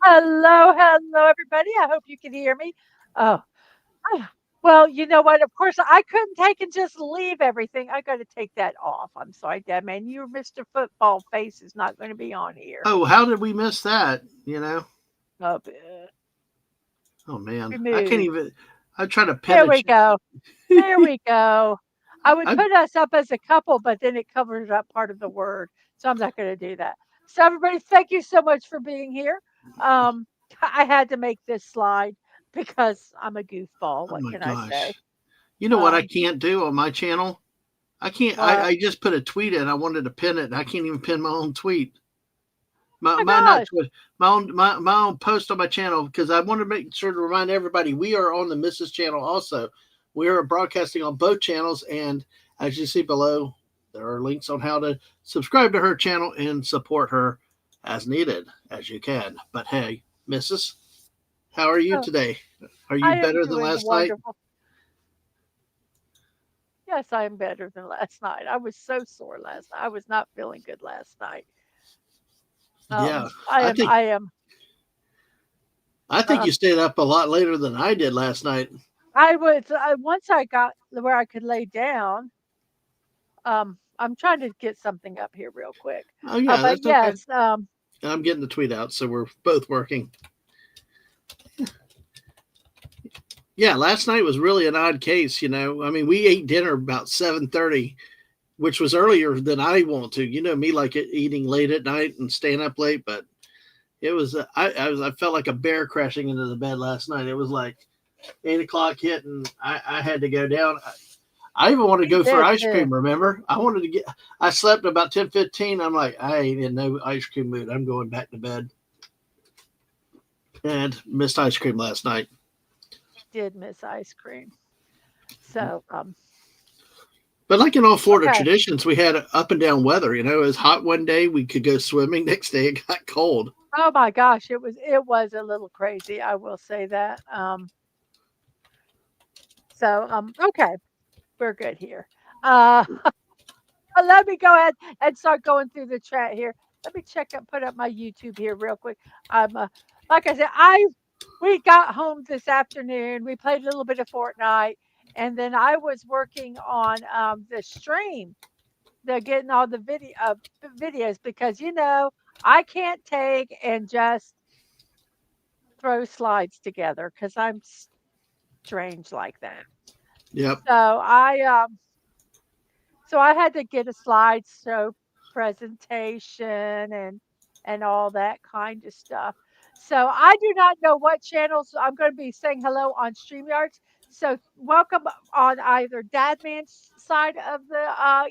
Hello, everybody. I hope you can hear me. Oh, ah, well, you know what? Of course, I couldn't take and just leave everything. I got to take that off. I'm sorry, Dad, man. Your Mr. Football face is not going to be on here. Oh, how did we miss that? You know? Oh, Oh man, I can't remove. even. I try to pin There it. we go. There we go. I would I put us up as a couple, but then it covers up part of the word. So I'm not going to do that. So, everybody, thank you so much for being here. Um, I had to make this slide because I'm a goofball. oh What my can I say? gosh. You know what I Um, can't do on my channel? I can't. what? I just put a tweet in. I wanted to pin it. And I can't even pin my own tweet. Oh My not my gosh. tweet. My own post on my channel because I want to make sure to remind everybody we are on the Mrs. channel also. We are broadcasting on both channels, and as you see below, there are links on how to subscribe to her channel and support her as needed as you can. But hey, Mrs., how are you Oh, today? Are you I am better than doing last night? wonderful. Yes, I am better than last night. I was so sore last night. I was not feeling good last night. Yeah, I I am. think I am. I think you Um, stayed up a lot later than I did last night. I was. Once I got where I could lay down. I'm trying to get something up here real quick. Oh yeah, But that's okay. yes. I'm getting the tweet out, so we're both working. Yeah, last night was really an odd case. I mean, we ate dinner about 7:30, which was earlier than I want to. You know me, like eating late at night and staying up late, but it was. I felt like a bear crashing into the bed last night. It was like 8 o'clock hit, and I had to go down. I even wanted to We go for did ice too. cream. Remember, I wanted to get. I slept about 10:15. I'm like, I ain't in no ice cream mood. I'm going back to bed, and missed ice cream last night. We did miss ice cream. So, But like in all Florida okay. traditions, we had up and down weather. It was hot one day, we could go swimming. Next day, it got cold. Oh my gosh, it was a little crazy. I will say that. Okay, we're good here. Uh, let me go ahead and start going through the chat here. Let me check and put up my YouTube here real quick. Like I said, we got home this afternoon. We played a little bit of Fortnite, and then I was working on the stream. They're getting all the videos because I can't take and just throw slides together because I'm strange like that. Yep. So I had to get a slideshow presentation and all that kind of stuff. So I do not know what channels I'm going to be saying hello on StreamYards. So welcome on either Dadman's side of the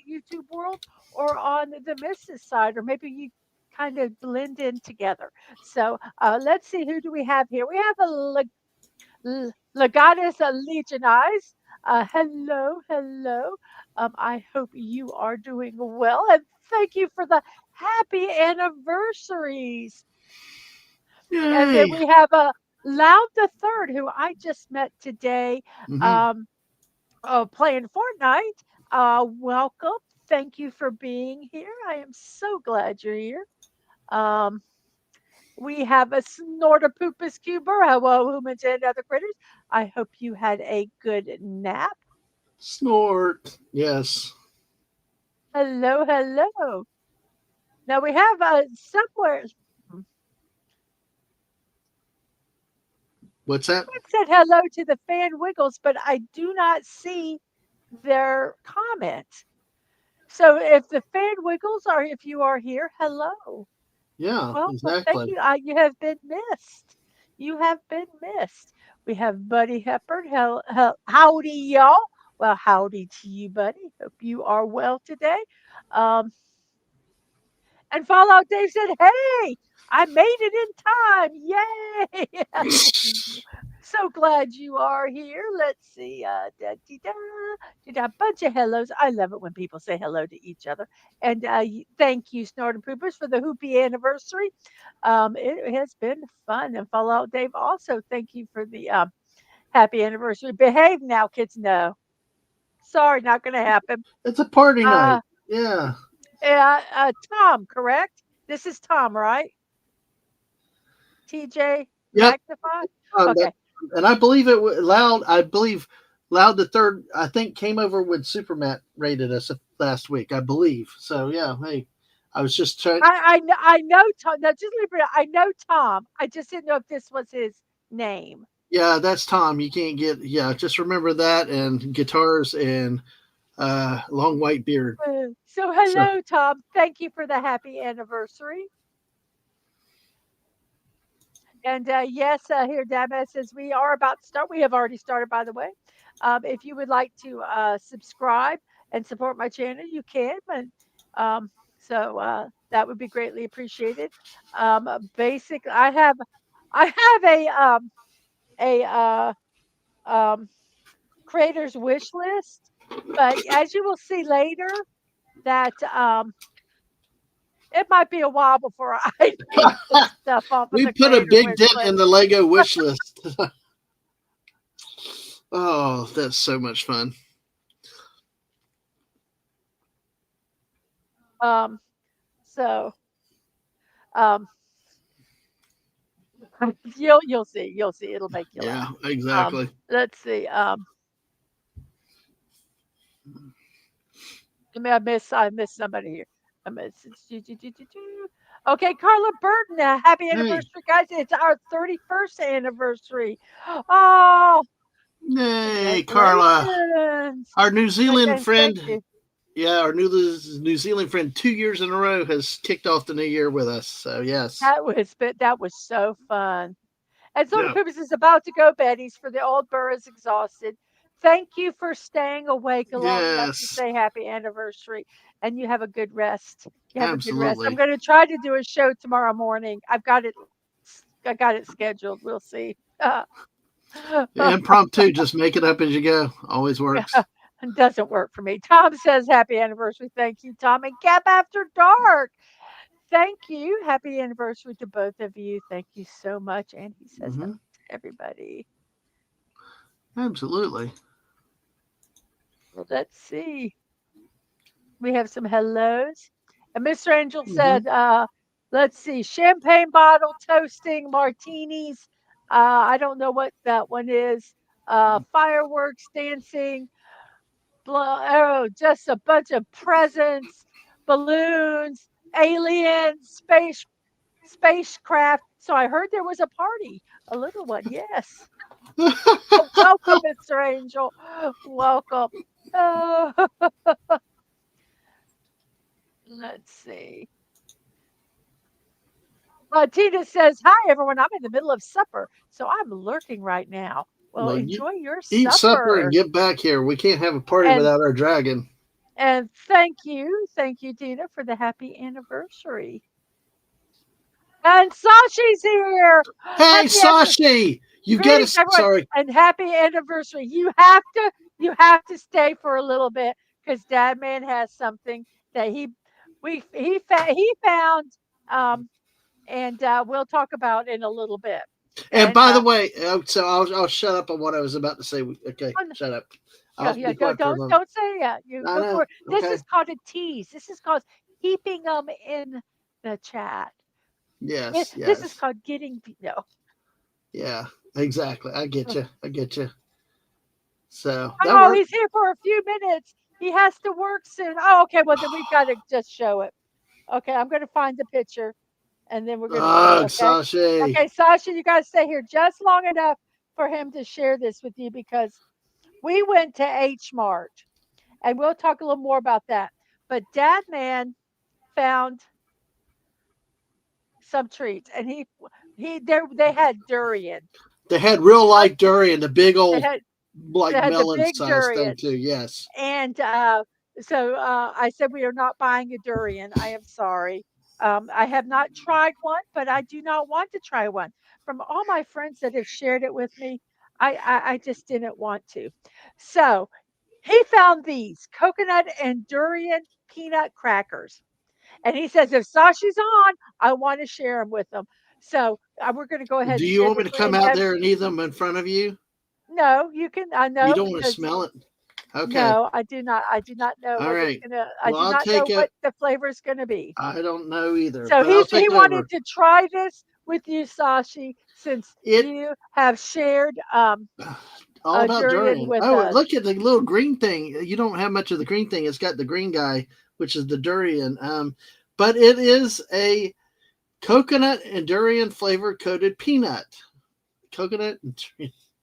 YouTube world or on the Mrs. side, or maybe you kind of blend in together. So let's see, who do we have here? We have Legatus Legionized. Hello, hello. I hope you are doing well, and thank you for the happy anniversaries. And then Yay. we have Loud the Third, who I just met today, Hmm. um, playing Fortnite. Welcome. Thank you for being here. I am so glad you're here. Um, we have a Snortopoopas Cuber. Hello, humans and other critters. I hope you had a good nap. Snort. Yes. Hello, hello. Now we have somewhere. What's that? Someone said hello to the fan wiggles, but I do not see their comment. So if the fan wiggles are, if you are here, hello, Yeah, welcome. Thank exactly. you. You have been missed. You have been missed. We have Buddy Hepburn. Howdy, y'all. Well, howdy to you, buddy. Hope you are well today. Um, And Fallout Dave said, "Hey, I made it in time. Yay." So glad you are here. Let's see. Did a bunch of hellos. I love it when people say hello to each other. And thank you, Snorting Poopers, for the hoopy anniversary. It has been fun. And Fallout Dave also, thank you for the happy anniversary. Behave now, kids. No, sorry, not going to happen. It's a party night. Uh, Yeah. Tom, correct? This is Tom, right? TJ Yep. Magnify? That, Okay. and I believe Loud. I believe Loud the third. I think came over when Supermat rated us last week. I believe. So yeah. Hey, I was just trying. I know Tom. Now, just leave it. I know Tom. I just didn't know if this was his name. Yeah, that's Tom. You can't get. Yeah, just remember that and guitars and long white beard. So, So hello, Tom. Thank you for the happy anniversary. And yes, here Dadman says we are about to start. We have already started, by the way. If you would like to subscribe and support my channel, you can. And that would be greatly appreciated. Basic, I have a um, creator's wish list, but as you will see later, that it might be a while before I take some stuff off of we the put a creator big wish dent in list. the Lego wish list. Oh, that's so much fun. Um, so um, you'll see it'll make you Yeah, laugh. exactly. Let's see. I missed somebody here. I missed. Okay, Carla Burton, happy Hey, anniversary, guys! It's our 31st anniversary. Oh, hey, Carla, congratulations! our New Zealand Thank friend. you. Yeah, our New Zealand friend, 2 years in a row, has kicked off the new year with us. So yes, That was so fun. And Soda yeah, Poops is about to go beddies for the old burr is exhausted. Thank you for staying awake long enough to yes, say happy anniversary. And you have a good rest. You have a good rest. I'm absolutely. going to try to do a show tomorrow morning. I got it scheduled. We'll see. Impromptu, just make it up as you go. Always Yeah, works. it doesn't work for me. Tom says happy anniversary. Thank you, Tom. And Gap After Dark. Thank you. Happy anniversary to both of you. Thank you so much. And he says hello Hmm. to everybody. Absolutely. Well, let's see. We have some hellos. And Mr. Angel Hmm. said, let's see, champagne bottle toasting, martinis. I don't know what that one is. Fireworks, dancing, oh, just a bunch of presents, balloons, aliens, spacecraft. So I heard there was a party, a little one. Yes. Oh, welcome, Mr. Angel. Welcome. Uh, let's see. Tina says, "Hi, everyone. I'm in the middle of supper, so I'm lurking right now. Well, Well, you enjoy your eat supper and supper. get back here. We can't have a party And without our dragon. thank you, Tina, for the happy anniversary. And Sashi's here. Hey, Happy anniversary. Sashi, you got Greetings, to. everyone, Sorry. and happy anniversary. You have to stay for a little bit because Dad Man has something that he found, um, and we'll talk about in a little bit. And And by the way, so I'll shut up on what I was about to say. Okay, oh, no, shut up. yeah, I'll yeah, be quiet for a moment. don't say yeah. You I go for know. it. This Okay. is called a tease. This is called keeping them in the chat. Yes. This is Yes. called getting no. Yeah. Exactly. I get you. I get you. So that Oh, worked. he's here for a few minutes. He has to work soon. Oh, okay. Well, then we've got to just show it. Okay, I'm going to find the picture and then we're going to show it. Ugh, Okay. Sashi. Okay, Sasha, you got to stay here just long enough for him to share this with you because we went to H Mart and we'll talk a little more about that. But Dad Man found some treats and they had durian. They had real Uh, life durian, the big They old had like they had the melon big sized thing durian. too. Yes. And I said, we are not buying a durian. I am sorry. I have not tried one, but I do not want to try one. From all my friends that have shared it with me, I just didn't want to. So he found these coconut and durian peanut crackers. And he says, if Sashi's on, I want to share them with them. So we're going to go ahead Do and you share want me this. to come And out there and eat them in front of you? no, you can, I You know don't want to because smell it? Okay. no, I do not know All what it's right. gonna I Well, do I'll not take know it. what the flavor is gonna be. I don't know either, So but I'll he take it wanted over. to try this with you, Sashi, since It you have shared all about durian durian. with Oh, us. look at the little green thing. You don't have much of the green thing. It's got the green guy, which is the durian. But it is a coconut and durian flavor coated peanut. Coconut and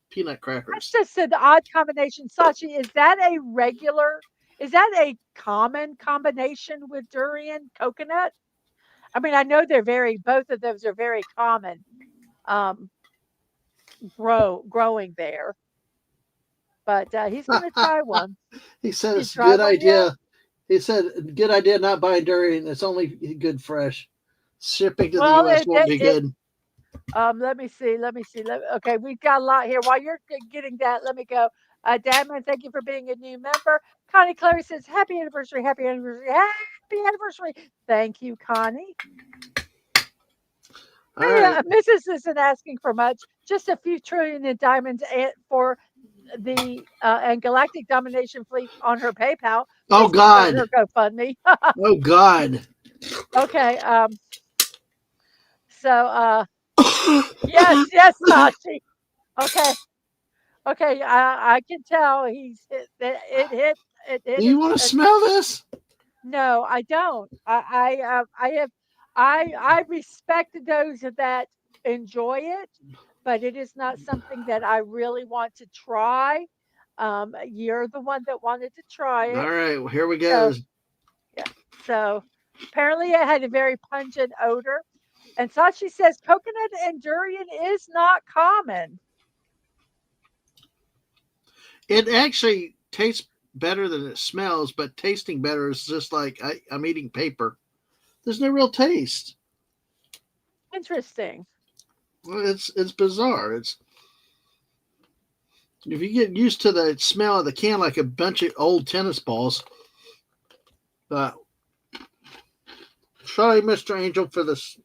peanut That's crackers. just an odd combination. Sashi, is that a regular? Is that a common combination with durian coconut? I mean, I know they're very. Both of those are very common. Um, growing there, but he's going to try one. He said You it's a tried good one yet? idea. He said good idea not buying durian. It's only good fresh. Shipping to the Well, U.S. won't be good. let me see. Let me see. Okay, we've got a lot here. While you're getting that, let me go. Dadman, thank you for being a new member. Connie Clary says, "Happy anniversary! Happy anniversary! Happy anniversary!" Thank you, Connie. All right. Mrs. isn't asking for much. Just a few trillion in diamonds for the and galactic domination fleet on her PayPal. Oh Please support God. her GoFundMe. Oh God. Okay. So yes, yes, Sashi. Okay. Okay. I can tell he's it Do hit you want to a smell this? no, I don't. I have I respect those that enjoy it, but it is not something that I really want to try. You're the one that wanted to try All it. right. Well, here we So, go. yeah. So, apparently it had a very pungent odor. And Sachi says coconut and durian is not common. It actually tastes better than it smells, but tasting better is just like I'm eating paper. There's no real taste. Interesting. Well, it's bizarre. It's if you get used to the smell of the can like a bunch of old tennis balls. Uh, Sorry, Mr. Angel, for this.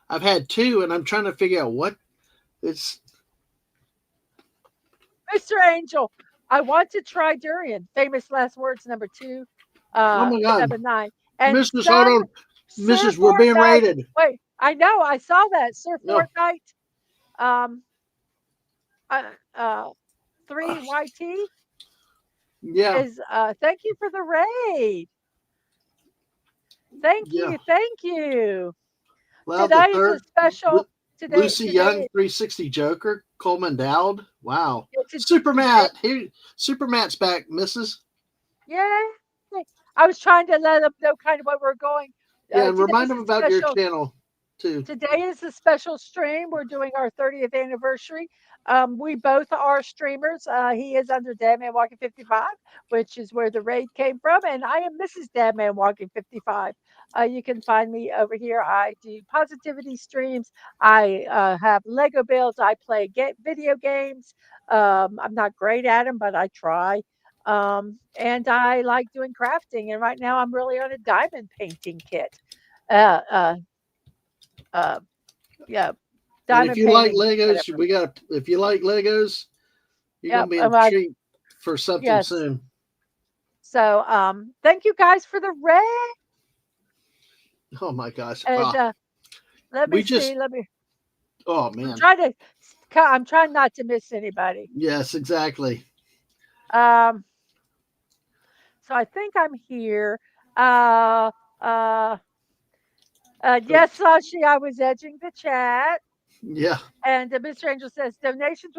I've had two, and I'm trying to figure out what it's. Mr. Angel, I want to try durian. Famous last words number two, Oh my God, 79. And Mrs. Hold on, Sir Mrs. We're being Fortnite. raided. Wait, I know, I saw that. Sir No, Fortnite, um, uh, uh, 3YT yeah, is, thank you for the raid. Thank yeah. you. Thank you. Well, the Today is a third, special, Lucy Young, today, 360 Joker, Coleman Dowd. Wow, yeah, Super today, Matt. Here, Super Matt's back, Mrs. yeah. I was trying to let them know kind of what we're going. Yeah, and remind Today's them a about your special channel too. Today is a special stream. We're doing our 30th anniversary. We both are streamers. He is under Dadman Walking 55, which is where the raid came from, and I am Mrs. Dadman Walking 55. You can find me over here. I do positivity streams. I have Lego builds. I play video games. I'm not great at them, but I try. And I like doing crafting. And right now, I'm really on a diamond painting kit. Uh, uh, uh, yeah, And if diamond you like painting, Legos, whatever. we got. If you like Legos, you're gonna Yep. be in treat for something Yes. soon. So, thank you guys for the raid. Oh my gosh. And let me We see. just. Let me. Oh I'm man. trying to. I'm trying not to miss anybody. Yes, exactly. Um. So I think I'm here. Uh. Uh. Yes, Sashi, I was edging the chat. Yeah. And Mr. Angel says donations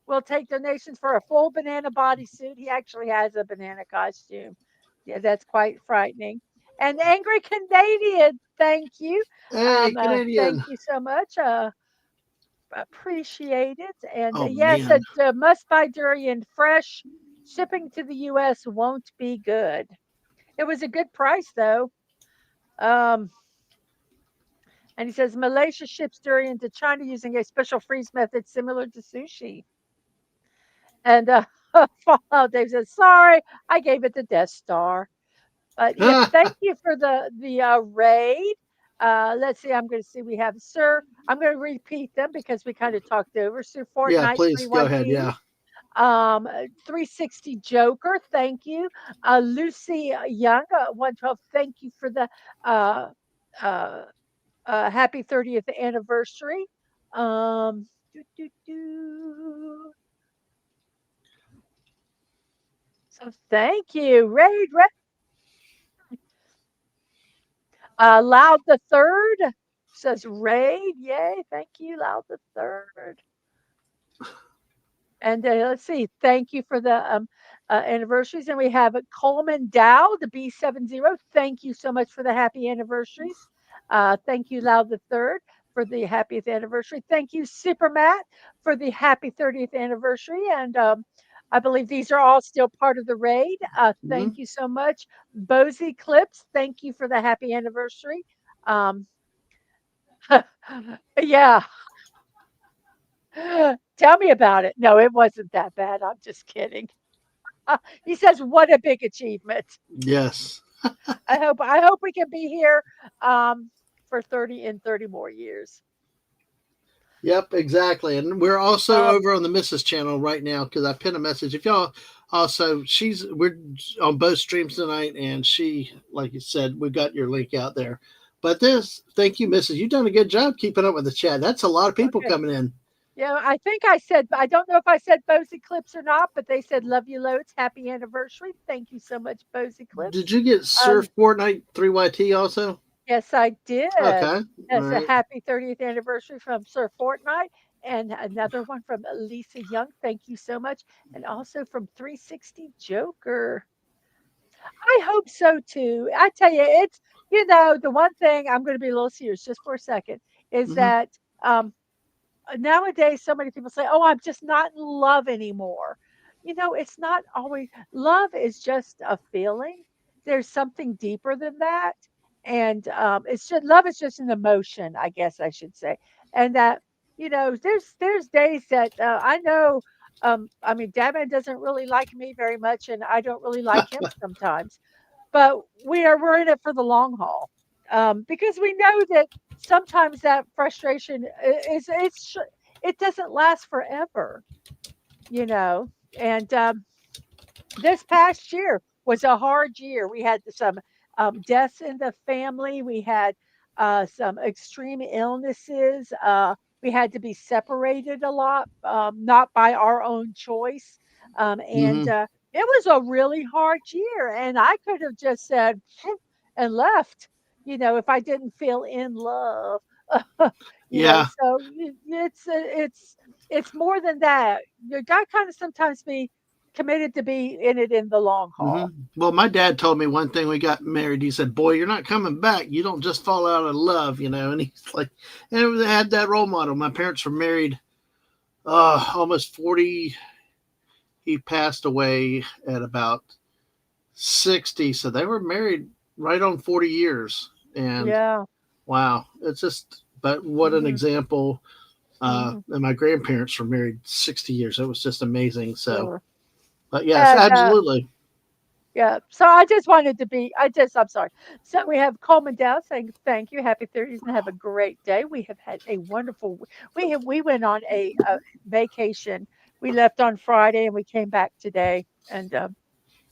will take donations for a full banana bodysuit. He actually has a banana costume. Yeah, that's quite frightening. And Angry Canadian, thank you. Hey, Thank Canadian. you so much. Appreciate it. And Oh yes, man. must buy durian fresh. Shipping to the U.S. won't be good. It was a good price though. Um, and he says Malaysia ships durian to China using a special freeze method similar to sushi. And Fallout Dave says, "Sorry, I gave it the Death Star." But yeah, thank you for the raid. Let's see. I'm going to see. We have Sir. I'm going to repeat them because we kind of talked over Sir Yeah, Fortnite please go ahead. 3YT. Yeah. uh, 360 Joker, thank you. Lucy Young, 112, thank you for the uh, uh, happy 30th anniversary. Do, do, do. So thank you. Loud the third says Raid. Yay. Thank you, Loud the third. And let's see. Thank you for the anniversaries. And we have Coleman Dow, the B70. Thank you so much for the happy anniversaries. Thank you, Loud the Third, for the happiest anniversary. Thank you, Super Matt, for the happy 30th anniversary. And I believe these are all still part of the raid. Hmm. Thank you so much. Bozy Clips, thank you for the happy anniversary. Um, yeah, tell me about it. No, it wasn't that bad. I'm just kidding. He says, "What a big achievement." Yes. I hope we can be here for 30 more years. Yep, exactly. And we're also Um, over on the Mrs. channel right now because I pinned a message. If y'all also, we're on both streams tonight, and she, like you said, we got your link out there. But thank you, Mrs. You've done a good job keeping up with the chat. That's a lot of people okay. coming in. Yeah, I think I said, I don't know if I said Bozy Clips or not, but they said, "Love you loads. Happy anniversary." Thank you so much, Bozy Did Clips. you get Surf Um, Fortnite 3YT also? yes, I did. Okay. All As a right. happy 30th anniversary from Sir Fortnite, and another one from Lisa Young. Thank you so much. And also from 360 Joker. I hope so too. I tell you, the one thing I'm going to be a little serious just for a second is Mm-hmm. that um, nowadays so many people say, "Oh, I'm just not in love anymore." It's not always love is just a feeling. There's something deeper than that. And it's just love is just an emotion, I guess I should say. And that, there's days that I know I mean, Dadman doesn't really like me very much, and I don't really like him sometimes, but we're in it for the long haul, because we know that sometimes that frustration it doesn't last forever, you know. And this past year was a hard year. We had some deaths in the family. We had some extreme illnesses. We had to be separated a lot, not by our own choice. And Mm-hmm. it was a really hard year. And I could have just said and left, if I didn't feel in love. Yeah. So it's more than that. You got to kind of sometimes be committed to be in it in the long Hmm. haul. Well, my dad told me one thing we got married. He said, "Boy, you're not coming back. You don't just fall out of love." And he's like, and I had that role model. My parents were married almost 40. He passed away at about 60, so they were married right on 40 years. And Yeah. wow, it's just, but what an Mhm. example. Mhm. And my grandparents were married 60 years. It was just amazing. So, Sure. but yes, And absolutely. yeah, so I just wanted to be I'm sorry. So we have Coleman Dow saying thank you, happy 30s, and have a great day. We have had a wonderful we went on a vacation. We left on Friday and we came back today, and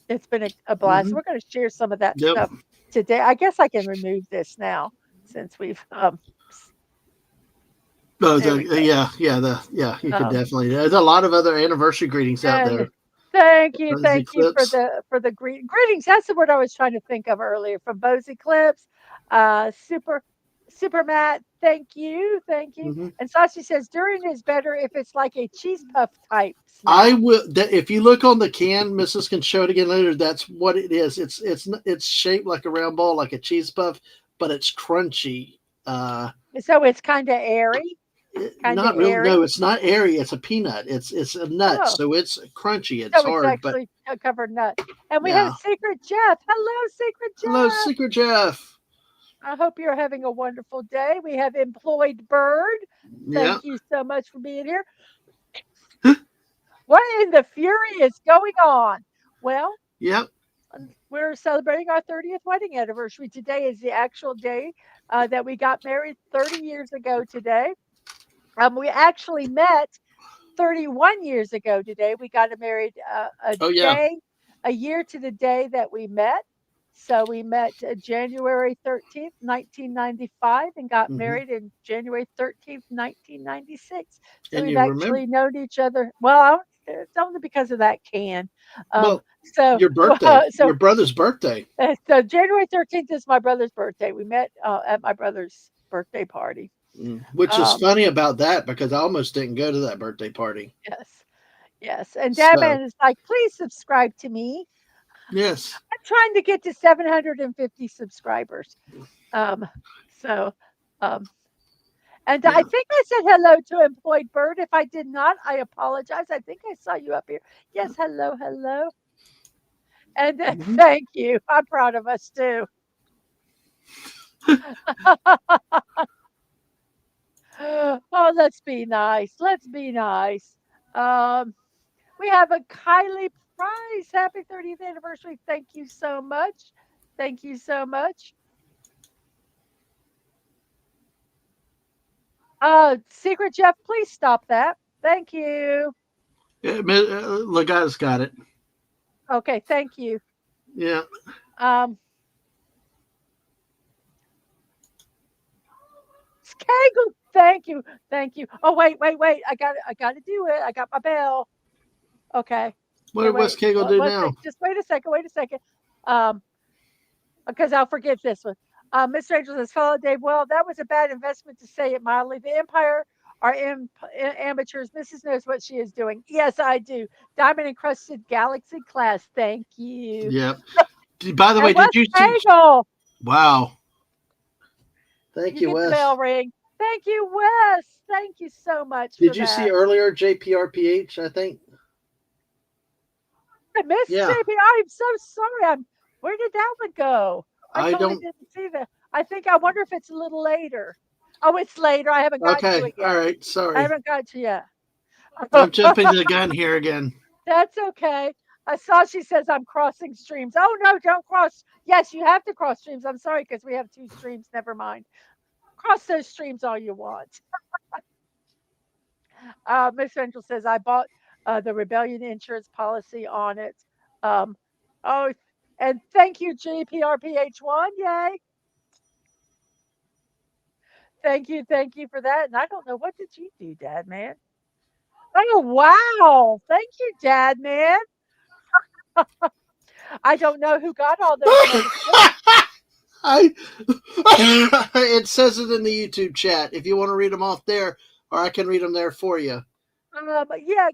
it's been a blast. Hmm. We're going to share some of that Yep. stuff today. I guess I can remove this now since we've Oh, there we go. yeah, you could Um, definitely. There's a lot of other anniversary greetings out and there. Those thank you for eclipse. the greetings. That's the word I was trying to think of earlier from Bose Eclipse. Super Matt, thank you, thank you. Hmm. And Sashi says durian is better if it's like a cheese puff type I snack. will. If you look on the can, Mrs. can show it again later. That's what it is. It's shaped like a round ball, like a cheese puff, but it's crunchy. Uh, So it's kind of airy, kind of Not really. No, airy. it's not airy. It's a peanut. It's a nut, Oh, so it's crunchy. It's so it's hard, but actually a covered nut. And we have yeah. Secret Jeff. Hello, Secret Hello, Jeff. Secret Jeff. I hope you're having a wonderful day. We have Employed Bird. Yeah, Thank you so much for being here. What in the fury is going on? Well, yep. we're celebrating our 30th wedding anniversary. Today is the actual day that we got married 30 years ago today. We actually met 31 years ago today. We got married Oh yeah. a year to the day that we met. So we met January 13th, 1995, and got Hmm. married in January 13th, 1996. So And we've you remember? actually known each other. Well, it's only because of that can. Um, Well, so, your birthday, so your brother's birthday, so January 13th is my brother's birthday. We met at my brother's birthday party. which is Um, funny about that because I almost didn't go to that birthday party. yes, yes. And So Dadman is like, please subscribe to me. yes. I'm trying to get to 750 subscribers. Um, so, um, and I Yeah. think I said hello to Employed Bird. If I did not, I apologize. I think I saw you up here. Yes, hello, hello. And Mhm. thank you. I'm proud of us too. Oh, let's be nice. Let's be nice. Um, we have a Kylie Price. Happy 30th anniversary. Thank you so much. Thank you so much. Secret Jeff, please stop that. Thank you. Yeah, Legatus got it. Okay, thank you. Yeah. Um, Skagel, thank you. Thank you. Oh, wait. I got to do it. I got my bell. Okay. What Okay, did West wait. Cagle do One sec. now? Just wait a second. Wait a second. Um, because I'll forget this one. Mr. Angel says, "Fellow Dave, well, that was a bad investment to say it mildly. The Empire are amateurs. Mrs. knows what she is doing. Yes, I do. Diamond encrusted galaxy class. Thank you. Yep. By the way, And did Wes you see? Pagel, Wow. Thank you you, get the bell Wes. ring. Thank you, Wes. Thank you so much Did for you see that. earlier JPRPH? I think. I missed Yeah. JP. I'm so sorry. Where did that one go? I I totally don't. didn't see that. I wonder if it's a little later. Oh, it's later. I haven't gotten to Okay. it All yet. right. I Sorry. haven't got to yet. I'm jumping the gun here again. That's okay. I saw she says I'm crossing streams. Oh no, don't cross. Yes, you have to cross streams. I'm sorry because we have two streams. Never mind. Cross those streams all you want. Miss Angel says I bought the rebellion insurance policy on it. Um, oh, and thank you, GPRPH1. Yay! Thank you for that. And I don't know what did you do, Dad man. Oh wow! Thank you, Dad man. I don't know who got all those memberships. I. It says it in the YouTube chat. If you want to read them off there, or I can read them there for you. Yeah.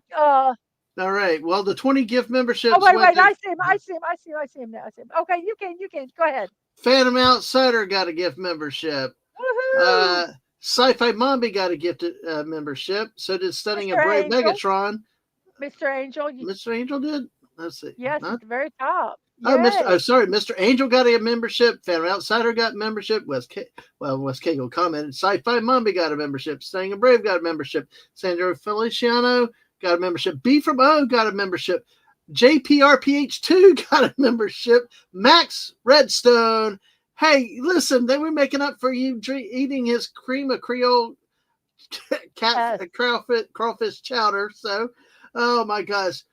All right. Well, the 20 gift Oh memberships went wait. to I see him. I see him. I see him. I see him now. I see him. Okay, you can. You can. Go ahead. Phantom Outsider got a gift membership. Woohoo! Uh, Sci-Fi Mombi got a gifted membership. So did Stunning a Mr. Brave Angel. Megatron. Mr. Angel. Mr. Angel did. Let's see. Yes, at Not the very top. oh, Mr. Yay! Oh, sorry, Mr. Angel got a membership. Phantom Outsider got membership. West Cagle commented. Sci-Fi Mombi got a membership. Stunning a Brave got a membership. Sandro Feliciano got a membership. B from O got a membership. JPRPH2 got a membership. Max Redstone. Hey, listen, they were making up for you eating his cream of Creole Yes. crawfish chowder. So, oh my gosh.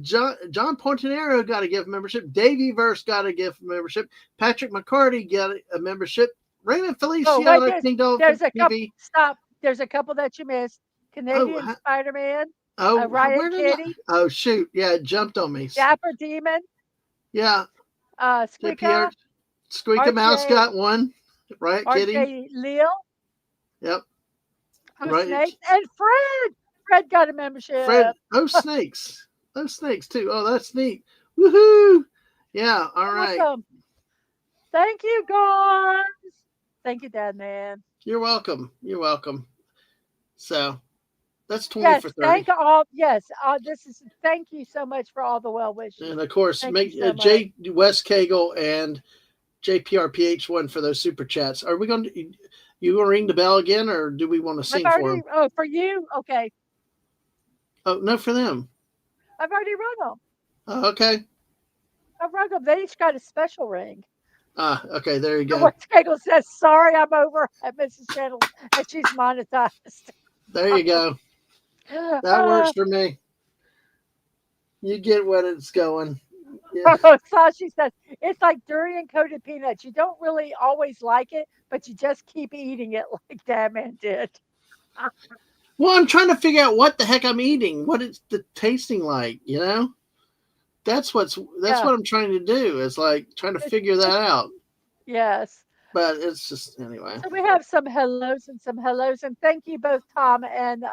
John Pontanero got a gift membership. Davey Verse got a gift membership. Patrick McCarty got a membership. Raymond Oh wait, Feliciano, King Dolphin there's a couple. TV. Stop. There's a couple that you missed. Canadian Oh, Spider Man, where Riot did I? Kitty, Oh, shoot. Yeah, it jumped on me. Dapper Demon, Yeah, JPR Squeaka, Squeaky Mouse RJ, got one. Right, Kitty? RJ Leal, Yep. Oh Right. Snakes, and Fred. Fred got a membership. Fred. Oh, snakes. Oh, snakes, too. Oh, that's neat. Woohoo. Yeah, all right. Awesome. Thank you, guys. Thank you, Dad man. You're welcome. You're welcome. So that's 20 Yes, for 30. yes, this is thank you so much for all the well wishes. And of course, Thank you make so much. J West Cagle and JPRPH1 for those super chats. Are we going to, you going to ring the bell again or do we want to I've sing for already them? oh for you, okay. Oh, no, for them. I've already rung them. Oh, okay. I've rung them. They each got a special ring. Ah, okay. There you And go. what Kegel says, sorry, I'm over at Mrs. Channels and she's monetized. There you go. That works for me. You get what it's going. Yeah. Sashi says it's like durian coated peanuts. You don't really always like it, but you just keep eating it like Dadman did. Well, I'm trying to figure out what the heck I'm eating. What it's the tasting like, that's Yeah. what I'm trying to do. Is like trying to It's, figure that out. yes. But it's just anyway. So we have some hellos and some hellos, and thank you both Tom and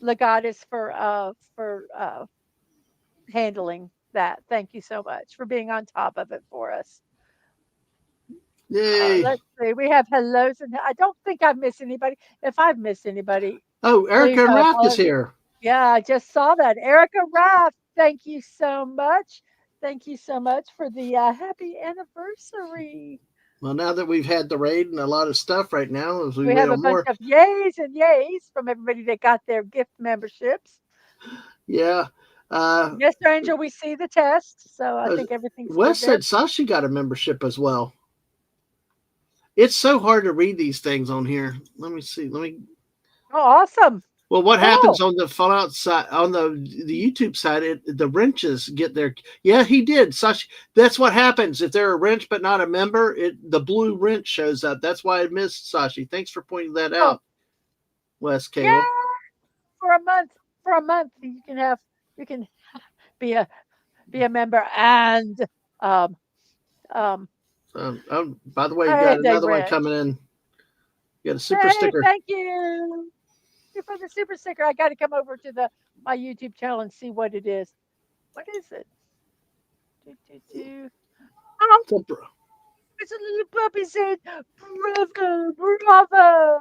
Legatus for handling that. Thank you so much for being on top of it for us. Yay. Let's see. We have hellos, and I don't think I've missed anybody. If I've missed anybody, Oh, please Erica and Raph is apologize. here. Yeah, I just saw that. Erica Raff, thank you so much. Thank you so much for the happy anniversary. Well, now that we've had the raid and a lot of stuff right now, as we We wait have a on bunch more. of yays and yays from everybody that got their gift memberships. Yeah. Uh, Mr. Angel, we see the test, so I uh, think everything's good Wes there. said Sashi got a membership as well. It's so hard to read these things on here. Let me see. Oh, awesome. Well, what happens Cool. on the Fallout side, on the YouTube side? The wrenches get their. Yeah, he did. Sashi. That's what happens if they're a wrench but not a member. The blue wrench shows up. That's why I missed Sashi. Thanks for pointing that Oh, out, Wes Cable. yeah. For a month, you can you can be a member and um um By the way, you got and a another one wrench. coming in. You got a super Hey, sticker. thank you. Thank you for the super sticker. I got to come over to the my YouTube channel and see what it is. What is it? Do, do, do. Oh, it's a little puppy said, "Bravo, bravo."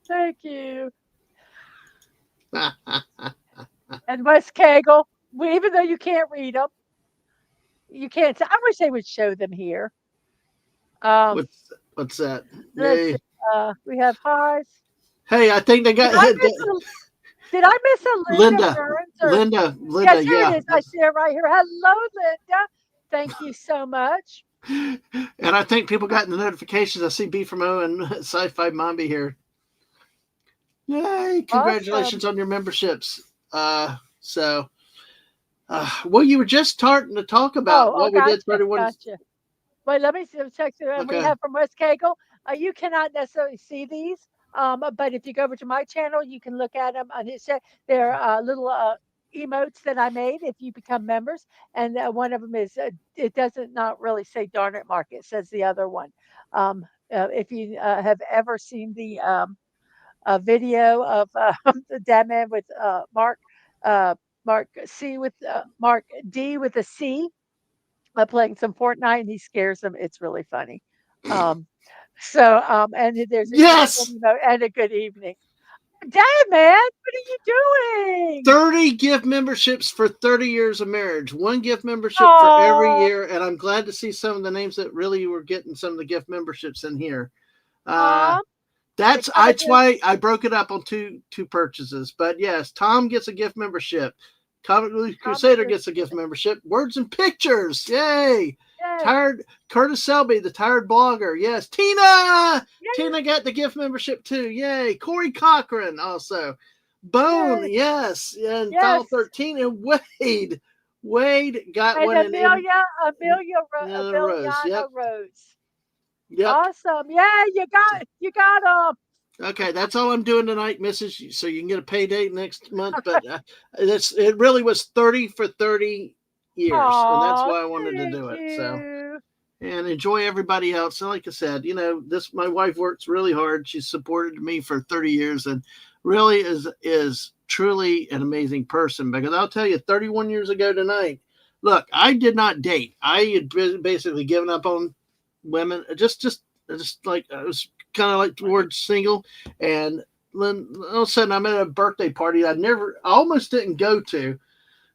Thank you. And Wes Cagle, even though you can't read them, you can't. I wish they would show them here. Um, What's that? let's see. Yay! We have highs. Hey, I think they Did got I miss a Did I miss a Linda Linda. Burns or Linda. yes, here it Yeah, is. I see it right here. Hello, Linda. Thank you so much. and I think people got the notifications. I see B from O and Sci-Fi Mombi here. Yay! Awesome. Congratulations on your memberships. So, well, you were just starting to talk about Oh, what we did. gotcha, 31. gotcha. Wait, let me see, check. And we Okay. have from West Cagle. You cannot necessarily see these, but if you go over to my channel, you can look at them on his. They're little emotes that I made if you become members, and one of them is it doesn't not really say "darn it, Mark." It says the other one. If you have ever seen the video of the dead man with uh, Mark C with Mark D with a C playing some Fortnite, and he scares them. It's really funny. Um, and there's a unicorn Yes. emote and a good evening. Damn, man, what are you doing? 30 gift memberships for 30 years of marriage. One gift membership for every Oh, year. And I'm glad to see some of the names that really were getting some of the gift memberships in here. Uh, Tom, they kind of that's do. why I broke it up on two purchases. But yes, Tom gets a gift membership. Comic Tom is Crusader your gets a gift membership. Words and Pictures, yay! yay, Tired Curtis Selby, the tired blogger, yes. Tina, yay, Tina got the gift membership too, yay! Corey Cochran also. Bone, yay, yes, and Final yes. 13, and Wade got And one in a rose. Ameliana Yep, Rose. yep. Awesome. Yeah, you got 'em. Okay, that's all I'm doing tonight, Mrs. So you can get a pay date next month. But it really was 30 for 30 years, and that's Aw, why I wanted to thank do it. So you. and enjoy everybody else. And like I said, this my wife works really hard. She's supported me for 30 years, and really is truly an amazing person. Because I'll tell you, 31 years ago tonight, look, I did not date. I had basically given up on women. Just like I was kind of like towards single, and then all of a sudden I'm at a birthday party I almost didn't go to.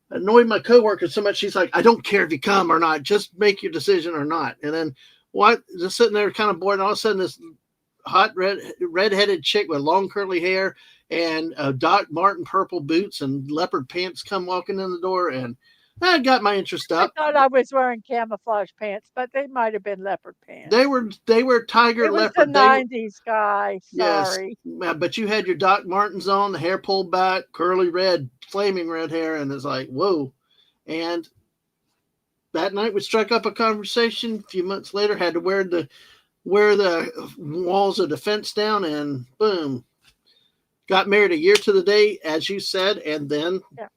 Annoyed my coworker so much. She's like, I don't care if you come or not, just make your decision or not. And then what? Just sitting there, kind of bored. And all of a sudden, this hot redheaded chick with long curly hair and Doc Martin purple boots and leopard pants come walking in the door, and That got my interest I up. thought I was wearing camouflage pants, but they might have been leopard They pants. were they were tiger It was the leopard. They were, 90s, guy. yes, Sorry. but you had your Doc Martens on, the hair pulled back, curly red, flaming red hair, and it's like whoa. And that night we struck up a conversation. A few months later, had to wear the walls of defense down, and boom, got married a year to the day, as you said, and then Yeah.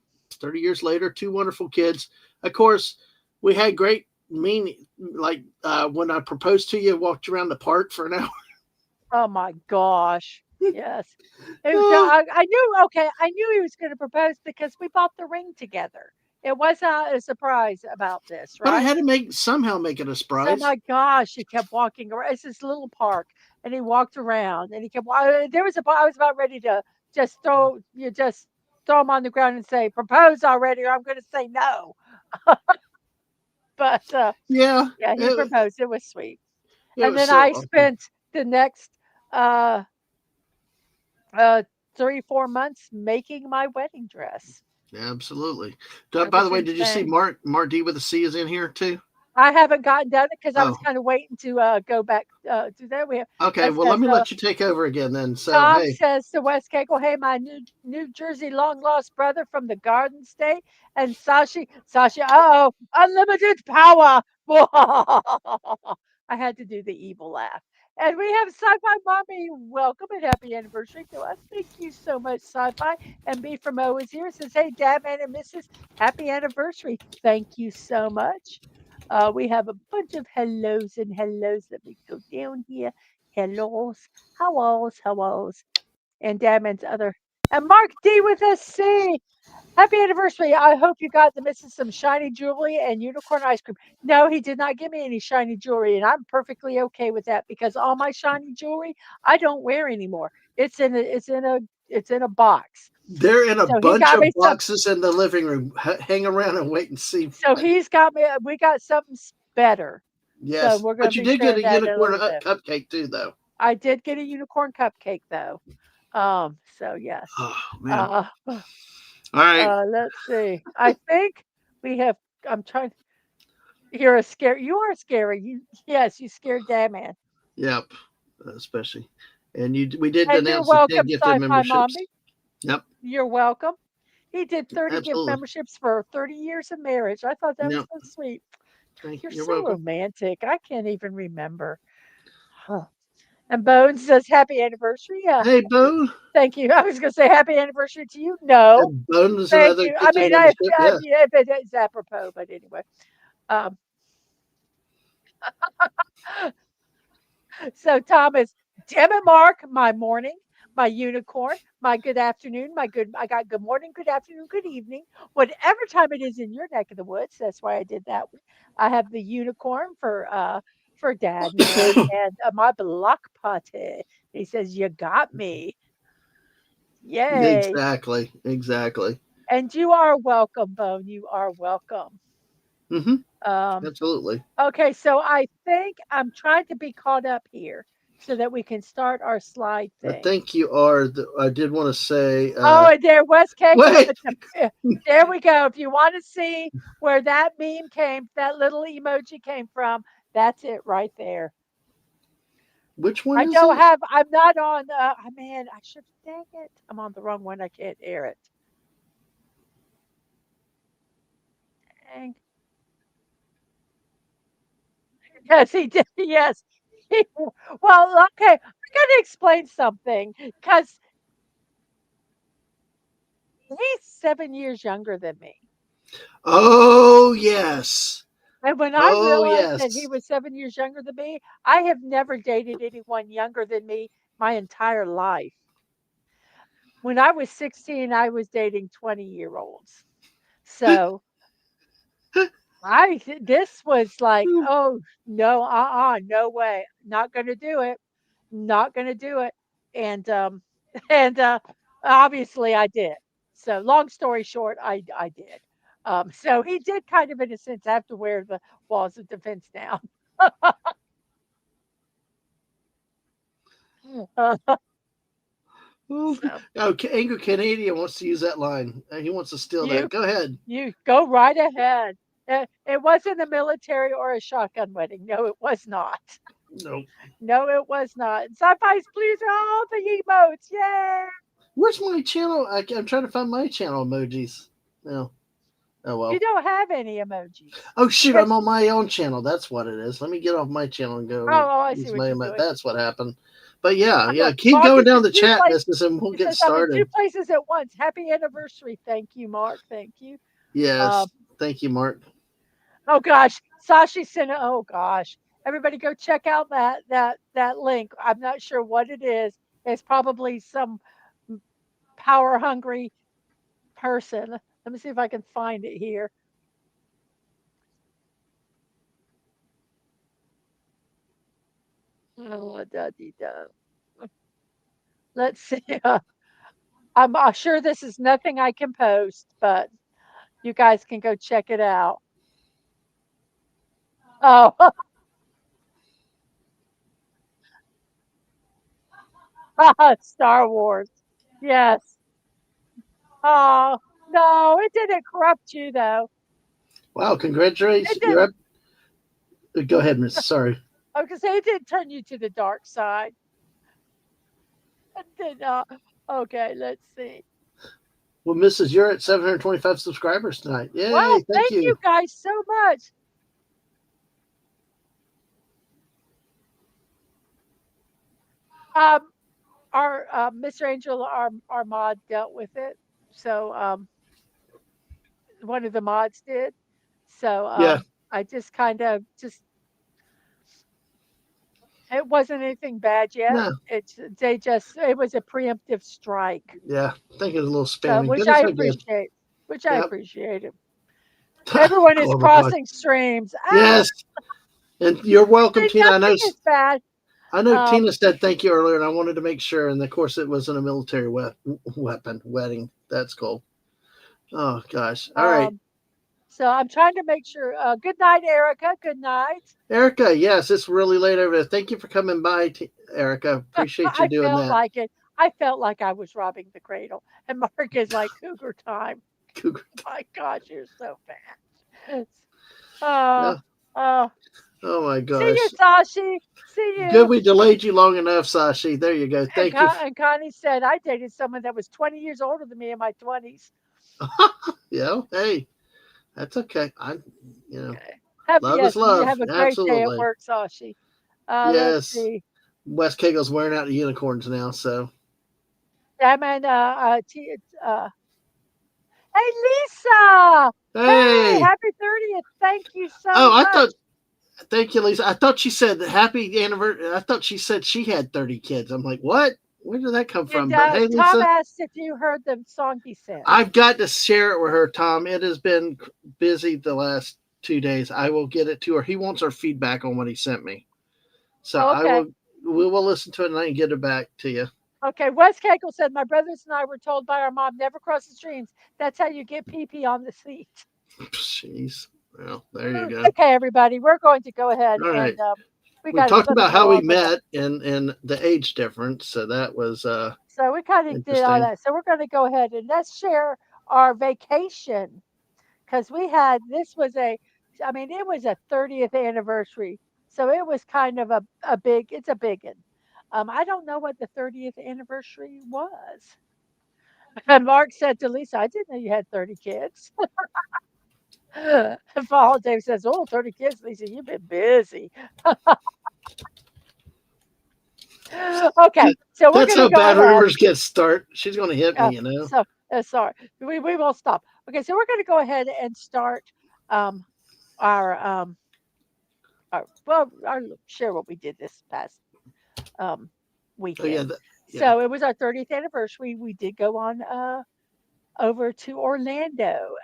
30 years later, two wonderful kids. Of course, we had great meaning. Like when I proposed to you, walked around the park for an hour. Oh my gosh. Yes. It was, Uh, I knew, okay, I knew he was going to propose because we bought the ring together. It was not a surprise about this, but I right? had to make it a Oh surprise. my gosh, he kept walking around. It's this little park, and he walked around, and he kept. There was a. I was about ready to just throw him on the ground and say, "Propose already," or I'm going to say no. But Yeah, yeah, he proposed. It was sweet. it And was then so I awesome. spent the next uh, uh, 3, 4 months making my wedding dress. Absolutely. It By the was way, did you see insane. Mark D with a C is in here too? I haven't gotten done it because I was Oh, kind of waiting to go back to there. We have okay. let's Well, go. let me So let you take over again then. So, Tom hey, says to West Cagle, "Hey, my New Jersey long lost brother from the Garden State," and Sashi, oh, unlimited power. I had to do the evil laugh. And we have Sci-Fi Mommy. Welcome and happy anniversary to us. Thank you so much, Sci-Fi. And B from O is here. Says, "Hey, Dad, man, and Mrs. Happy anniversary. Thank you so much." We have a bunch of hellos and hellos. Let me go down here. Hellos. Hellos, and Dadman's other. And Mark D with a C. Happy anniversary. I hope you got the missus some shiny jewelry and unicorn ice cream. No, he did not give me any shiny jewelry, and I'm perfectly okay with that because all my shiny jewelry I don't wear anymore. It's in a box. they're in a So he bunch got me of some. boxes in the living room. Hang around and wait and see. So he's got me. We got something better. So Yes, we're going but to you be did get sharing a that in a unicorn little bit. cupcake too, though. I did get a unicorn cupcake though. So yes. Oh man! Uh, All right. let's see. I think we have. I'm trying. You're a scary. You are scary. You yes, you scared that man. Yep. Especially, and we did And you're announce the 10 welcome, gifted Sci-Fi memberships. Mommy. Yep. You're welcome. He did 30 gift Absolutely. memberships for 30 years of marriage. I thought that was Yep. so sweet. You're You're so welcome. romantic. I can't even remember. Huh. And Bones says happy anniversary. Yeah. Hey, Bo. Thank you. I was going to say happy anniversary to you. No. Bonus Thank another you. I gifted mean, membership. Yeah. yeah, if it is apropos, but anyway. Um, So, Thomas, Jem and Mark, my morning, my unicorn, my good afternoon, I got good morning, good afternoon, good evening, whatever time it is in your neck of the woods. That's why I did that one. I have the unicorn for Dad Man and my block party. He says, "You got me. Yay." Exactly. Exactly. And you are welcome, Bone. You are welcome. Mm-hmm. Um, Absolutely. Okay, so I think I'm trying to be caught up here so that we can start our slide I thing. think you are. I did want to say. Oh, and there West Cagle Wait. put there we go. If you want to see where that meme came, that little emoji came from, that's it right there. Which one is it? I'm not on, man, I should, dang it. I'm on the wrong one. I can't air it. Dang. Yes, he did. Yes. Well, okay. I got to explain something because he's 7 years younger than me. Oh yes. And when I Oh realized that he yes. was 7 years younger than me, I have never dated anyone younger than me my entire life. When I was 16, I was dating 20-year-olds. So, this was like, "Oh, no, no way. Not gonna do it. Not gonna do it." And, and, obviously I did. So, long story short, I did. So he did kind of, in a sense, have to wear the walls of defense now. So Oh, Angry Canadian wants to use that line. He wants to steal you that. Go ahead. you go right ahead. It wasn't a military or a shotgun wedding. No, it was not. No. No, it was not. Sci-fi's please all the emotes. Yay! Where's my channel? I'm trying to find my channel emojis. No. Oh You well. don't have any emojis. Oh You shoot! I'm guys. on my own channel. That's what it is. Let me get off my channel and go Oh, I see use what my you're emo. doing. That's what happened. But yeah, Oh, yeah. Keep Mark going is down in the two chat, places. missus, and we'll He get says I'm in two started. places at once. Happy anniversary. Thank you, Mark. Thank you. Yes. Um, Thank you, Mark. oh gosh, Sashi sent it. Oh gosh, everybody go check out that link. I'm not sure what it is. It's probably some power hungry person. Let me see if I can find it here. Oh, da, dee, da. Let's see. I'm sure this is nothing I can post, but you guys can go check it out. Oh, Star Wars. Yes. Oh, no, it didn't corrupt you though. Wow! It Congratulations. You're didn't. up. Go ahead, Miss. Sorry. I was gonna say it didn't turn you to the dark side. It did not. Okay, let's see. Well, Mrs., you're at 725 subscribers tonight. Wow, Yay! Thank thank you you. guys so much. Um, our Mr. Angel, our mod dealt with it. So one of the mods did. So Yeah. I just kind of just it wasn't anything bad yet. No. It was a preemptive strike. Yeah. I think it's a little So spammy, which but I it's all good. appreciate. Which I Yep. appreciate. Everyone is Oh my God. crossing streams. Ah, Yes. And you're welcome, see, Tina. nothing is bad. I know Um, Tina said thank you earlier, and I wanted to make sure. And of course, it wasn't a military weapon wedding. That's cool. Oh gosh. All right, um, so I'm trying to make sure. Good night, Erica. Good night. Erica. Yes, it's really late over there. Thank you for coming by, Erica. Appreciate you I doing felt that. like it. I felt like I was robbing the cradle. And Mark is like, cougar time. Cougar. My gosh, you're so fat. Oh, Yeah. oh. Oh my See you, gosh. Sashi. See Good, you. we delayed you long enough, Sashi. There you go. And, Thank you. and Connie said, I dated someone that was 20 years older than me in my 20s. Yeah. Hey, that's okay. You know, Okay. love is Yes, and you love. have a great day at Absolutely. work, Sashi. Let's Yes. see. Wes Cagel's wearing out the unicorns now. So, Diamond, hey, Lisa. Hey, hey. happy 30th. Thank you so Oh, I much. thought. Thank you, Lisa. I thought she said happy anniversary. I thought she said she had 30 kids. I'm like, what? Where did that come And from? But hey, Tom Lisa, asked if you heard the song he sent. I've got to share it with her, Tom. It has been busy the last 2 days. I will get it to her. He wants her feedback on what he sent me. So Oh, I okay. will. We will listen to it and I can get it back to you. Okay. Wes Cagle said, my brothers and I were told by our mom, never cross the streams. That's how you get pee pee on the seat. Jeez. Well, there you go. Okay, everybody. We're going to go ahead All right. and we We got talked another about go how we on with that. met and the age difference. So that was So we kind of did all interesting. that. So we're going to go ahead and let's share our vacation because we had this was I mean, it was a 30th anniversary. So it was kind of a big, it's a big one. I don't know what the 30th anniversary was. And Mark said to Lisa, I didn't know you had 30 kids. And Paul Dave says, oh, 30 kids. Lisa, you've been busy. Okay, so we're That's going to how go bad ahead. rumors get start. She's going to hit me, Uh, you know. so, sorry, we will stop. Okay, so we're going to go ahead and start um, our, I'll share what we did this past um, Oh yeah, weekend. yeah. So it was our 30th anniversary. We did go on over to Orlando.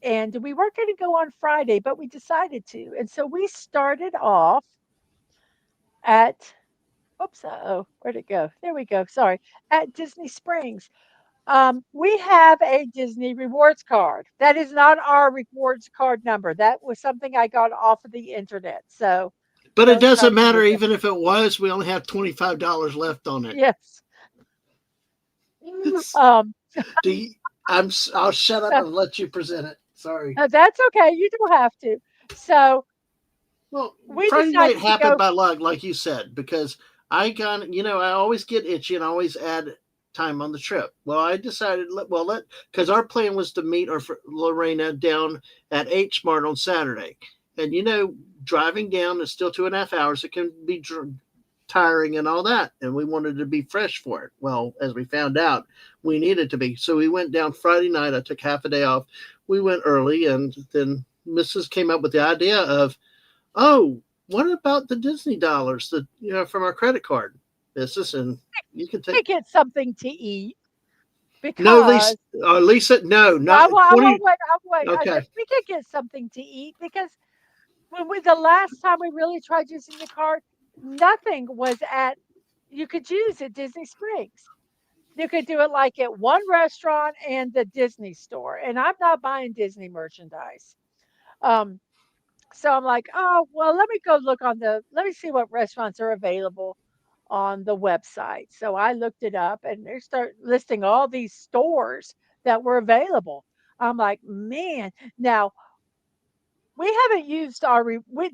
And we weren't going to go on Friday, but we decided to. And so we started off at, oops, oh, where'd it go? There we go. Sorry, at Disney Springs. We have a Disney rewards card. That is not our rewards card number. That was something I got off of the internet. So But it don't tell doesn't me matter. that. Even if it was, we only have $25 left on it. Yes. Um, Do you, I'll shut up so, and let you present it. Sorry. that's okay. You don't have to. So Well, we Friday night decided to happened go. by luck, like you said, because I got, I always get itchy and always add time on the trip. Well, I decided, because our plan was to meet Lorena down at H Mart on Saturday. And, driving down is still 2.5 hours. It can be tiring and all that. And we wanted to be fresh for it. Well, as we found out, we needed to be. So we went down Friday night. I took half a day off. We went early, and then Mrs. came up with the idea of, oh, what about the Disney dollars that from our credit card business, and you can take. To get something to eat No, Lisa. because Lisa, no, not I won't 20. wait. I'll wait. I Okay. said we could get something to eat because the last time we really tried using the card, nothing was at you could use at Disney Springs. You could do it like at one restaurant and the Disney store, and I'm not buying Disney merchandise. Um, so I'm like, oh well, let me see what restaurants are available on the website. So I looked it up, and they start listing all these stores that were available. I'm like, man, now we haven't used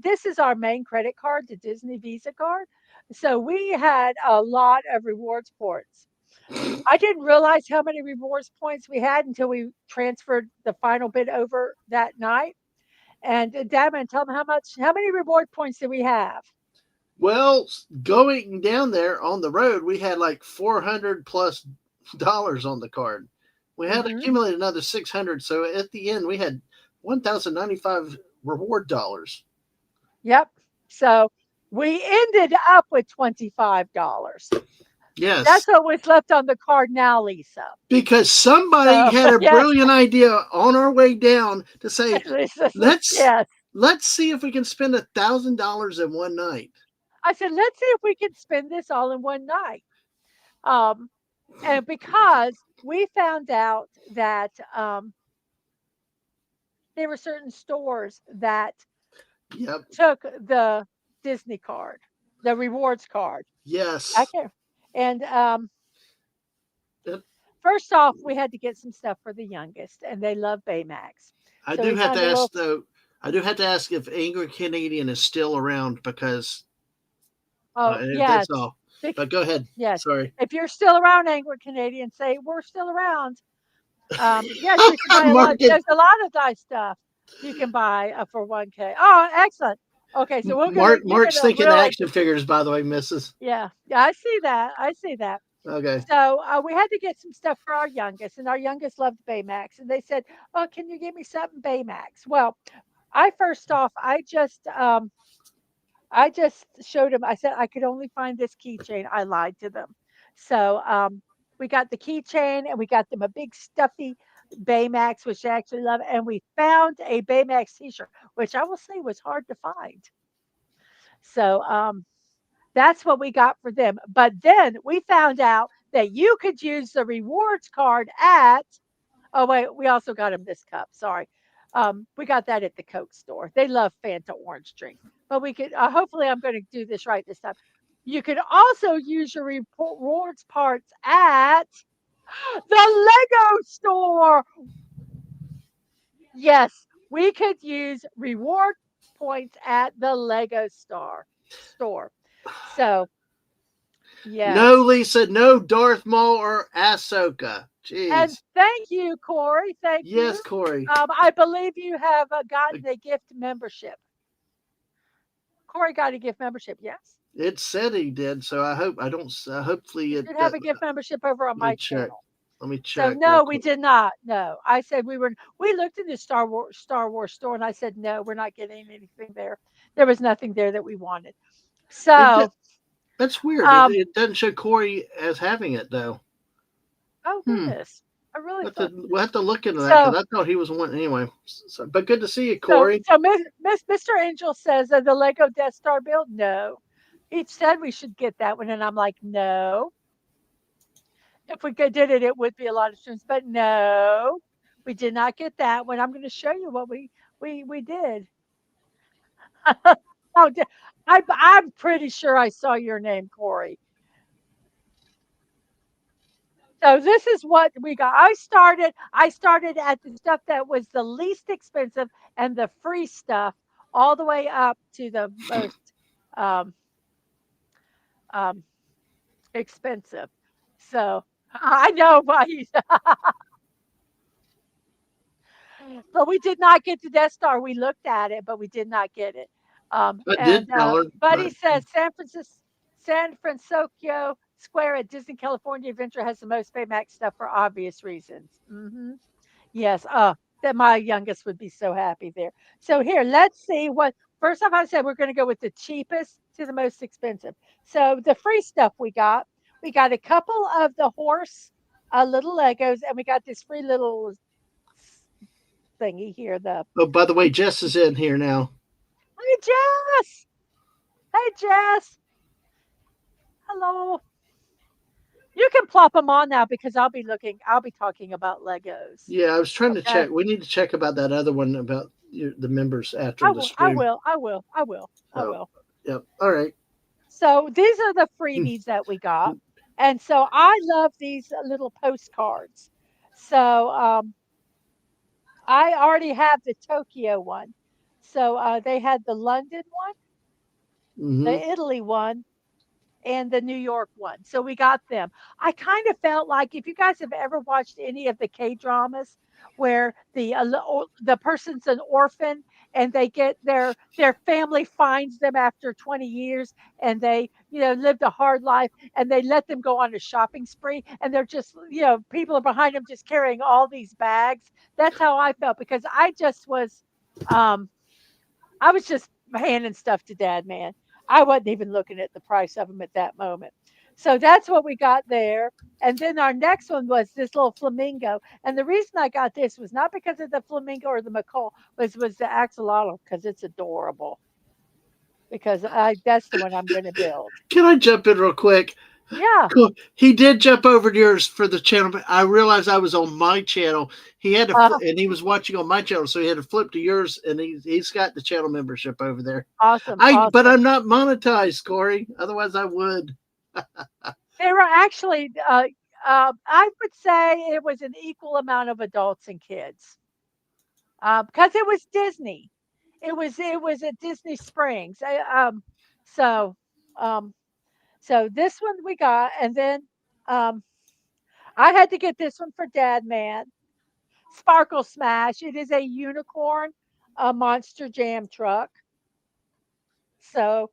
this is our main credit card, the Disney Visa card. So we had a lot of rewards points. I didn't realize how many rewards points we had until we transferred the final bit over that night. And Dadman, tell me how many reward points do we have? Well, going down there on the road, we had like 400 plus dollars on the card. We had Hmm. accumulated another 600, so at the end we had 1,095 reward dollars. Yep. So we ended up with $25. Yes, That's what was left on the card now, Lisa. because somebody So had a yes, brilliant idea on our way down to say, Lisa says let's yes. let's see if we can spend $1,000 in one night. I said, let's see if we can spend this all in one night. Um, and because we found out that there were certain stores that Yep. took the Disney card, the rewards card. I Yes. can't. And Yep. first off, we had to get some stuff for the youngest, and they love Baymax. I So do we have to found a little. ask though. I do have to ask if Angry Canadian is still around because Oh that's yes, all. bec- But go ahead. yes. Sorry, If you're still around, Angry Canadian, say we're still around. Yes, you can buy a lot. Mark. There's a lot of nice stuff you can buy for 1K. Oh, excellent. Okay, so you're Mark's gonna thinking really action figures. By the way, Mrs. yeah, yeah. I see that. I see that. Okay. So we had to get some stuff for our youngest, and our youngest loved Baymax, and they said, "Oh, can you get me something Baymax?" Well, I first off, I just showed him. I said I could only find this keychain. I lied to them. So we got the keychain, and we got them a big stuffy Baymax, which they actually love, and we found a Baymax T-shirt, which I will say was hard to find. So that's what we got for them. But then we found out that you could use the rewards card at. Oh wait, we also got them this cup. Sorry, we got that at the Coke store. They love Fanta orange drink, but we could. Hopefully, I'm going to do this right this time. You could also use your rewards parts at the Lego store. Yes, we could use reward points at the Lego store. So No, yes. Lisa. No Darth Maul or Ahsoka. And Jeez. thank you, Corey. Thank Yes, you. Corey. I believe you have gotten a gift membership. Corey got a gift membership. Yes, It said he did, so I hope I don't. Hopefully you it. should have a gift membership over on Let me my check. channel. Let me So check real no, we quick. did not. No, I said we were. We looked in the Star Wars store, and I said no, we're not getting anything there. There was nothing there that we wanted. It So, That's weird. It, um, it doesn't show Corey as having it though. oh Hmm. goodness, I really thought. We'll have to look into that because So, I thought he was one anyway. So, but good to see you, so, Corey. so, Mr. Angel says that the Lego Death Star build. No, he said we should get that one, and I'm like, no. If we did it, it would be a lot of students, but no, we did not get that one. I'm going to show you what we did. Oh, I'm pretty sure I saw your name, Corey. So this is what we got. I started at the stuff that was the least expensive and the free stuff all the way up to the most um, um, expensive. So I know, but but we did not get the Death Star. We looked at it, but we did not get it. I did And tell her, Buddy but says San Francisco Square at Disney California Adventure has the most Baymax stuff for obvious reasons. Yes, that my youngest would be so happy there. So here, let's see what. First off, I said we're going to go with the cheapest to the most expensive. So the free stuff we got a couple of the horse little Legos, and we got this free little thingy here. The oh, by the way, Jess is in here now. Hey Jess, hey Jess, hello. You can plop them on now because I'll be looking. I'll be talking about Legos. Yeah, I was trying to Okay, check. We need to check about that other one about the members after I the will. I stream. will. I will. I will. I So, will. yep. All right. So these are the freebies that we got. And so I love these little postcards. So I already have the Tokyo one. So they had the London one, Mm-hmm. the Italy one, and the New York one. So we got them. I kind of felt like if you guys have ever watched any of the K dramas where the person's an orphan and they get their family finds them after 20 years and they lived a hard life and they let them go on a shopping spree and they're just people are behind them just carrying all these bags. That's how I felt because um I was just handing stuff to dad, man. I wasn't even looking at the price of them at that moment. So that's what we got there. And then our next one was this little flamingo. And the reason I got this was not because of the flamingo or the macaw, was the axolotl because it's adorable. Because that's the one I'm going to build. Can I jump in real quick? Yeah. Cool. He did jump over to yours for the channel, but I realized I was on my channel. He had to, Uh, and he was watching on my channel, so he had to flip to yours, and he's got the channel membership over there. awesome. But Awesome. I'm not monetized, Corey. Otherwise, I would. They were actually, I would say it was an equal amount of adults and kids because it was Disney. It was at Disney Springs. So um, so this one we got, and then um, I had to get this one for Dad Man. Sparkle Smash. It is a unicorn, a monster jam truck. So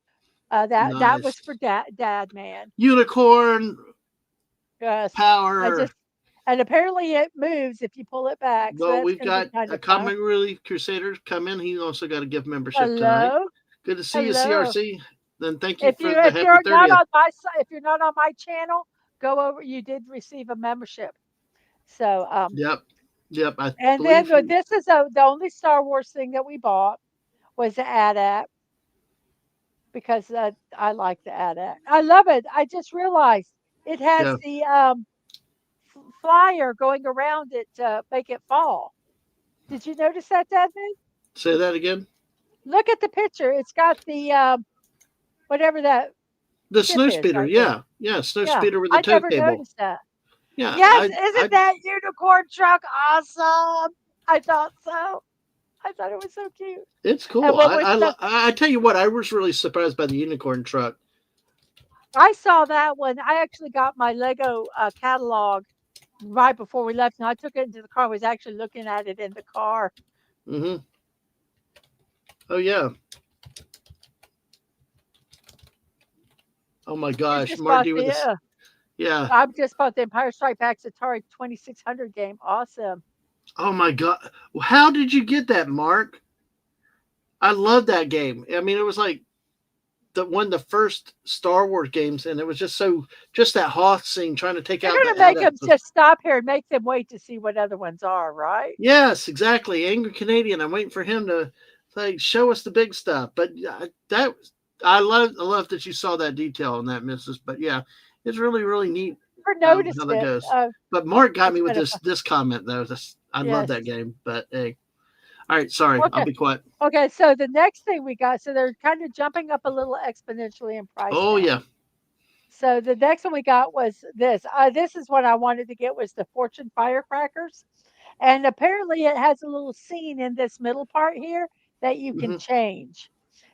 that was Nice for Dad Man. unicorn Yes, I power. just and apparently it moves if you pull it back. So Well, that's we've going to be got kind a of fun. comic relief crusader come in. He also got a gift membership tonight. Hello, Good to see you, hello. CRC. Then thank you If for you the if happy you're not 30th. on my if you're not on my channel, go over. You did receive a membership. So Yep. Yep. I and then believe he. this is the only Star Wars thing that we bought was the AT-AT because I like the AT-AT. I love it. I just realized it has Yeah. the flyer going around it to make it fall. Did you notice that, Desmond? Say that again. Look at the picture. It's got the whatever that The ship snow is speeder. right there. Yeah. Yeah. Snow Yeah, speeder with the I tow never cable. noticed that. Yeah. Yes, isn't that unicorn truck awesome? I thought so. I thought it was so cute. It's And cool. what was the I tell you what, I was really surprised by the unicorn truck. I saw that one. I actually got my Lego catalog right before we left, and I took it into the car. I was actually looking at it in the car. Mm-hmm. Oh yeah. Oh my You gosh, just bought Marty with this. Yeah. I just bought the Empire Strike Back's Atari 2600 game. Awesome. Oh my god. How did you get that, Mark? I love that game. I mean, it was like the one of the first Star Wars games, and it was just that Hoth scene trying to take You're out going the to make them adepts. just stop here and make them wait to see what other ones are, right? Yes, exactly. Angry Canadian. I'm waiting for him to like show us the big stuff. But that I love that you saw that detail on that, Mrs. But yeah, it's really really neat Never how noticed that it. goes. But Mark got That's me with kind of this fun. this comment though. I love Yes. that game. But hey, all right, sorry, I'll Okay. be quiet. Okay. So the next thing we got, so they're kind of jumping up a little exponentially in price Oh now. yeah, So the next one we got was this. This is what I wanted to get was the Fortune firecrackers, and apparently it has a little scene in this middle part here that you can Hmm. change.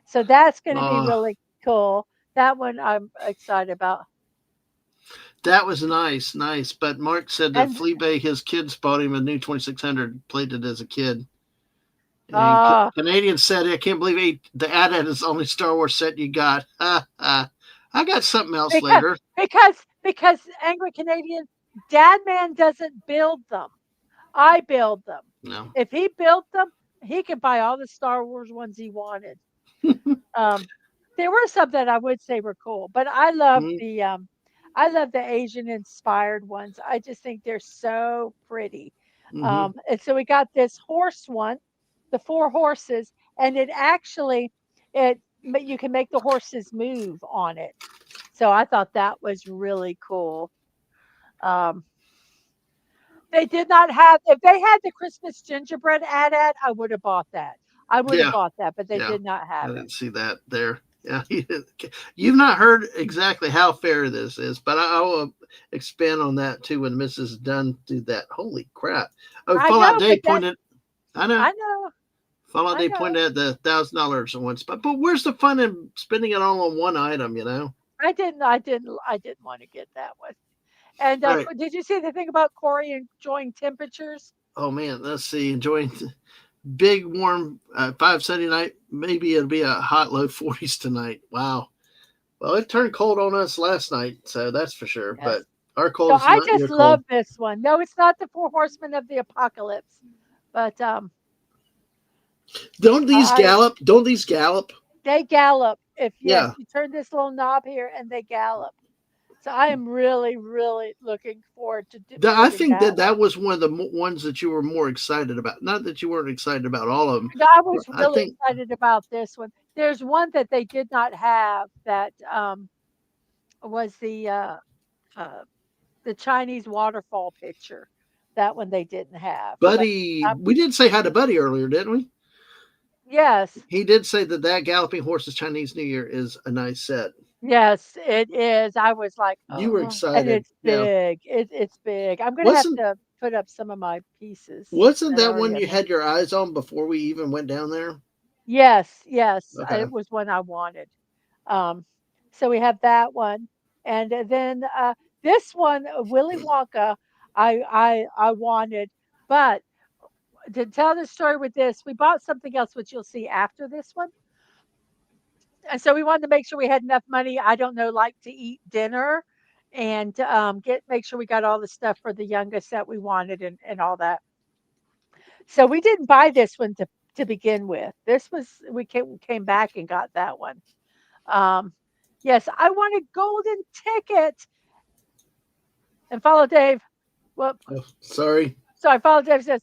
So that's going to be Oh, really cool. That one I'm excited about. that was nice, nice. But Mark said that And Fleabag, his kids bought him a new 2600, played it as a kid. And uh Canadian said, I can't believe the ad is the only Star Wars set you got. I got something else because later. because Angry Canadian Dad Man doesn't build them. I build them. No. If he built them, he could buy all the Star Wars ones he wanted. Um, there were some that I would say were cool, but I love the Asian inspired ones. I just think they're so pretty. Mm-hmm. And so we got this horse one, the four horses, and it actually you can make the horses move on it. So I thought that was really cool. Um, they did not have if they had the Christmas gingerbread ad, I would have bought that. I would have Yeah, bought that, but they yeah. did not I have it. didn't see that there. Yeah, you've not heard exactly how fair this is, but I will expand on that too when Mrs. Dunn do that. Holy crap! Oh, I Fallout know, Day but that pointed. I know I know, Fallout I Day know. pointed at the $1,000 once, but where's the fun in spending it all on one item? You know. I didn't want to get that one. And All right. did you see the thing about Corey enjoying temperatures? Oh man, let's see. Enjoying big warm 5 Sunday night. Maybe it'll be a hot low 40s tonight. Wow. Well, it turned cold on us last night, so that's for sure. But Yes. our So cold is I not just your cold. love this one. No, it's not the Four Horsemen of the Apocalypse, but Don't these I gallop? Don't these gallop? they gallop. If yes, Yeah. you turn this little knob here and they gallop. So I am really, really looking forward to I building think that that one. that was one of the ones that you were more excited about. Not that you weren't excited about all of them. No, I was I really think excited about this one. There's one that they did not have that was uh, the Chinese waterfall picture. That one they didn't have. But Buddy, um, we did say hi to Buddy earlier, didn't we? yes, He did say that Galloping Horse's Chinese New Year is a nice set. yes, it is. I was like, You were oh, and excited. it's Yeah. big. It's big. I'm gonna have Wasn't to put up some of my pieces wasn't that are that already one in you there. had your eyes on before we even went down there? Yes, yes, Okay. it was one I wanted. Um, so we have that one, and then this one, Willy Wonka, I wanted, but to tell the story with this, we bought something else, which you'll see after this one, and so we wanted to make sure we had enough money. I don't know, like to eat dinner, and get make sure we got all the stuff for the youngest that we wanted, and all that. So we didn't buy this one to begin with. This was we came back and got that one. Um, yes, I want a golden ticket. And follow Dave. Well, Oh, sorry. sorry, follow Dave says,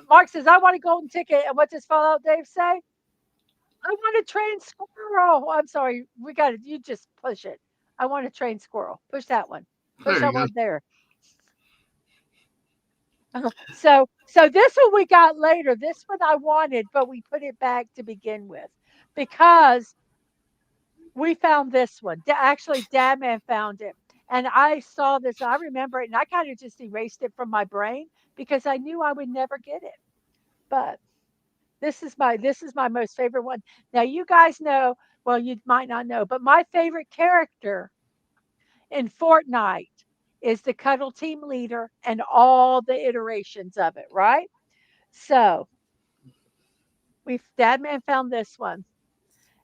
Mark says, I want a golden ticket. And what does follow Dave say? I want a trained squirrel. Oh, I'm sorry. We got it. You just push it. I want a trained squirrel. Push that one. Push There that you go. one there. So this one we got later. This one I wanted, but we put it back to begin with because we found this one. Actually, Dadman found it. And I saw this, I remember it, and I kind of just erased it from my brain because I knew I would never get it. But this is my most favorite one. Now you guys know, well, you might not know, but my favorite character in Fortnite is the Cuddle Team leader and all the iterations of it, right? So we Dadman found this one.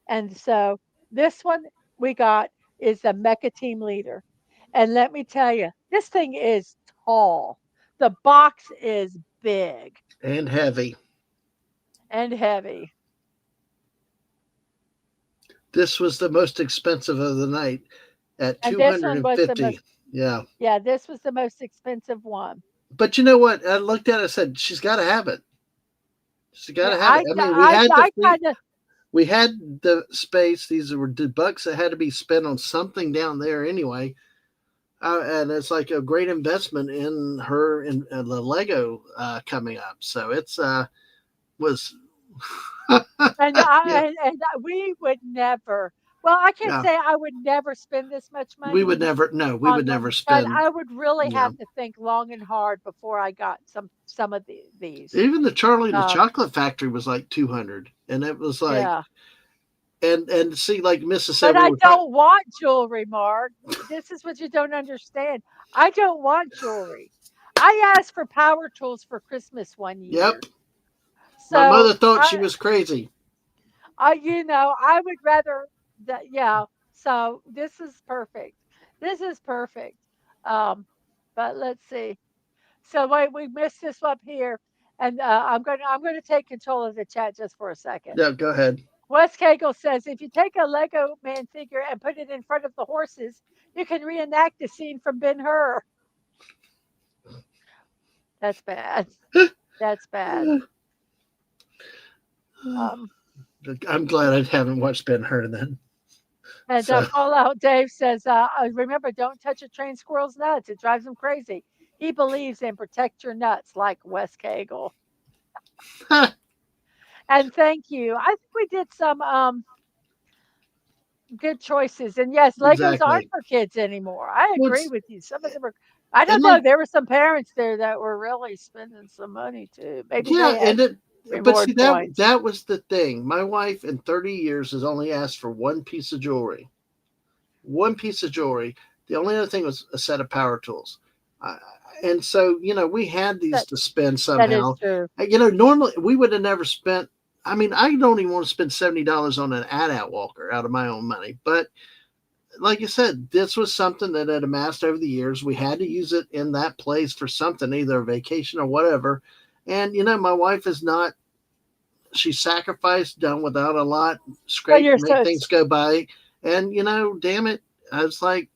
And so this one we got is the Mecha Team Leader. And let me tell you, this thing is tall. The box is big And heavy. and heavy. This was the most expensive of the night at And this one was the 250. most, Yeah. yeah, this was the most expensive one. But you know what? I looked at it and said, she's got to have it. She's got Yeah, to have it. I mean, we had the I free, kind of, we had the space. These were the bucks that had to be spent on something down there anyway. And it's like a great investment in her and the Lego coming up. So it's was and yeah. we would never. Well, I can't Yeah, say I would never spend this much we money would never. No, we would on never one, but spend. I would really You know, have to think long and hard before I got some of these. even the Charlie and the Um, Chocolate Factory was like 200, and it was like, yeah. and see, like Mrs. said, But we I were talking. don't want jewelry, Mark. This is what you don't understand. I don't want jewelry. I asked for power tools for Christmas one Yep, year. my So mother thought she was crazy. I would rather that, yeah. So this is perfect. This is perfect. Um, but let's see. So wait, we missed this up here, and I'm gonna take control of the chat just for a second. Yeah, go ahead. Wes Cagle says if you take a Lego man figure and put it in front of the horses, you can reenact the scene from Ben Hur. That's bad. That's bad. Um, I'm glad I haven't watched Ben Hur then. and So Fallout Dave says, remember, don't touch a trained squirrel's nuts. It drives him crazy. He believes in protect your nuts like Wes Cagle. And thank you. I think we did some good choices. And yes, Legos aren't exactly. for kids anymore. I agree What's with you. Some of them are, I and don't know. like There were some parents there that were really spending some money too. Maybe yeah, they had and it. But see reward that points. that was the thing. My wife in 30 years has only asked for one piece of jewelry. One piece of jewelry. The only other thing was a set of power tools. Uh, and so, we had these That to spend that is somehow. true. Normally we would have never spent. I mean, I don't even want to spend $70 on an ad-out walker out of my own money. But like you said, this was something that had amassed over the years. We had to use it in that place for something, either a vacation or whatever. And my wife is not. She sacrificed, done without a lot, Well, scrape, you're make so things go by. And damn it, I was like,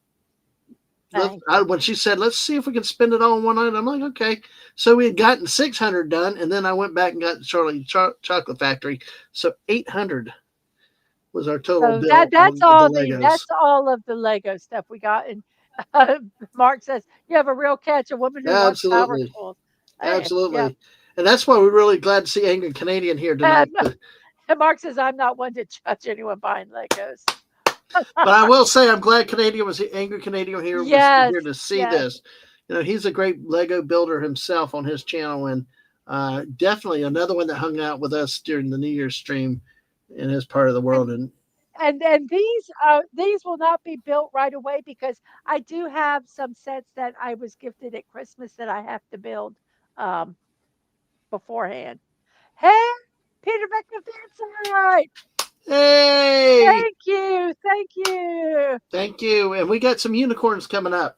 thank you. when she said, "Let's see if we can spend it all in one night," I'm like, "Okay." So we had gotten 600 done, and then I went back and got Charlie Chocolate Factory. So 800 was our total So that bill that's on the all the Legos. that's all of the Lego stuff we got. And uh, Mark says you have a real catch, a woman who wants power Absolutely, tools. Hey, yeah. absolutely, and that's why we're really glad to see Angry Canadian here tonight. And, and Mark says I'm not one to judge anyone buying Legos. But I will say, I'm glad Angry Canadian here was Yes, here to see yes. this. He's a great Lego builder himself on his channel, and definitely another one that hung out with us during the New Year's stream in his part of the world. And And and these will not be built right away because I do have some sets that I was gifted at Christmas that I have to build um, beforehand. Hey, Peter McIntyre, hey, thank you, thank you. thank you. And we got some unicorns coming up.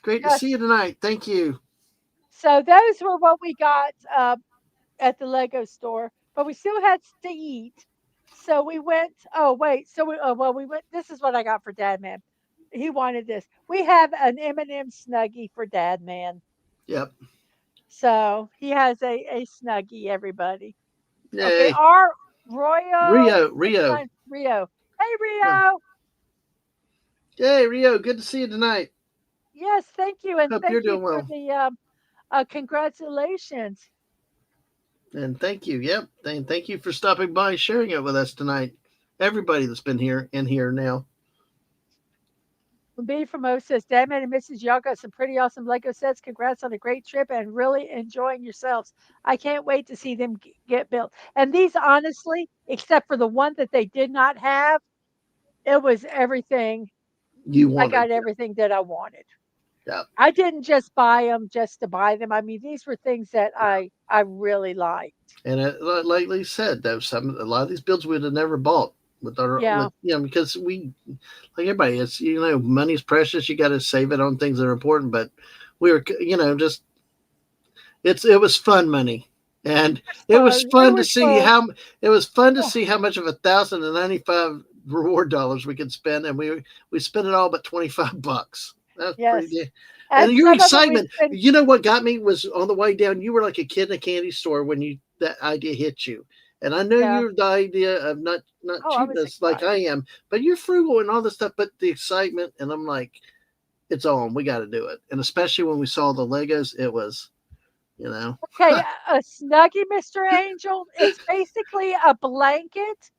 Great to see Yes. you tonight. Thank you. So those were what we got at the Lego store, but we still had to eat. So we went. Oh wait. So we went. This is what I got for Dad Man. He wanted this. We have an M&M Snuggie for Dad Man. Yep. So he has a Snuggie. Everybody. Okay. Yay. Our Royo Rio. 69 Rio. Hey Huh. Rio. Yay, Rio. Good to see you tonight. Yes. Thank you, and Hope you're thank you doing for well. the congratulations. And thank you. Yep. And thank you for stopping by and sharing it with us tonight. Everybody that's been here and here now. B from O says, Damn it, and Mrs. Y'all got some pretty awesome Lego sets. Congrats on a great trip and really enjoying yourselves. I can't wait to see them get built. And these, honestly, except for the one that they did not have, it was everything. You I wanted. got everything that I wanted. Yeah. I didn't just buy them just to buy them. I mean, these were things that I really liked. And like Lee said, though, a lot of these builds we'd have never bought Yeah. because like everybody, it's money's precious. You got to save it on things that are important. But we were just it was fun money, and It it was was fun. It fun to was see fun. how much of 1,095 reward dollars we could spend, and we spent it all but $25. That's pretty Yes. good. And And your some of it we excitement, spent. what got me was on the way down. You were like a kid in a candy store when that idea hit you. And I know Yeah. you're the idea of not Oh, I was cheapness like I excited. am, but you're frugal and all this stuff. But the excitement, and I'm like, it's on. We got to do it. And especially when we saw the Legos, it was, you know, Okay, a Snuggie, Mr. Angel, it's basically a blanket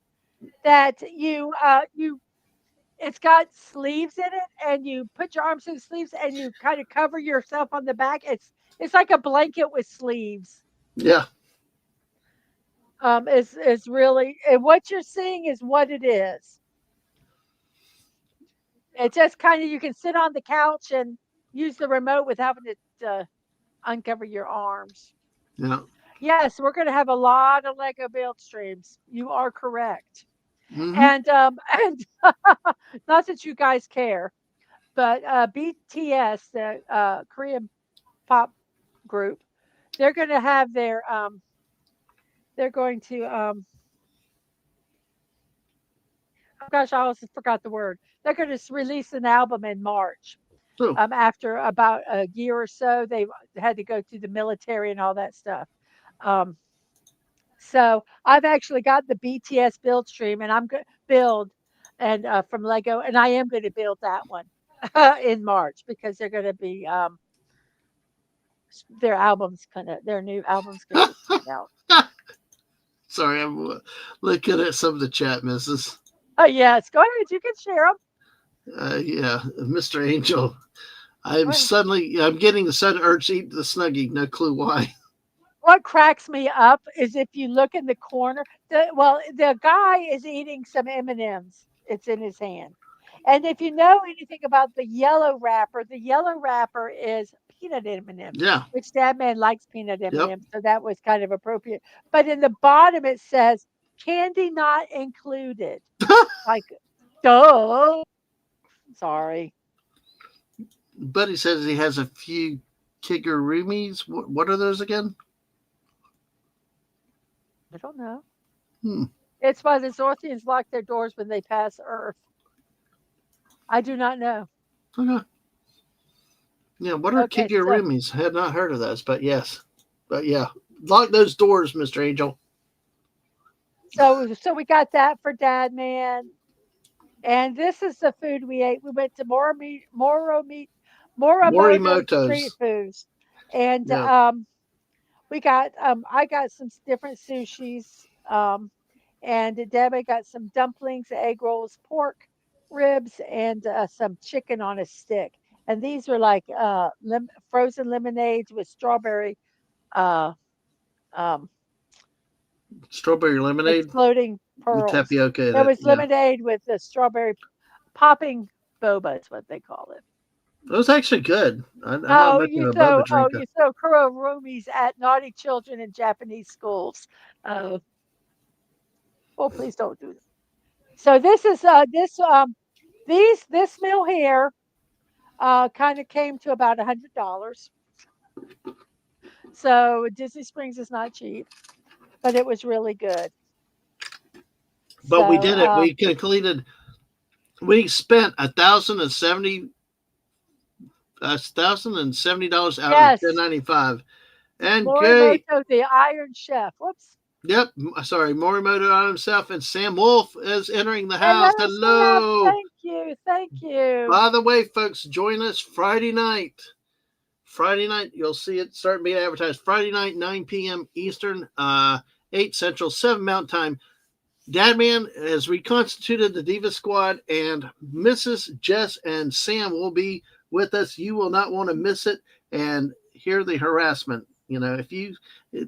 that you it's got sleeves in it, and you put your arms in the sleeves, and you kind of cover yourself on the back. It's like a blanket with sleeves. Yeah. Is really, and what you're seeing is what it is. It just kind of, you can sit on the couch and use the remote without having to uncover your arms. Yeah. Yes, we're going to have a lot of Lego build streams. You are correct. Hmm. And not that you guys care, but BTS, the Korean pop group, they're going to have they're going to oh gosh, I almost forgot the word. They're going to release an album in March. So, After about a year or so, they had to go through the military and all that stuff. Um, so I've actually got the BTS build stream, and I'm going to build and from Lego, and I am going to build that one in March because they're going to be their new album's going to be coming out. sorry, I'm looking at some of the chat, Mrs. Oh yes, go ahead. You can share them. Yeah, Mr. Angel. Go ahead. I'm getting the sudden urge to eat the Snuggie. No clue why. What cracks me up is if you look in the corner, the guy is eating some M&Ms. It's in his hand. And if you know anything about the yellow wrapper is peanut M&Ms, Yeah. which that man likes peanut Yep. M&Ms, so that was kind of appropriate. But in the bottom it says candy not included. Like, duh. Sorry. Buddy says he has a few kigurumis. What are those again? I don't know. Hmm. It's why the Zorthians lock their doors when they pass Earth. I do not know. Okay. Yeah. What are Okay, so kigurumis? I had not heard of those, but yes. But yeah. Lock those doors, Mr. Angel. so we got that for Dad, man. And this is the food we ate. We went to Morimoto Street Morimoto's. Foods, and Yeah. we got I got some different sushis, and Debbie got some dumplings, egg rolls, pork ribs, and some chicken on a stick. And these were like frozen lemonades with strawberry uh, um, Strawberry lemonade exploding with pearls. tapioca in There it. was Yeah. lemonade with the strawberry popping boba is what they call it. It was actually good. I'm not much of a boba drinker. You throw kurorumis at naughty children in Japanese schools. Uh, oh, please don't do that. So this meal here kind of came to about $100. So Disney Springs is not cheap, but it was really good. But we So did it. We completed. We spent $1,070 out of the ten yes, ninety five. And great. Morimoto the Iron Chef. Whoops. Yep. Sorry, Morimoto on himself and Sam Wolf is entering the house. Hello, Sam. Hello. Thank you. Thank you. By the way, folks, join us Friday night. Friday night, you'll see it starting being advertised. Friday night, 9 p.m. Eastern, 8 Central, 7 Mountain Time. Dadman has reconstituted the Diva Squad, and Mrs. Jess and Sam will be with us. You will not want to miss it and hear the harassment. You know, if you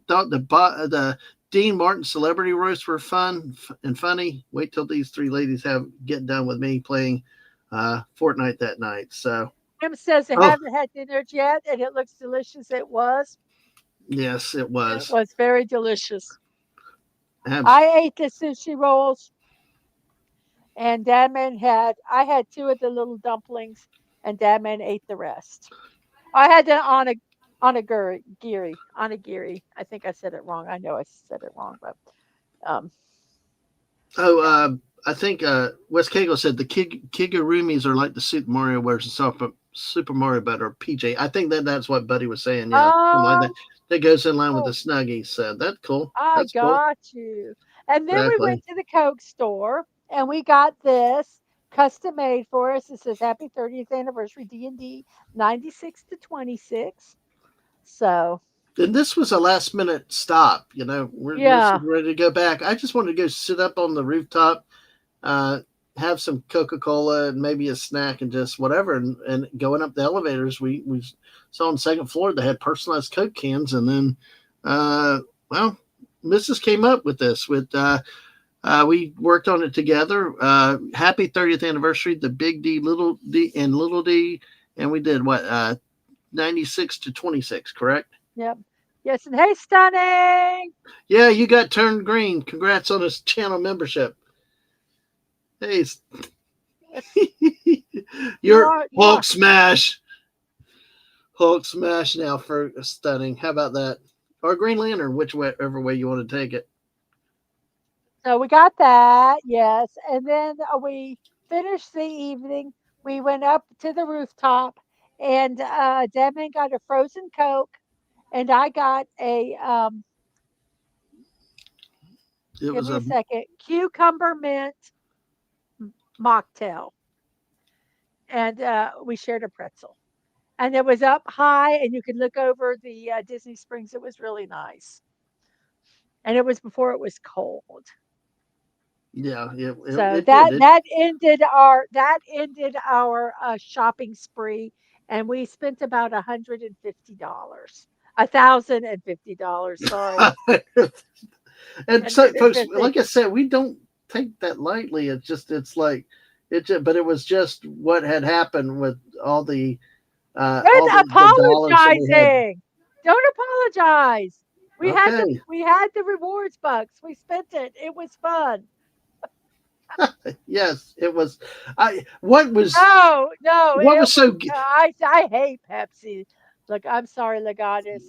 thought the Dean Martin celebrity roasts were fun and funny, wait till these three ladies get done with me playing Fortnite that night. So, Kim says they oh haven't had dinner yet, and it looks delicious. It was. yes, it It was. was very delicious. Abs- I ate the sushi rolls, and Dadman I had two of the little dumplings, and Dadman ate the rest. I had the onigiri. I think I said it wrong. I know I said it wrong, but um, oh, yeah. I think Wes Cagle said the Kigurumis are like the Super Mario versus Super Mario Butter or PJ. I think that's what Buddy was saying. Yeah, something like that. Oh, That goes in line with the Snuggies. So that's cool. I That's cool. got you. And then we Exactly. went to the Coke store and we got this custom made for us. It says Happy 30th Anniversary D&D 96 to 26. So. And this was a last minute stop. You know, we're Yeah. ready to go back. I just wanted to go sit up on the rooftop, uh, have some Coca Cola and maybe a snack and just whatever. And going up the elevators, we saw on the second floor they had personalized Coke cans, and then, uh, well, Mrs. came up with this. We worked on it together. Happy 30th anniversary, the Big D, Little D, and Little D, and we did what 96 to 26, correct? Yep. Yes. And hey, stunning. Yeah, you got turned green. Congrats on this channel membership. Hey, Yes. You you're are. You Hulk are. smash. Hulk smash now for stunning. How about that? Or Green Lantern, whichever way you want to take it. So we got that. Yes. And then we finished the evening. We went up to the rooftop, and Devin got a frozen Coke, and I got a It give was me a a second, cucumber mint mocktail, and we shared a pretzel. And it was up high, and you could look over the Disney Springs. It was really nice, and it was before it was cold. yeah. So It did it. ended our shopping spree, and we spent about $150, $1,050. Sorry, And so, hundred and folks, fifty. like I said, we don't take that lightly. It's like it. Just, but it was just what had happened with Quit all the dollars that we had. apologizing. Don't apologize. Okay, We had the rewards bucks. We spent it. It was fun. yes, it was. I No, no, what was so I hate Pepsi. Look, I'm sorry, Legatus.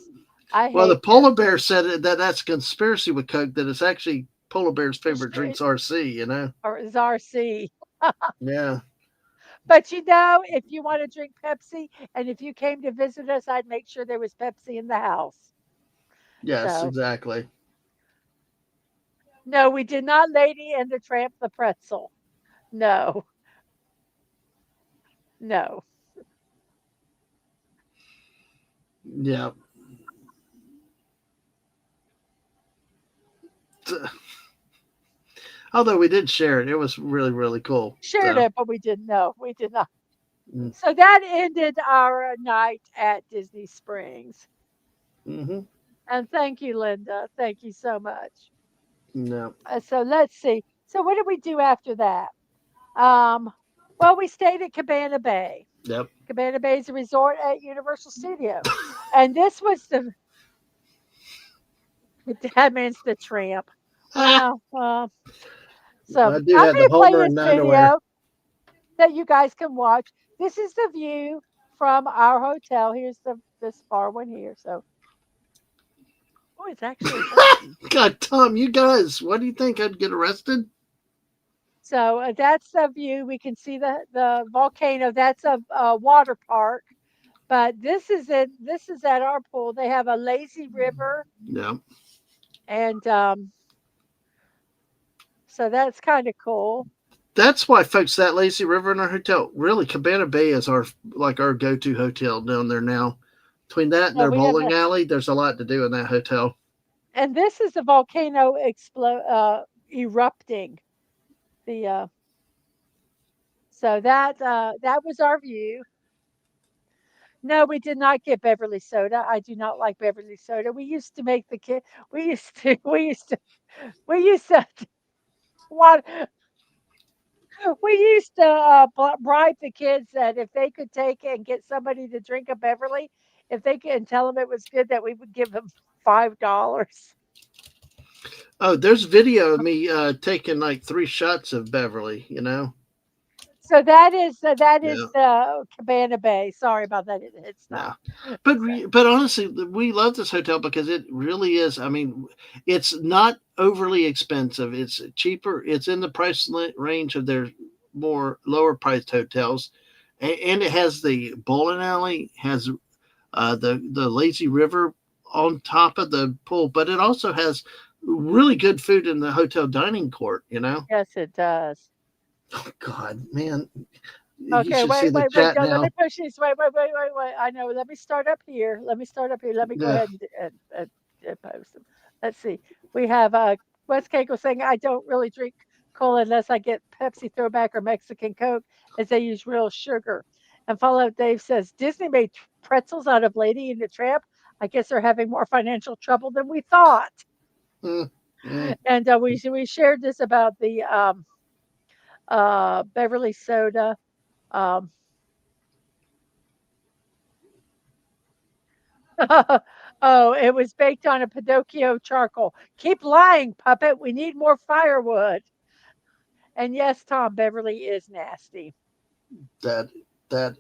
I well. The hate polar bear Pepsi. said that that's a conspiracy with Coke. That it's actually polar bear's It's- favorite drinks RC. You know. Or is RC. Yeah. But if you want to drink Pepsi, and if you came to visit us, I'd make sure there was Pepsi in the house. Yes. So, Exactly. no, we did not Lady and the Tramp the pretzel. No, no. Yeah. Although we did share it, it was really cool. Shared So. it, but we didn't know. We did not. Mm, So that ended our night at Disney Springs. mm-hmm. And thank you, Linda. Thank you so much. No. So let's see. So what did we do after that? Um, well, we stayed at Cabana Bay. Yep. Cabana Bay is a resort at Universal Studio, and this was the that means the tramp. Ah, Well, so I do I'm have the going to play Homer this and underwear. video that you guys can watch. This is the view from our hotel. Here's this far one here. So, oh, it's actually working. God, Tom, you guys, what do you think? I'd get arrested? So that's the view. We can see the volcano. That's a water park. But this is it. This is at our pool. They have a lazy river, No. and so that's kind of cool. That's why, folks, that lazy river in our hotel, really, Cabana Bay is our go-to hotel down there now. Between that and So their we have bowling the, alley, there's a lot to do in that hotel. and this is the volcano erupting. The so that was our view. No, we did not get Beverly soda. I do not like Beverly soda. We used to make the kid. We used to what we used to bribe the kids that if they could take and get somebody to drink a Beverly, if they could and tell them it was good, that we would give them $5. Oh, there's video of me taking like 3 shots of Beverly. You know. So that is Yeah. the Cabana Bay. Sorry about that. It Yeah. stopped. But So honestly, we love this hotel because it really is. I mean, it's not overly expensive. It's cheaper. It's in the price range of their more lower priced hotels, and it has the bowling alley, has the lazy river on top of the pool, but it also has really good food in the hotel dining court. You know, yes, it does. God, man, You Okay, should see wait, the wait, wait. chat No, let me now. push these. Wait, wait, wait, wait, wait. I know. Let me start up here. Let me start up here. Let me go Yeah. ahead and post them. Let's see. We have West Keiko saying, I don't really drink cola unless I get Pepsi throwback or Mexican Coke, as they use real sugar. And Follow Up Dave says, Disney made pretzels out of Lady and the Tramp. I guess they're having more financial trouble than we thought. Mm, mm. And we shared this about the Beverly soda. Um, oh, it was baked on a Pinocchio charcoal. Keep lying, puppet. We need more firewood. And yes, Tom, Beverly is nasty. That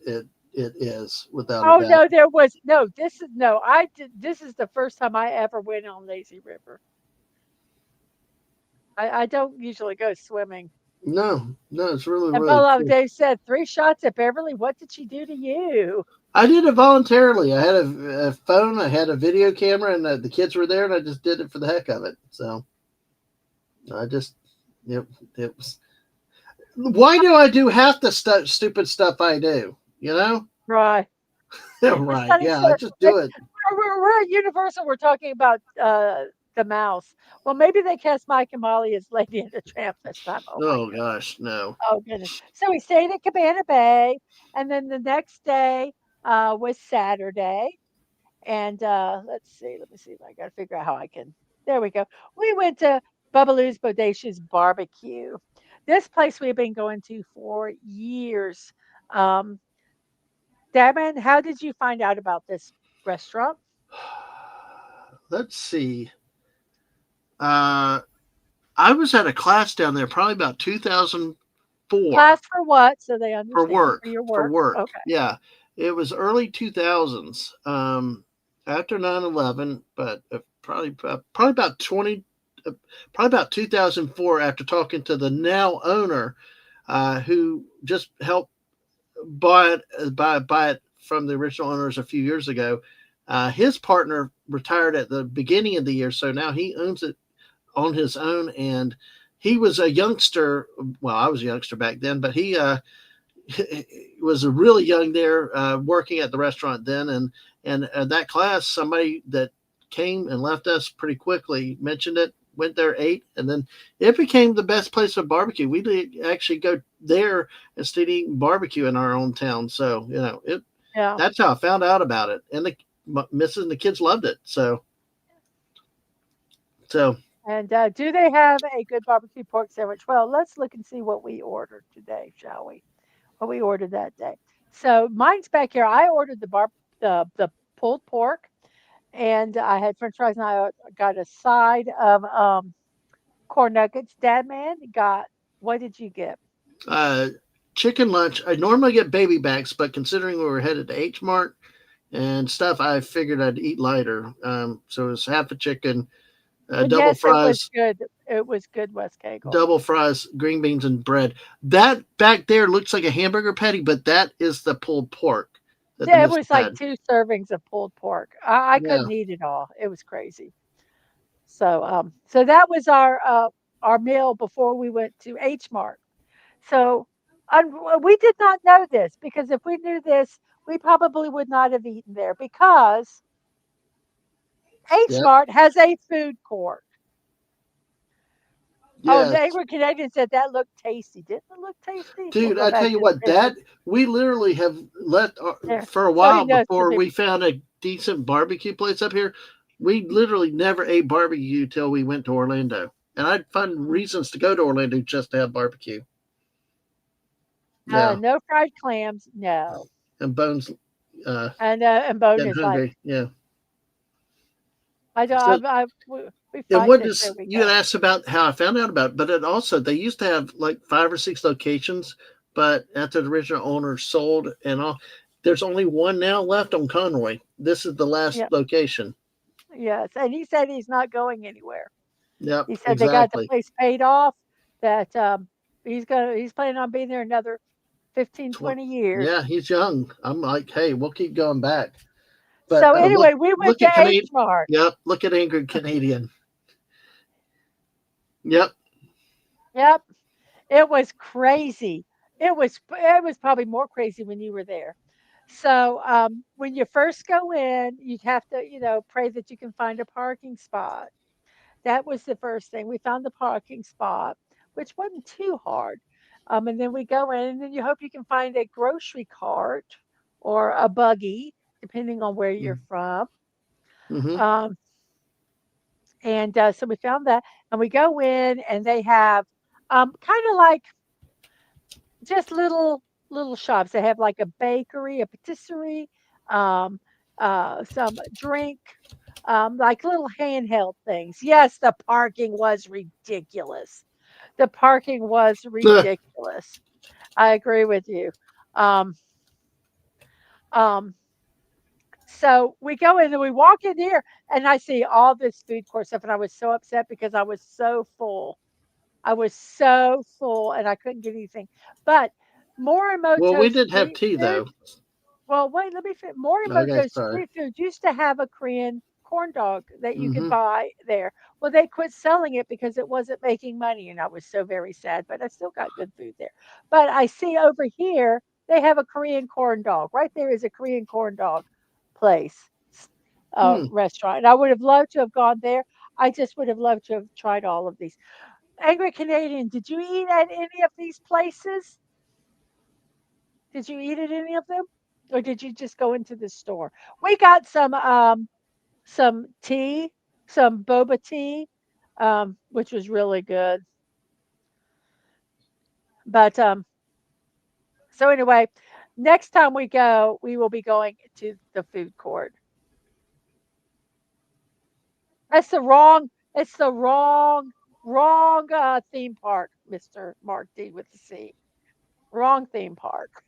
it is without a Oh doubt. no, there was no. This is no. I did. This is the first time I ever went on Lazy River. I don't usually go swimming. No, no, it's really And really Follow cool. Dave said, 3 shots at Beverly. What did she do to you? I did it voluntarily. I had a phone, I had a video camera, and the kids were there, and I just did it for the heck of it. So I just it, it was. Why do I do half the stupid stuff I do? You know? Right. And Right? Sonny Yeah, I said, just do it. we're at Universal. We're talking about the mouse. Well, maybe they cast Mike and Molly as Lady and the Tramp this time. Oh my Oh goodness. gosh, no. Oh goodness. So we stayed at Cabana Bay, and then the next day was Saturday. And let's see. Let me see if I got to figure out how I can. There we go. We went to Bubbaloo's Bodacious Barbecue. This place we've been going to for years. Um, Darren, how did you find out about this restaurant? Let's see. Uh, I was at a class down there probably about 2004 Class for what? So they for understand. work. For your For work. work, Okay. yeah. It was early 2000s, after 9/11, but probably about 20, uh, probably about 2004. After talking to the now owner, who just helped buy it from the original owners a few years ago. His partner retired at the beginning of the year, so now he owns it on his own. And he was a youngster. Well, I was a youngster back then, but he was really young there, working at the restaurant then. And that class, somebody that came and left us pretty quickly mentioned it. Went there, ate, and then it became the best place for barbecue. We did actually go there instead of eating barbecue in our own town. So it. Yeah. That's how I found out about it, and the missus and the kids loved it. So And do they have a good barbecue pork sandwich? Well, let's look and see what we ordered today, shall we? What we ordered that day. So mine's back here. I ordered the pulled pork, and I had French fries, and I got a side of corn nuggets. Dad man got. What did you get? uh, chicken lunch. I normally get baby backs, but considering we were headed to H Mart and stuff, I figured I'd eat lighter. So it was half a chicken, And double yes, it was fries, good. It was good, West Cagle. green beans, and bread. That back there looks like a hamburger patty, but that is the pulled pork that the Yeah, it miss was like had. 2 servings of pulled pork. I Yeah, couldn't eat it all. It was crazy. So that was our meal before we went to H Mart. So we did not know this because if we knew this, we probably would not have eaten there because H yep, Mart has a food court. Oh, the yes. angry Canadian said that looked tasty. Didn't it look tasty? We'll Dude, go I tell back you to the what, picture that we literally have left there. for a So he while knows the before we difference. found a decent barbecue place up here. We literally never ate barbecue till we went to Orlando, and I'd find Mhm. reasons to go to Orlando just to have barbecue. Yeah, No fried clams, no. and Bones, And Bone getting is like, hungry. Yeah. I So, don't. We and fight what this. does There we you had go. asked about how I found out about it, but it also they used to have like 5 or 6 locations, but after the original owner sold and all, there's only one now left on Conroy. This is the last Yeah. location. Yes. And he said he's not going anywhere. Yep, He said they got the exactly. place paid off. That he's planning on being there another 15, Tw- 20 years. yeah, he's young. I'm like, hey, we'll keep going back. But So anyway, we went look to at H Canadian. Mart. Yep, look at angry Canadian. Yep. Yep. It was crazy. it was probably more crazy when you were there. So when you first go in, you'd have to, pray that you can find a parking spot. That was the first thing. We found the parking spot, which wasn't too hard. And then we go in, and then you hope you can find a grocery cart or a buggy, depending on where you're from. Mm-hmm. Um, and so we found that, and we go in, and they have kind of like just little shops. They have like a bakery, a patisserie, um, some drink, like little handheld things. Yes, the parking was ridiculous. The parking was ridiculous. I agree with you. Um, um, so we go in and we walk in here, and I see all this food court stuff, and I was so upset because I was so full. I was so full, and I couldn't get anything. But Well, we Morimoto did have Street tea Food. though. Well, wait, let me fin Okay, Morimoto sorry. Street Food used to have a Korean corn dog that you could Mm-hmm. buy there. Well, they quit selling it because it wasn't making money, and I was so very sad, but I still got good food there. But I see over here, they have a Korean corn dog. Right there is a Korean corn dog place, Hmm. restaurant, and I would have loved to have gone there. I just would have loved to have tried all of these. Angry Canadian, did you eat at any of these places? Did you eat at any of them? Or did you just go into the store? We got some tea, some boba tea, which was really good. But so anyway, next time we go, we will be going to the food court. It's the wrong theme park, Mr. Mark D with the C. Wrong theme park.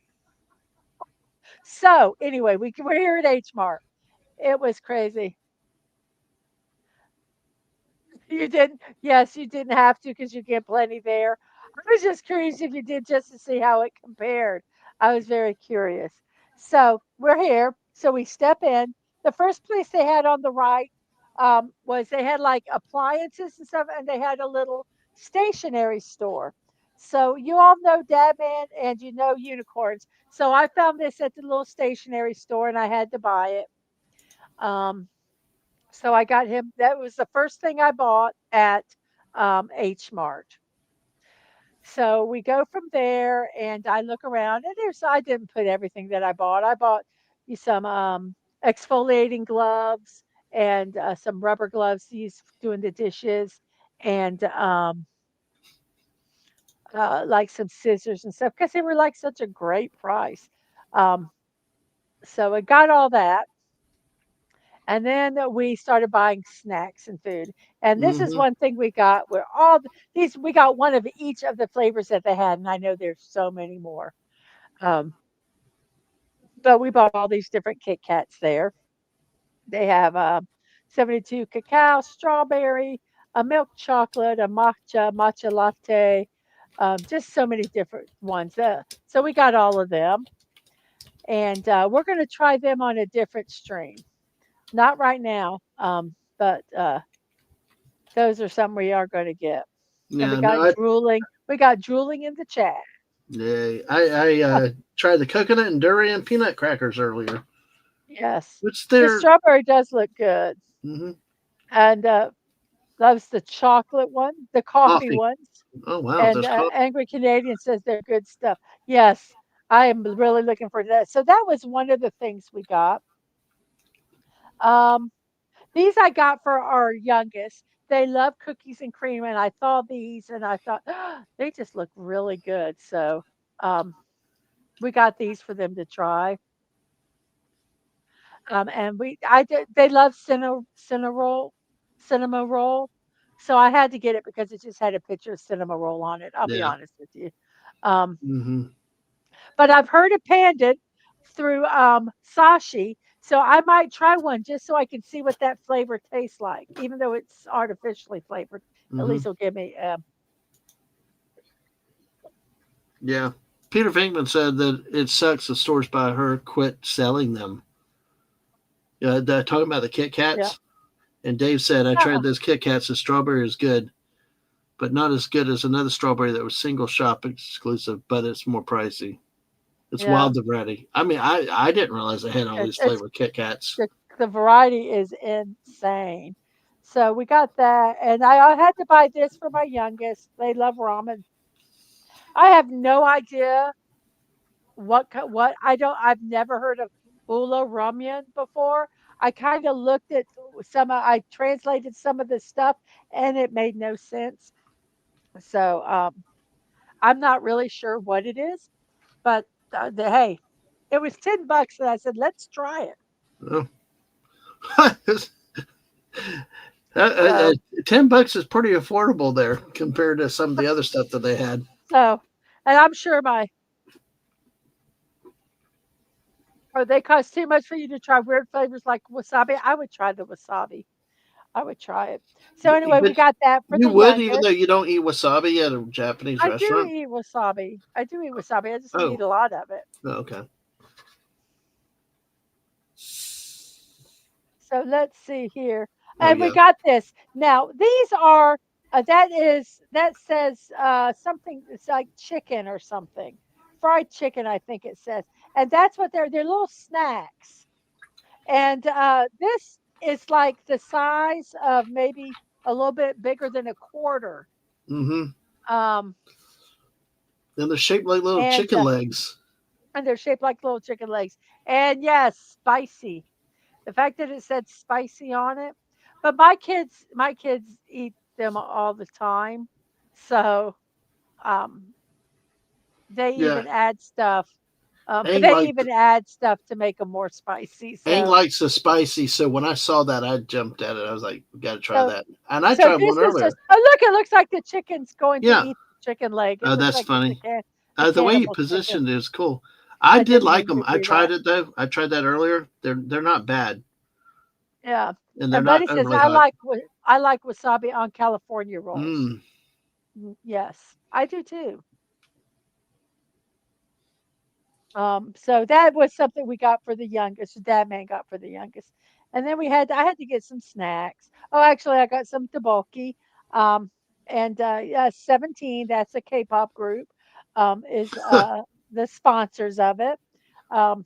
So anyway, we're here at H Mart. It was crazy. You didn't, yes, you didn't have to because you get plenty there. I was just curious if you did just to see how it compared. I was very curious. So we're here. So we step in. The first place they had on the right was they had like appliances and stuff, and they had a little stationery store. So you all know Dadman and you know unicorns. So I found this at the little stationery store, and I had to buy it. Um, so I got him. That was the first thing I bought at H Mart. So we go from there, and I look around, and I didn't put everything that I bought. I bought you some exfoliating gloves and some rubber gloves to use doing the dishes, and like some scissors and stuff because they were like such a great price. Um, so I got all that. And then we started buying snacks and food. And this is Mm-hmm. one thing we got where all these we got one of each of the flavors that they had, and I know there's so many more. Um, but we bought all these different Kit Kats there. They have 72 cacao, strawberry, a milk chocolate, a matcha latte, just so many different ones. So we got all of them, and we're going to try them on a different stream. Not right now, but those are some we are gonna get. And we Yeah, no, got drooling. We got drooling in the chat. I tried the coconut and durian peanut crackers earlier, Yes. which The they're strawberry does look good. mm-hmm. And loves the chocolate one, the coffee Coffee. ones. Oh wow, And there's coffee. Angry Canadian says they're good stuff. Yes, I am really looking for that. So that was one of the things we got. Um, these I got for our youngest. They love cookies and cream, and I saw these and I thought they just look really good. So um, we got these for them to try. And I did, they love cinema roll. So I had to get it because it just had a picture of cinema roll on it. I'll be Yeah. honest with you. Um, Mm-hmm. but I've heard of Pandit through Sashi. So I might try one just so I can see what that flavor tastes like, even though it's artificially flavored. At Mm-hmm. least it'll give me. Yeah. Peter Venkman said that it sucks the stores by her quit selling them. Yeah, talking about the Kit Yeah. Kats. And Dave said, I tried Uh-uh. those Kit Kats. The strawberry is good, but not as good as another strawberry that was single shop exclusive, but it's more pricey. It's Yeah, Wild and Ready. I mean, I didn't realize they had all these it's flavored Kit Kats. the the variety is insane. So we got that, and I had to buy this for my youngest. They love ramen. I have no idea what I don't. I've never heard of ula ramyun before. I kind of looked at I translated some of the stuff, and it made no sense. So I'm not really sure what it is, but hey, it was $10, and I said, let's try it. Oh. So $10 is pretty affordable there compared to some of the other stuff that they had. so, and I'm sure my or they cost too much for you to try weird flavors like wasabi. I would try the wasabi. I would try it. So anyway, we But got that for you the would, even though youngest. you don't eat wasabi at a Japanese I do restaurant. eat wasabi. I do eat wasabi. I just don't eat Oh, a lot of it. okay. So let's see here. Oh And we yeah. got this. Now, these are that says something it's like chicken or something. Fried chicken, I think it says. And that's what they're little snacks. And this is like the size of maybe a little bit bigger than a quarter. Mm-hmm. Um, And they're shaped like little and chicken legs. they're shaped like little chicken legs. And yes, spicy. The fact that it said spicy on it. But my kids eat them all the time. So um, they Yeah. even add stuff. Ain't They like even add stuff to make them more spicy. Ain't So likes the spicy. So when I saw that, I jumped at it. I was like, we got to try so that. And I so tried this one is just earlier. oh look, it looks like the chicken's going to Yeah. eat the chicken leg. It looks That's like it's funny. a The way you cannibal chicken. positioned it is cool. I I did didn't like mean them. to I do tried that. it though. I tried that earlier. They're not bad, Yeah. and they're And not Buddy says overly hot. I like wasabi on California rolls. Mm. Yes, I do too. So that was something we got for the youngest. Dad man got for the youngest, and then I had to get some snacks. Oh, actually, I got some tteokbokki. Um, and yeah, 17. That's a K-pop group. Is the sponsors of it. Um,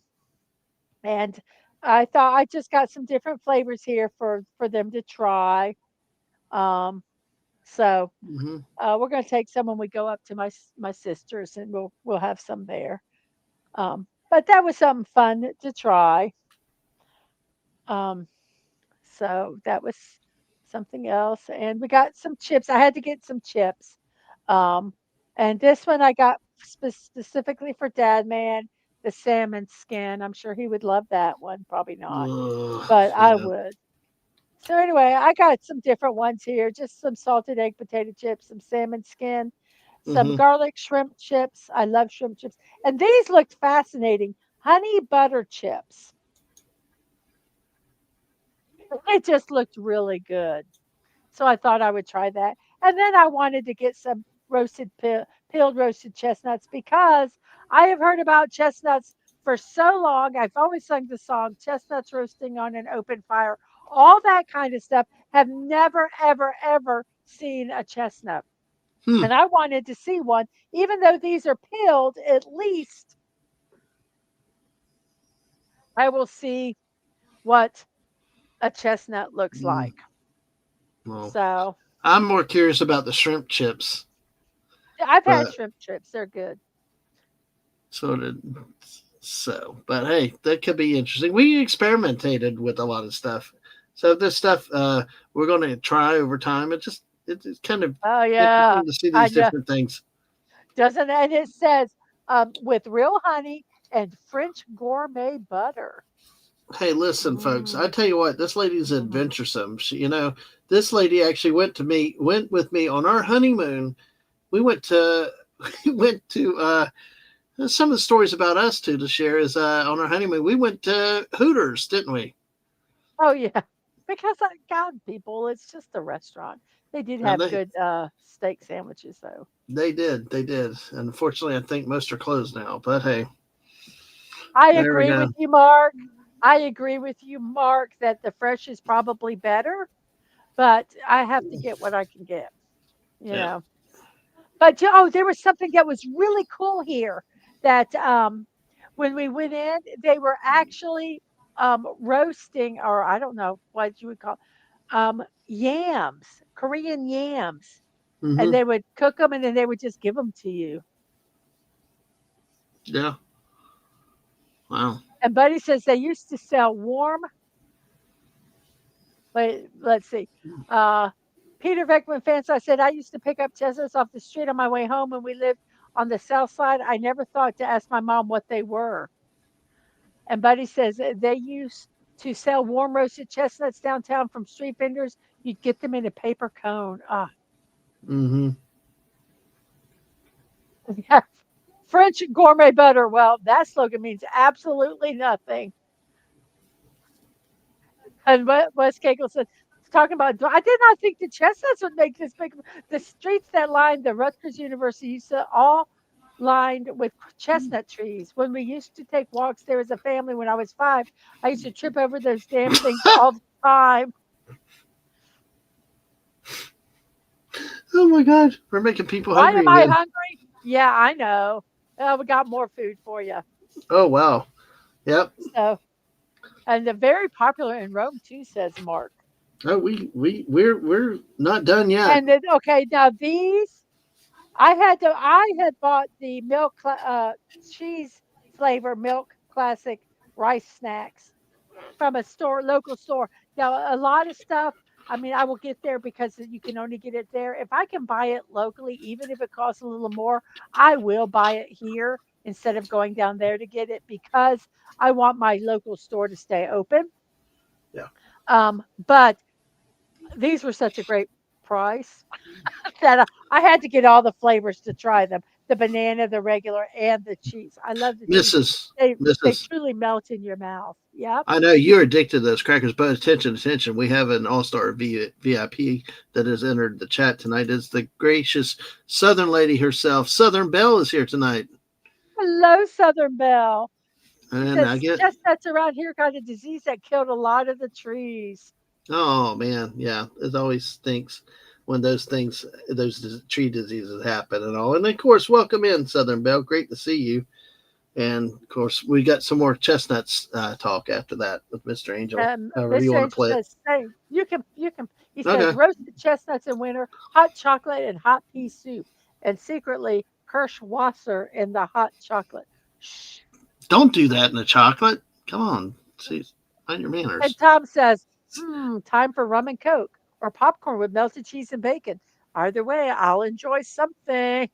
and I thought I just got some different flavors here for them to try. Um, so Hmm. we're going to take some when we go up to my sister's, and we'll have some there. But that was something fun to try. Um, so that was something else. And we got some chips. I had to get some chips. Um, and this one I got specifically for Dad Man, the salmon skin. I'm sure he would love that one. Probably not, Ugh, but I yeah. would. So anyway, I got some different ones here. Just some salted egg potato chips, some salmon skin, some Hmm. garlic shrimp chips. I love shrimp chips. And these looked fascinating. Honey butter chips. It just looked really good. So I thought I would try that. And then I wanted to get some peeled roasted chestnuts because I have heard about chestnuts for so long. I've always sung the song Chestnuts Roasting on an Open Fire, all that kind of stuff. Have never, ever, ever seen a chestnut. Hmm. And I wanted to see one, even though these are peeled, at least I will see what a chestnut looks Mm. like. Well, So I'm more curious about the shrimp chips, I've had but shrimp chips. They're good. so did but hey, that could be interesting. We experimented with a lot of stuff. So this stuff we're going to try over time. It's kind of Oh yeah, interesting to see I these know. different things. Doesn't and it says with real honey and French gourmet butter. Hey, listen, folks. I Mm, tell you what, this lady's mhm. adventuresome. This lady actually went with me on our honeymoon. We went to we went to some of the stories about us too to share is on our honeymoon. We went to Hooters, didn't we? Oh yeah, because God, people, it's just a restaurant. They did And have good steak sandwiches though. they did. Unfortunately, I think most are closed now. But hey, I there we agree go. with you, Mark. I agree with you, Mark, that the fresh is probably better, but I have to get what I can get. you Yeah. know. But oh, there was something that was really cool here that when we went in, they were actually roasting, or I don't know what you would call yams, Korean yams, and Hmm. they would cook them and then they would just give them to you. Yeah. Wow. And Buddy says they used to sell warm. Wait, let's see. Uh, Peter Veckman fans, I said I used to pick up chestnuts off the street on my way home when we lived on the south side. I never thought to ask my mom what they were. And Buddy says they used to sell warm roasted chestnuts downtown from street vendors. You'd get them in a paper cone. Ah, Hmm. yeah. French gourmet butter. Well, that slogan means absolutely nothing. And Wes Cagle said, talking about, I did not think the chestnuts would make this big. The streets that lined the Rutgers University used to all lined with chestnut trees. When we used to take walks there as a family when I was 5, I used to trip over those damn things all the time. Oh my God, we're making people Why am hungry I again. hungry? Yeah, I know. We got more food for you. Oh wow. Yep. So, and they're very popular in Rome too, says Mark. Oh, we're not done yet. And then, okay, now these I had bought the cheese flavor milk classic rice snacks from a store, local store. Now, a lot of stuff, I mean, I will get there because you can only get it there. If I can buy it locally, even if it costs a little more, I will buy it here instead of going down there to get it because I want my local store to stay open. Yeah. But these were such a great price that I had to get all the flavors to try them. The banana, the regular, and the cheese. I love the cheese. Mrs. They Mrs. truly melt in your mouth. Yep. I know you're addicted to those crackers, but attention, attention. We have an all-star VIP that has entered the chat tonight. It's the gracious Southern lady herself. Southern Belle is here tonight. Hello, Southern Belle. She And I says get, chestnuts around here got a disease that killed a lot of the trees. oh man, yeah, it always stinks when those things, those tree diseases happen and all. And of course, welcome in, Southern Belle. Great to see you. And of course, we got some more chestnuts talk after that with Mr. Angel, however you Mr. want to Angel play it. says, "Same. You can." He says, Okay. "Roasted chestnuts in winter, hot chocolate, and hot pea soup, and secretly Kirschwasser in the hot chocolate." Shh. Don't do that in the chocolate. Come on. See, mind your And manners. Tom says, time for rum and coke or popcorn with melted cheese and bacon. Either way, I'll enjoy something.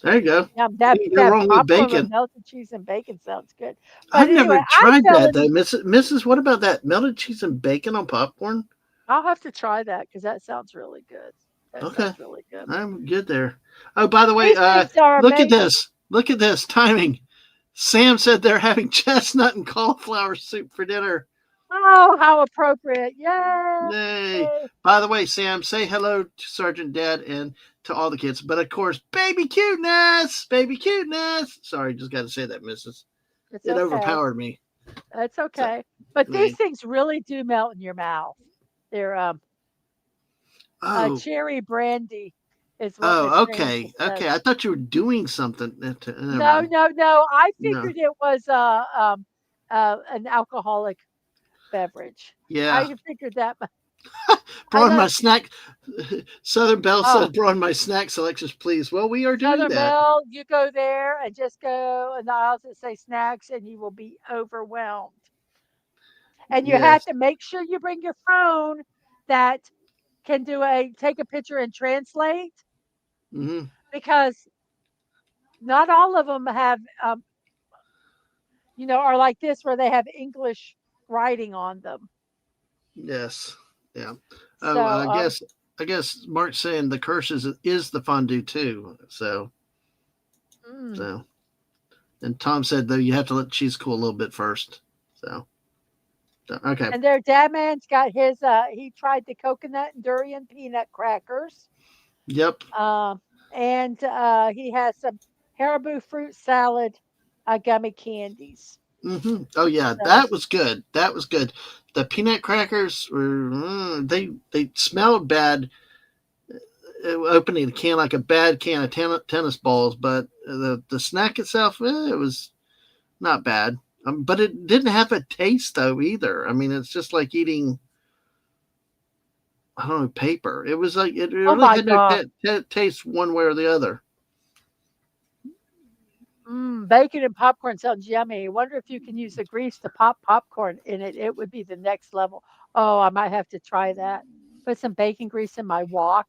There you go. Yeah, that You can go that wrong with popcorn with bacon. melted cheese and bacon sounds good. But I've anyway, never I tried fell that though, in. Mrs. What about that melted cheese and bacon on popcorn? I'll have to try that because that sounds really good. That Okay, sounds really good. I'm good there. Oh, by the way, These things are look at amazing. this. Look at this timing. Sam said they're having chestnut and cauliflower soup for dinner. Oh, how appropriate. Yay. Yay! By the way, Sam, say hello to Sergeant Dad and to all the kids. But of course, baby cuteness, baby cuteness. Sorry, just got to say that, Mrs. It's It okay. overpowered me. It's So, okay. But I these mean, things really do melt in your mouth. They're oh, cherry brandy is what oh, Mr. Angel okay, says. okay. I thought you were doing something. Never No, mind. no, no. I No, figured it was an alcoholic beverage. yeah. I figured that. I Brought love my snack. Southern Belle oh said, "Brought my snack selections, please." Well, we are doing Southern that. Belle. You go there and just go in the aisles that say snacks, and you will be overwhelmed. And you have Yes. to make sure you bring your phone that can do a take a picture and translate Hmm. because not all of them have are like this where they have English writing on them. Yes. Yeah. Oh, So I guess Mark's saying the curse is the fondue too. mm. So, and Tom said though you have to let cheese cool a little bit first. So okay. And their dad man's got his he tried the coconut and durian peanut crackers. Yep. Um and he has some Haribo fruit salad gummy candies. Oh yeah, So that was good. That was good. The peanut crackers were they smelled bad opening a can like a bad can of tennis balls, but the snack itself, it was not bad. But it didn't have a taste though either. I mean, it's just like eating, I don't know, paper. It was like it Oh really my had no God. taste one way or the other. Bacon and popcorn sounds yummy. I wonder if you can use the grease to pop popcorn in it. It would be the next level. Oh, I might have to try that. Put some bacon grease in my wok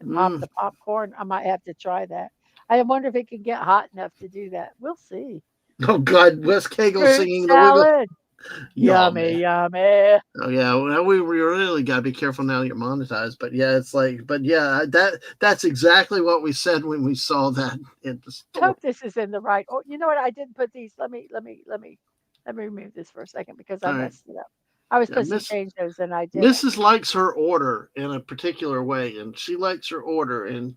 and pop Mm. the popcorn. I might have to try that. I wonder if it can get hot enough to do that. We'll see. Oh God, Wes Cagle Fruit singing the wiggle. salad. Yeah, Yummy, man. yummy. Oh yeah, well, we really got to be careful now you're monetized. But yeah, it's like, but yeah, that's exactly what we said when we saw that in the I store. hope this is in the right. Oh, you know what? I didn't put these. Let me remove this for a second because I All right, messed it up. I was yeah, supposed to Miss change those and I didn't. Mrs. likes her order in a particular way, and she likes her order. And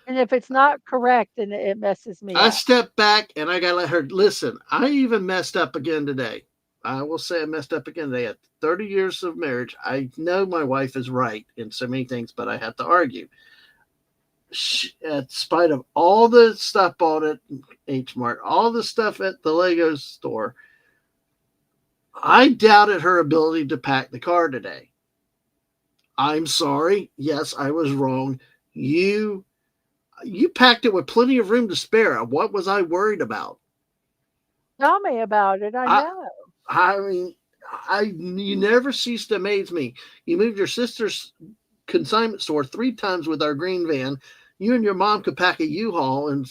And if it's not correct, then it messes me I up. stepped back and I got to let her listen. I even messed up again today. I will say I messed up again today. At 30 years of marriage, I know my wife is right in so many things, but I have to argue. In spite of all the stuff bought at H Mart, all the stuff at the Lego store, I doubted her ability to pack the car today. I'm sorry. Yes, I was wrong. You you packed it with plenty of room to spare. What was I worried about? Tell me about it. I I know. I mean, I you never cease to amaze me. You moved your sister's consignment store 3 times with our green van. You and your mom could pack a U-Haul, and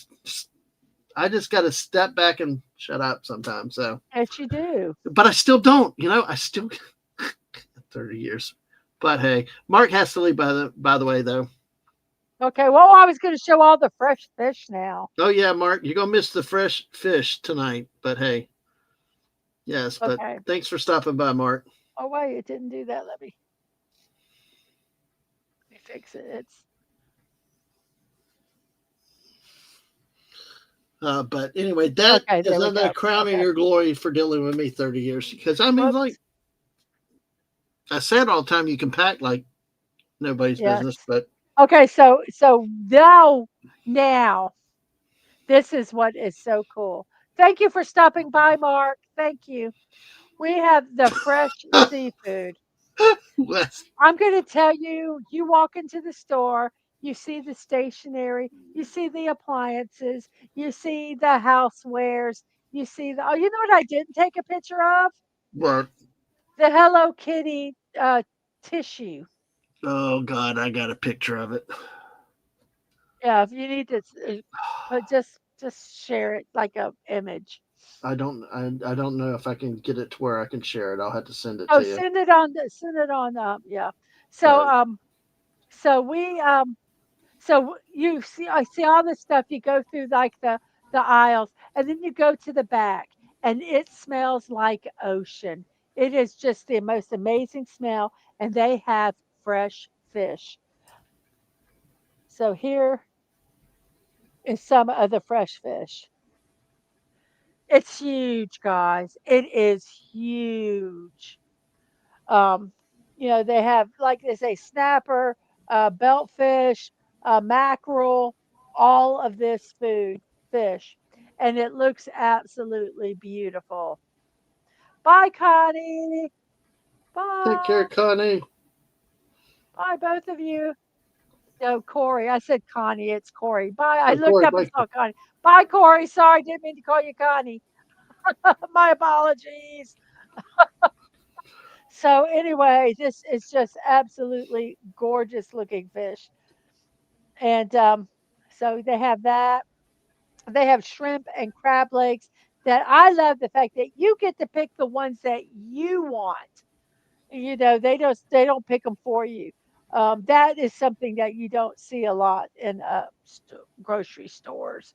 I just got to step back and shut up sometimes. So, Yes, you do. but I still don't. I still 30 years. But hey, Mark has to leave by the way though. Okay. Well, I was going to show all the fresh fish now. Oh yeah, Mark, you're gonna miss the fresh fish tonight. But hey, yes. But Okay. thanks for stopping by, Mark. Oh, wait. It didn't do that. Let me fix it. It's But anyway, that okay. is There we another go. crown in Okay. your glory for dealing with me 30 years. Because I mean, like Whoops. I said all the time, you can pack like nobody's Yes. business. But Okay. So now, this is what is so cool. Thank you for stopping by, Mark. Thank you. We have the fresh seafood. Wes, I'm going to tell you, you walk into the store, you see the stationery, you see the appliances, you see the housewares, you see the, oh, you know what I didn't take a picture of? what? The Hello Kitty tissue. Oh God, I got a picture of it. Yeah, if you need to, but just share it like a image. I don't know if I can get it to where I can share it. I'll have to send it Oh, to you. send it on. Yeah. So But so we So you see, I see all this stuff. You go through like the aisles, and then you go to the back, and it smells like ocean. It is just the most amazing smell, and they have fresh fish. So here is some of the fresh fish. It's huge, guys. It is huge. Um, they have, like they say, snapper, beltfish, mackerel, all of this fish, and it looks absolutely beautiful. Bye, Connie. take Bye. care, Connie. Bye, both of you. No, Corey. I said Connie. It's Corey. Bye. I Oh, looked Corey, up and bye. saw Connie. Bye, Corey. Sorry, didn't mean to call you Connie. My apologies. So anyway, this is just absolutely gorgeous looking fish. And so they have that. They have shrimp and crab legs that I love the fact that you get to pick the ones that you want. They don't pick them for you. That is something that you don't see a lot in grocery stores.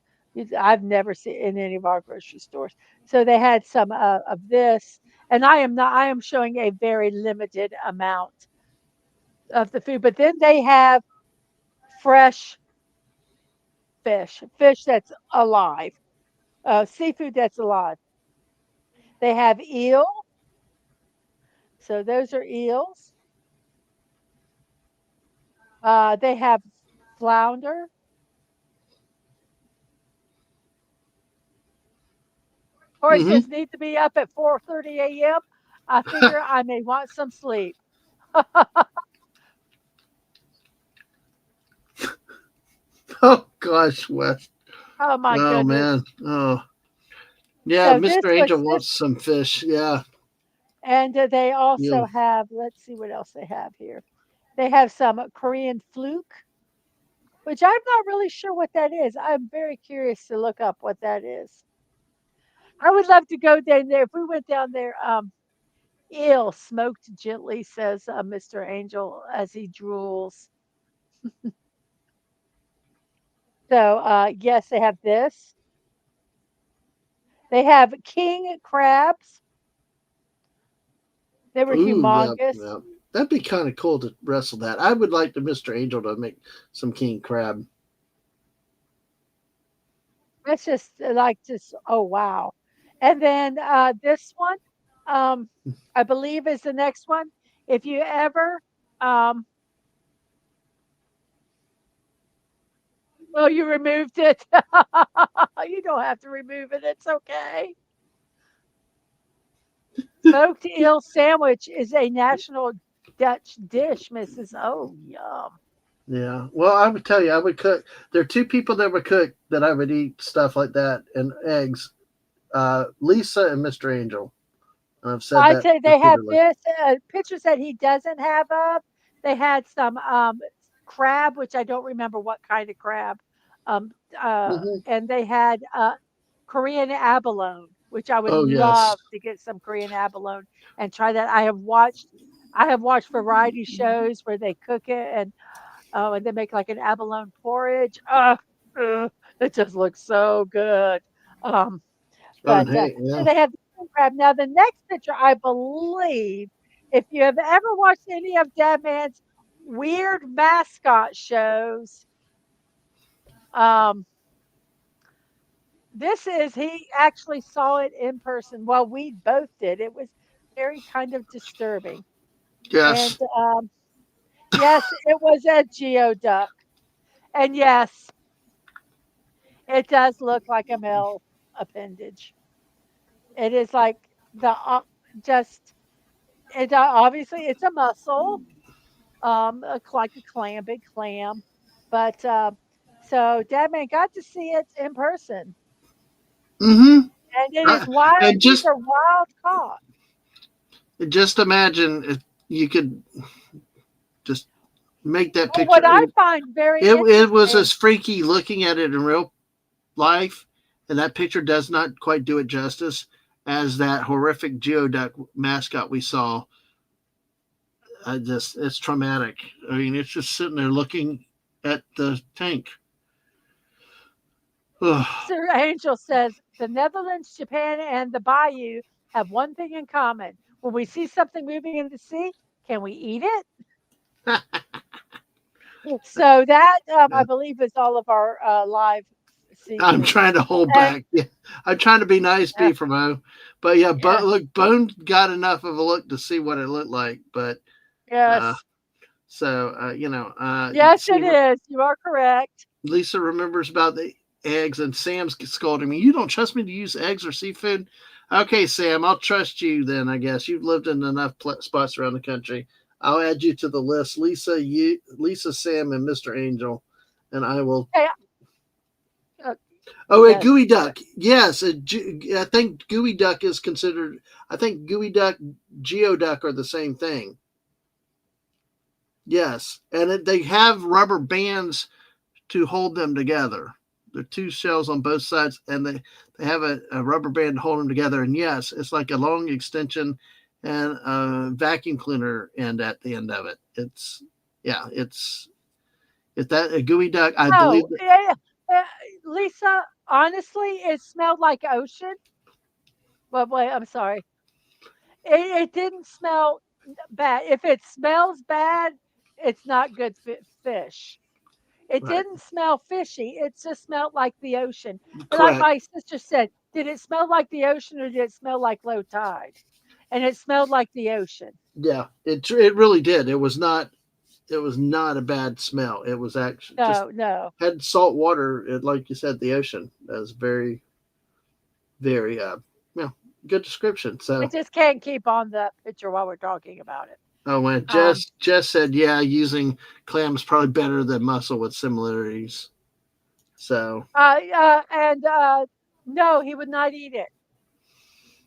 I've never seen in any of our grocery stores. So they had some of this, and I am not. I am showing a very limited amount of the food. But then they have fresh fish that's alive, seafood that's alive. They have eel, so those are eels. They have flounder, or it Hmm. says need to be up at 4:30 a.m. I figure I may want some sleep. Oh gosh, Wes. Oh my Oh goodness. man. Oh yeah, So this Mr. was Angel this, wants some fish. Yeah. and they also You. have. Let's see what else they have here. They have some Korean fluke, which I'm not really sure what that is. I'm very curious to look up what that is. I would love to go down there. If we went down there, eel smoked gently, says Mr. Angel as he drools. So, yes, they have this. They have king crabs. They were Ooh, yeah, humongous. yeah. That'd be kind of cool to wrestle that. I would like the Mr. Angel to make some king crab. That's just like just oh wow. And then this one, um, I believe is the next one. If you ever, um, well, you removed it. You don't have to remove it. It's okay. Smoked eel sandwich is a national Dutch dish, Mrs. Oh, yum. Yeah. Well, I would tell you, I would cook. There are two people that would cook that I would eat stuff like that and eggs. Lisa and Mr. Angel. I've said I that tell you, they have repeatedly. this pictures that he doesn't have of. They had some crab, which I don't remember what kind of crab, um, Hmm. and they had Korean abalone, which I would Oh yes. love to get some Korean abalone and try that. I have watched variety shows where they cook it and they make like an abalone porridge. It just looks so good. Um, Oh, but and hey, so yeah. they have the king crab. Now the next picture, I believe, if you have ever watched any of Dadman's weird mascot shows, um, this is he actually saw it in person. Well, we both did. It was very kind of disturbing. And Yes. yes, it was a geoduck. And yes, it does look like a male appendage. It is like the just it obviously it's a mussel, like a clam, big clam. But so Dadman got to see it in person, Mm-hmm. and it is wild. And These are wild caught. just imagine if you could just make that Well, picture. what I find very It was interesting. as freaky looking at it in real life, and that picture does not quite do it justice as that horrific geoduck mascot we saw. I just it's traumatic. I mean, it's just sitting there looking at the tank. Ugh. Sir Angel says the Netherlands, Japan, and the Bayou have one thing in common. When we see something moving in the sea, can we eat it? So that I believe is all of our live I'm seafood. trying to hold And back. Yeah, I'm trying to be nice, uh, Beaver Mo. But yeah, yeah, look, Bone got enough of a look to see what it looked like. But uh, yes, yes, see, it is. You are correct. Lisa remembers about the eggs, and Sam's scolding me. You don't trust me to use eggs or seafood? Okay, Sam, I'll trust you then. I guess you've lived in enough spots around the country. I'll add you to the list, Lisa, Sam, and Mr. Angel, and I will. Hey, uh, Oh, a yes, gooey duck. Yes, I think gooey duck is considered. I think gooey duck, geoduck are the same thing. Yes, and they have rubber bands to hold them together. The two shells on both sides, and they have a rubber band to hold them together. And yes, it's like a long extension and a vacuum cleaner end at the end of it. It's yeah, it's that a gooey duck. I oh, believe that. yeah, uh, Lisa. Honestly, it smelled like ocean. Well, wait, I'm sorry. It didn't smell bad. If it smells bad, it's not good fish. It Right, didn't smell fishy. It just smelled like the ocean. And like correct. my sister said, did it smell like the ocean or did it smell like low tide? And it smelled like the ocean. Yeah, it really did. It was not. it was not a bad smell. It was actually just No, no. had salt water, like you said, the ocean. That was very, very, you know, good description. I So, just can't keep on the picture while we're talking about it. oh man, Um, Jess said, yeah, using clams probably better than mussel with similarities. So, and no, he would not eat it.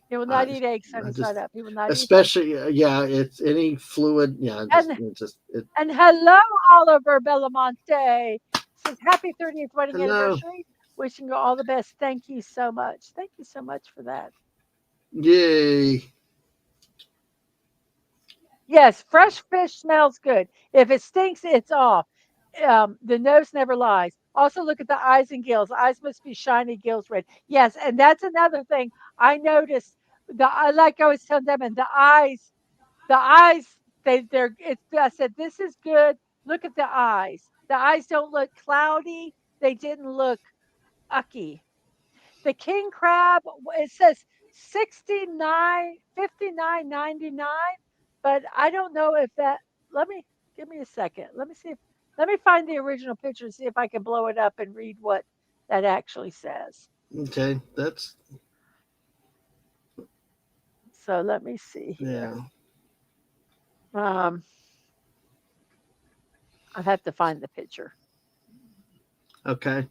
He will I, not eat eggs I sunny just, side up. He will not eat them. especially, yeah, it's any fluid, yeah, And just, it, and hello, Oliver Belamonte. Says happy 30th wedding hello, anniversary. Wishing you all the best. Thank you so much. Thank you so much for that. yay. Yes, fresh fish smells good. If it stinks, it's off. The nose never lies. Also, look at the eyes and gills. Eyes must be shiny, gills red. Yes, and that's another thing I noticed. Like I was telling them, and the eyes, they're. It's. I said this is good. Look at the eyes. The eyes don't look cloudy. They didn't look ucky. The king crab, it says 69, 59.99, but I don't know if that, let me, give me a second. Let me see if, let me find the original picture and see if I can blow it up and read what that actually says. Okay, that's, So let me see here. yeah, Um, I have to find the picture. okay.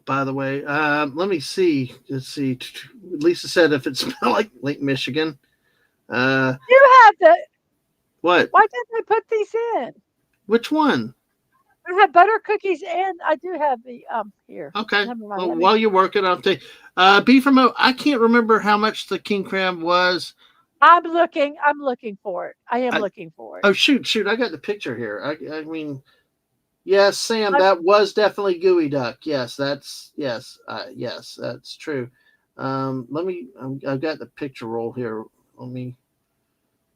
By the way, let me see. Let's see. Lisa said if it smelled like Lake Michigan. Uh, You have the, what? why didn't they put these in? Which one? I have butter cookies and I do have the, here. Okay. Never mind. Well, Let me, while you're working, I'll take beef from. I can't remember how much the king crab was. I'm looking for it. I am I, looking for it. oh shoot! I got the picture here. I mean, yes, Sam, I that was definitely gooey duck. Yes, yes, that's true. Let me. I've got the picture roll here. Let me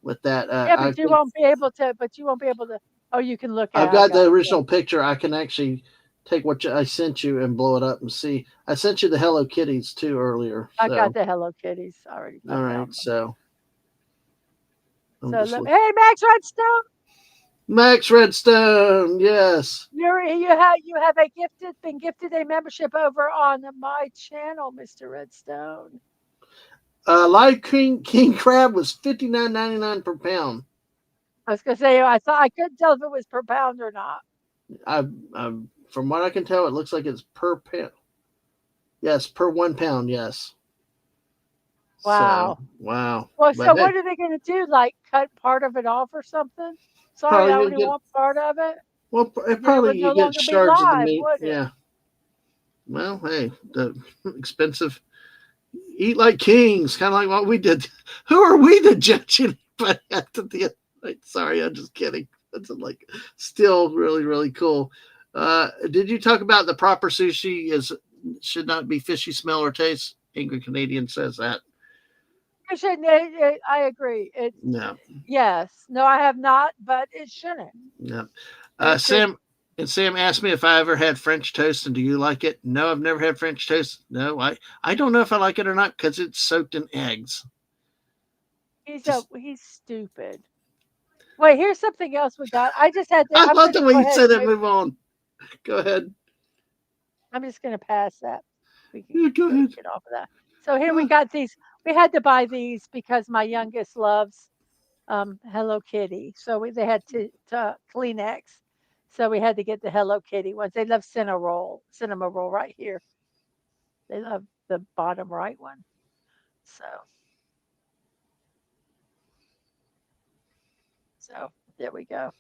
with that. Yeah, but you won't be able to oh, you can look I've at it. I got the got it. Yeah. original picture. I can actually take what I sent you and blow it up and see. I sent you the Hello Kitties too earlier. I got So, the Hello Kitties. I all right. found them. So I'm So just let me, looking. hey, Max Redstone, Max Redstone. Yes. been gifted a membership over on my channel, Mr. Redstone. Live King crab was $59.99 per pound. I was gonna say I thought I couldn't tell if it was per pound or not. From what I can tell, it looks like it's per pound. Yes, per 1 pound. Yes. So Wow. wow. Well, But so hey, what are they gonna do? Like cut part of it off or something? Sorry, probably I you'll only get. want part of it. Well, Then it probably would you no get longer be shards of the live, meat. would it? Yeah. Well, hey, the expensive eat like kings, kind of like what we did. Who are we to judge anybody after the? Like, sorry, I'm just kidding. That's like still really really cool. Did you talk about the proper sushi is should not be fishy smell or taste? Angry Canadian says that. It shouldn't. I agree. No, Yes. No, I have not, but it shouldn't. no. It should. Sam asked me if I ever had French toast and do you like it? No, I've never had French toast. No, I don't know if I like it or not because it's soaked in eggs. Just He's stupid. Wait, here's something else we got. I just had to. I I'm love going to the way go you ahead said and it. move. Move on. Go ahead. I'm just going to pass that. We can Yeah, go ahead. get off of that. So here we Uh, got these. We had to buy these because my youngest loves Hello Kitty. So they had to Kleenex. So we had to get the Hello Kitty ones. They love cinema roll right here. They love the bottom right one. So so there we go.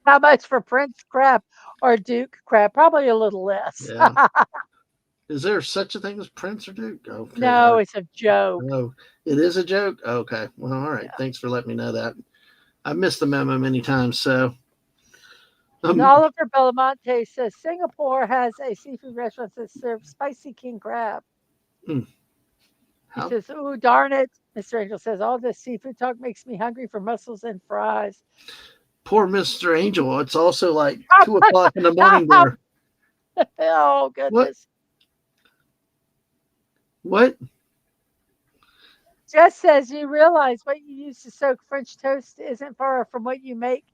How much for Prince crab or Duke crab? Probably a little less. yeah. Is there such a thing as Prince or Duke? Okay. No, it's a joke. Oh, it is a joke. Okay. Well, all right. Yeah. Thanks for letting me know that. I've missed the memo many times. So, And um, Oliver Belamonte says Singapore has a seafood restaurant that serves spicy king crab. hmm, He how says, "Ooh, darn it!" Mr. Angel says, "All this seafood talk makes me hungry for mussels and fries." poor Mr. Angel. It's also like 2 o'clock in the morning there. Oh What? goodness! What? Jess says you realize what you use to soak French toast isn't far from what you make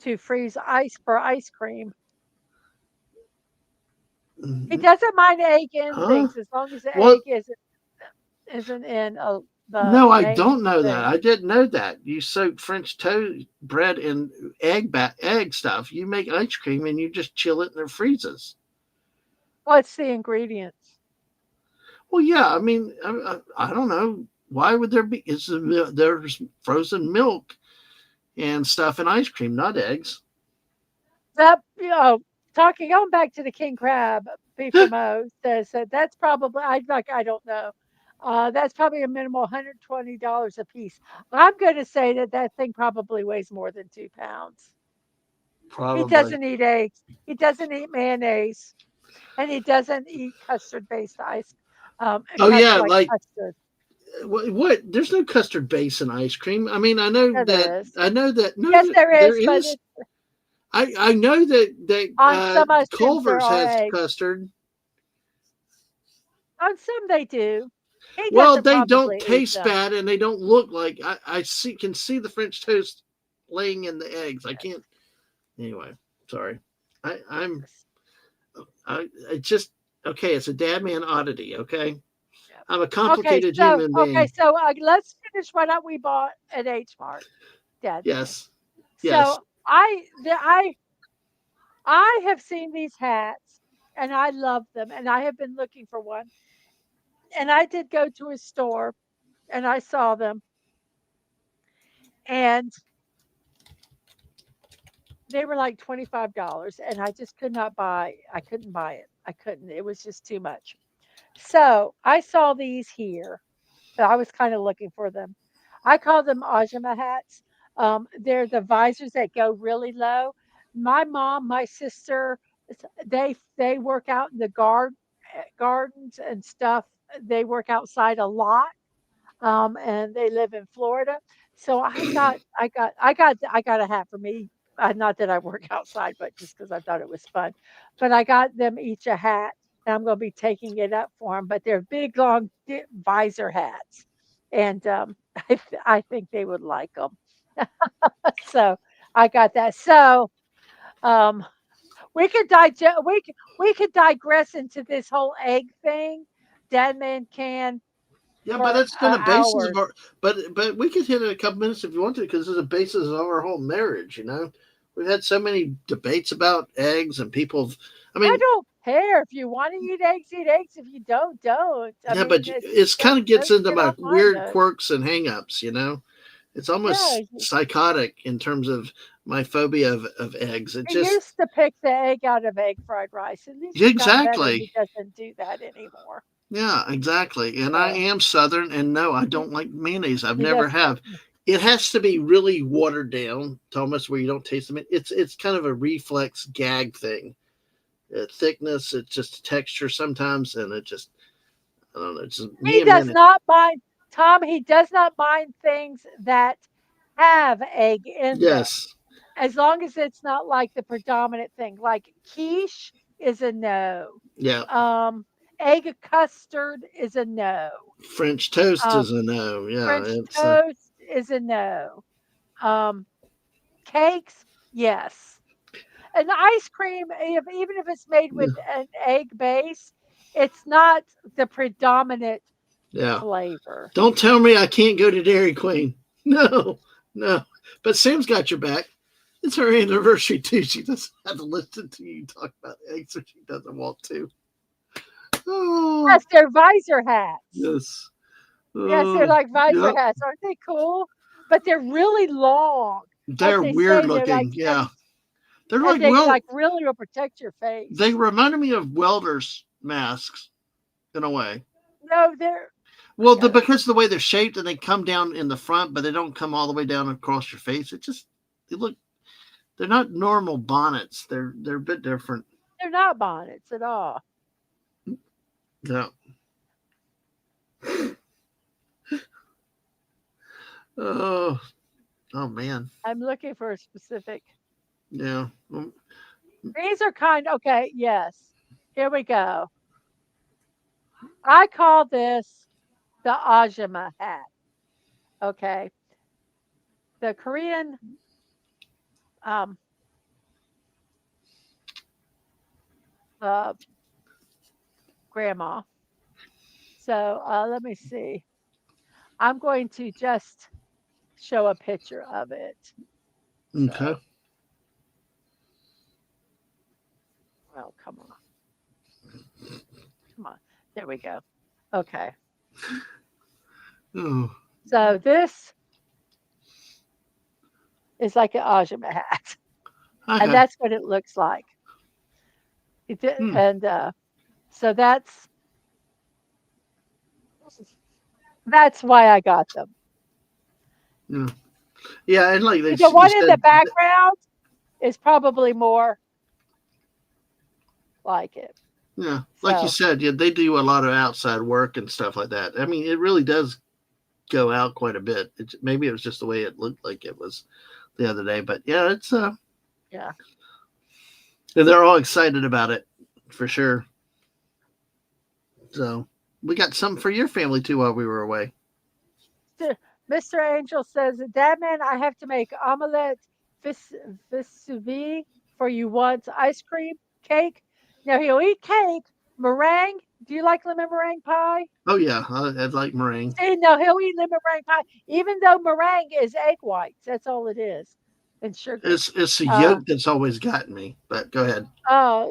to freeze ice for ice cream. He doesn't mind egg in Huh? things as long as the Well, egg isn't in the no, I main don't know that. thing. I didn't know that. You soak French toast bread in egg stuff. You make ice cream and you just chill it and it freezes. What's the ingredients? Well, yeah. I mean, I don't know. Why would there be? There's frozen milk and stuff in ice cream, not eggs. That talking going back to the king crab, B from O says that that's probably I don't know. That's probably a minimal $120 a piece. I'm going to say that that thing probably weighs more than 2 pounds. He Probably. doesn't eat eggs. He doesn't eat mayonnaise, and he doesn't eat custard based ice. Oh yeah, Like like custard. what? There's no custard base in ice cream. I mean, I know Yeah, that. there is. I know that. No, Yes, there there is, but is. I know that on some ice creams there Culver's are has eggs. custard. On some they do. He Well, doesn't they don't probably eat taste them. bad and they don't look like I see can see the French toast laying in the eggs. I can't anyway. Sorry. I'm I just okay. It's a dad man oddity. Okay, Yep. I'm a complicated human Okay, being. so let's finish what we bought at H Mart, Dad Man. Yes, yes. So I have seen these hats and I love them, and I have been looking for one. And I did go to a store and I saw them, and they were like $25, and I just could not buy. I couldn't buy it. I couldn't. It was just too much. So I saw these here. I was kind of looking for them. I call them Ajima hats. They're the visors that go really low. My mom, my sister, they work out in the gardens and stuff. They work outside a lot, and they live in Florida. So I got a hat for me. Not that I work outside, but just because I thought it was fun. But I got them each a hat, and I'm going to be taking it up for them. But they're big, long visor hats, and I think they would like them. So I got that. So um, we could digress into this whole egg thing. Dead man can Yeah, but for that's been a basis of hours. our. But we could hit it a couple minutes if you want to, because it's a basis of our whole marriage. We've had so many debates about eggs and people. I I mean, don't care if you want to eat eggs, eat eggs. If you don't, don't. I yeah, but mean, it's it's kind of gets don't into get my on my weird note. quirks and hangups. It's Yeah, almost psychotic in terms of my phobia of eggs. It he just used to pick the egg out of egg fried rice. At least he's gotten better. exactly. He doesn't do that anymore. Yeah, exactly. And I So am Southern, and no, I he, don't like mayonnaise. I've he never doesn't like. have. It has to be really watered down, Thomas, where you don't taste them. It's kind of a reflex gag thing. Thickness, it's just texture sometimes, and it just I don't know. It's just me He and does mayonnaise. not mind, Tom. He does not mind things that have egg in them, Yes, as long as it's not like the predominant thing. Like quiche is a no. yeah. Um, egg custard is a no. French toast Um, is a no. Yeah, French it's toast is a no. Um, cakes, yes. An ice cream, even if it's made with an egg base, it's not the predominant yeah. flavor. Don't tell me I can't go to Dairy Queen. No, no. But Sam's got your back. It's her anniversary too. She doesn't have to listen to you talk about eggs if she doesn't want to. Oh, Yes, they're visor hats. yes. Yes, they're like visor Yep. hats. Aren't they cool? But they're really long. Like They're they weird say, they're like looking. Yeah. 10, They're and like, they well, like really will protect your they face. reminded me of welders' masks in a way. No, they're, I Well, gotta, because of the way they're shaped and they come down in the front, but they don't come all the way down across your face. They look, they're not normal bonnets. They're a bit different. they're not bonnets at all. Yeah. Oh, oh man. I'm looking for a specific. Yeah. These are kind. Okay, yes. Here we go. I call this the Ajima hat. Okay, the Korean um, uh, grandma. So let me see. I'm going to just show a picture of it. Okay. So, oh, come on. There we go. Okay. Oh. So this is like an Ajima hat, and Okay. that's what it looks like. Hmm. And so that's why I got them. Yeah. Yeah, and like The you one in the said, background is probably more like it. yeah, like you So said, yeah, they do a lot of outside work and stuff like that. I mean, it really does go out quite a bit. Maybe it was just the way it looked like it was the other day, but yeah, it's yeah. they're all excited about it for sure. So we got something for your family too while we were away. Mr. Angel says, Dadman, I have to make omelette vis- Vesuvie for you once. Ice cream, cake. Now he'll eat cake, meringue. Do you like lemon meringue pie? Oh yeah, I'd like meringue. See, no, he'll eat lemon meringue pie, even though meringue is egg whites. That's all it is, and sugar. It's the Uh, yolk that's always gotten me. But go ahead.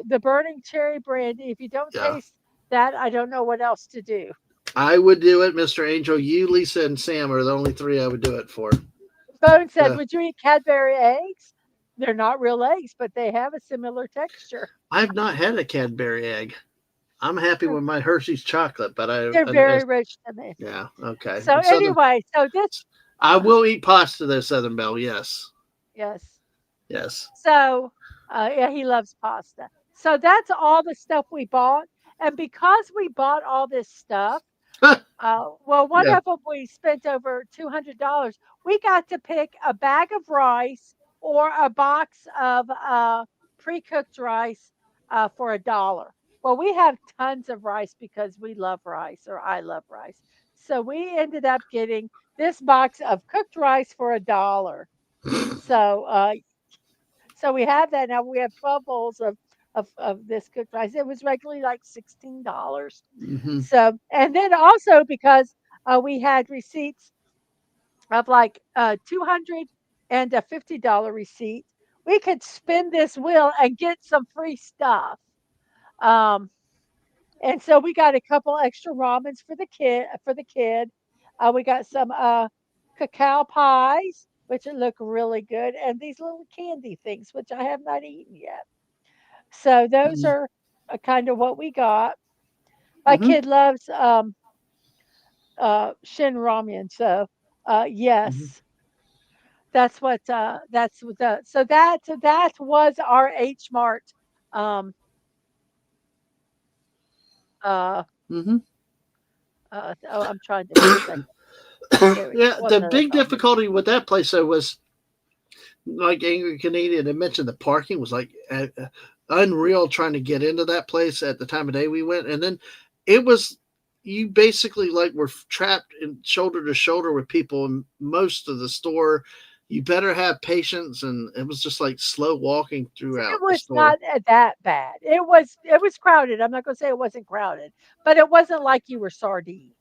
the burning cherry brandy. If you don't Yeah, taste that, I don't know what else to do. I would do it, Mister Angel. You, Lisa, and Sam are the only three I would do it for. Bone said, Uh, would you eat Cadbury eggs? They're not real eggs, but they have a similar texture. I've not had a Cadbury egg. I'm happy with my Hershey's chocolate, but They're very rich to me. yeah, okay. So And Southern, anyway, so this, I will eat pasta though. Southern Belle, yes, yes. yes. So yeah, he loves pasta. So that's all the stuff we bought, and because we bought all this stuff, well, one Yeah. of them we spent over $200. We got to pick a bag of rice or a box of pre-cooked rice for $1. Well, we have tons of rice because we love rice, or I love rice. So we ended up getting this box of cooked rice for $1. So so we have that now. We have 12 bowls of this cooked rice. It was regularly like $16. Hmm. So, and then also because we had receipts of like 200 and a $50 receipt, we could spin this wheel and get some free stuff. Um, and so we got a couple extra ramens for the kid. We got some cacao pies, which look really good, and these little candy things, which I have not eaten yet. So those are kind of what we got. My Hmm. kid loves Shin Ramyun. So, Hmm. yes, that's what the that was our H Mart. Um, uh, Hmm. oh, I'm trying to one second. There we go. Yeah, One the minute. big difficulty with that place though was like Angry Canadian had mentioned, the parking was like unreal trying to get into that place at the time of day we went, and then it was you basically like were trapped in shoulder to shoulder with people in most of the store. You better have patience, and it was just like slow walking It throughout the was store. not that bad. It was crowded. I'm not going to say it wasn't crowded, but it wasn't like you were sardines.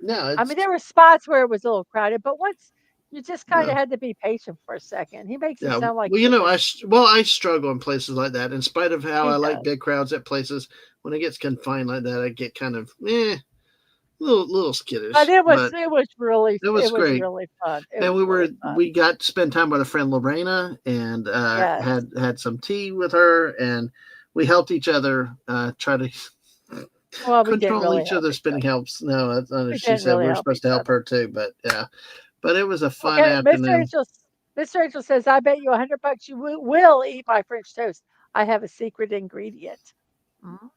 No, I mean, it's there were spots where it was a little crowded, but once you just kind no. of had to be patient for a second. He makes it Yeah, sound like well, it was. I struggle in places like that. In spite of how He I like does, big crowds at places, when it gets confined like that, I get kind of little but skittish. it was But it was really it it was was great, really fun. It and was really fun. we got to spend time with a friend Lorena, and Yes. had some tea with her, and we helped each other try to Well, we didn't control really each help other's each spending other. helps. No, We she didn't said really we were help supposed to each help other. her too, but yeah, but it was a fun Okay, afternoon. Mr. Angel says, "I bet you $100 you will eat my French toast. I have a secret ingredient." Mm.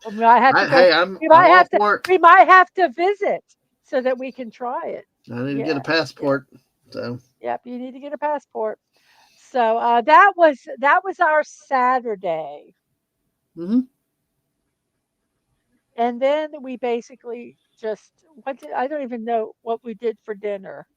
Well, we might have to go. Hey, I'm all for it. We might have to visit so that we can try it. I need to get a Yes, yes, passport. So. yep. You need to get a passport. So that was our Saturday. Hmm. And then we basically just what did I don't even know what we did for dinner.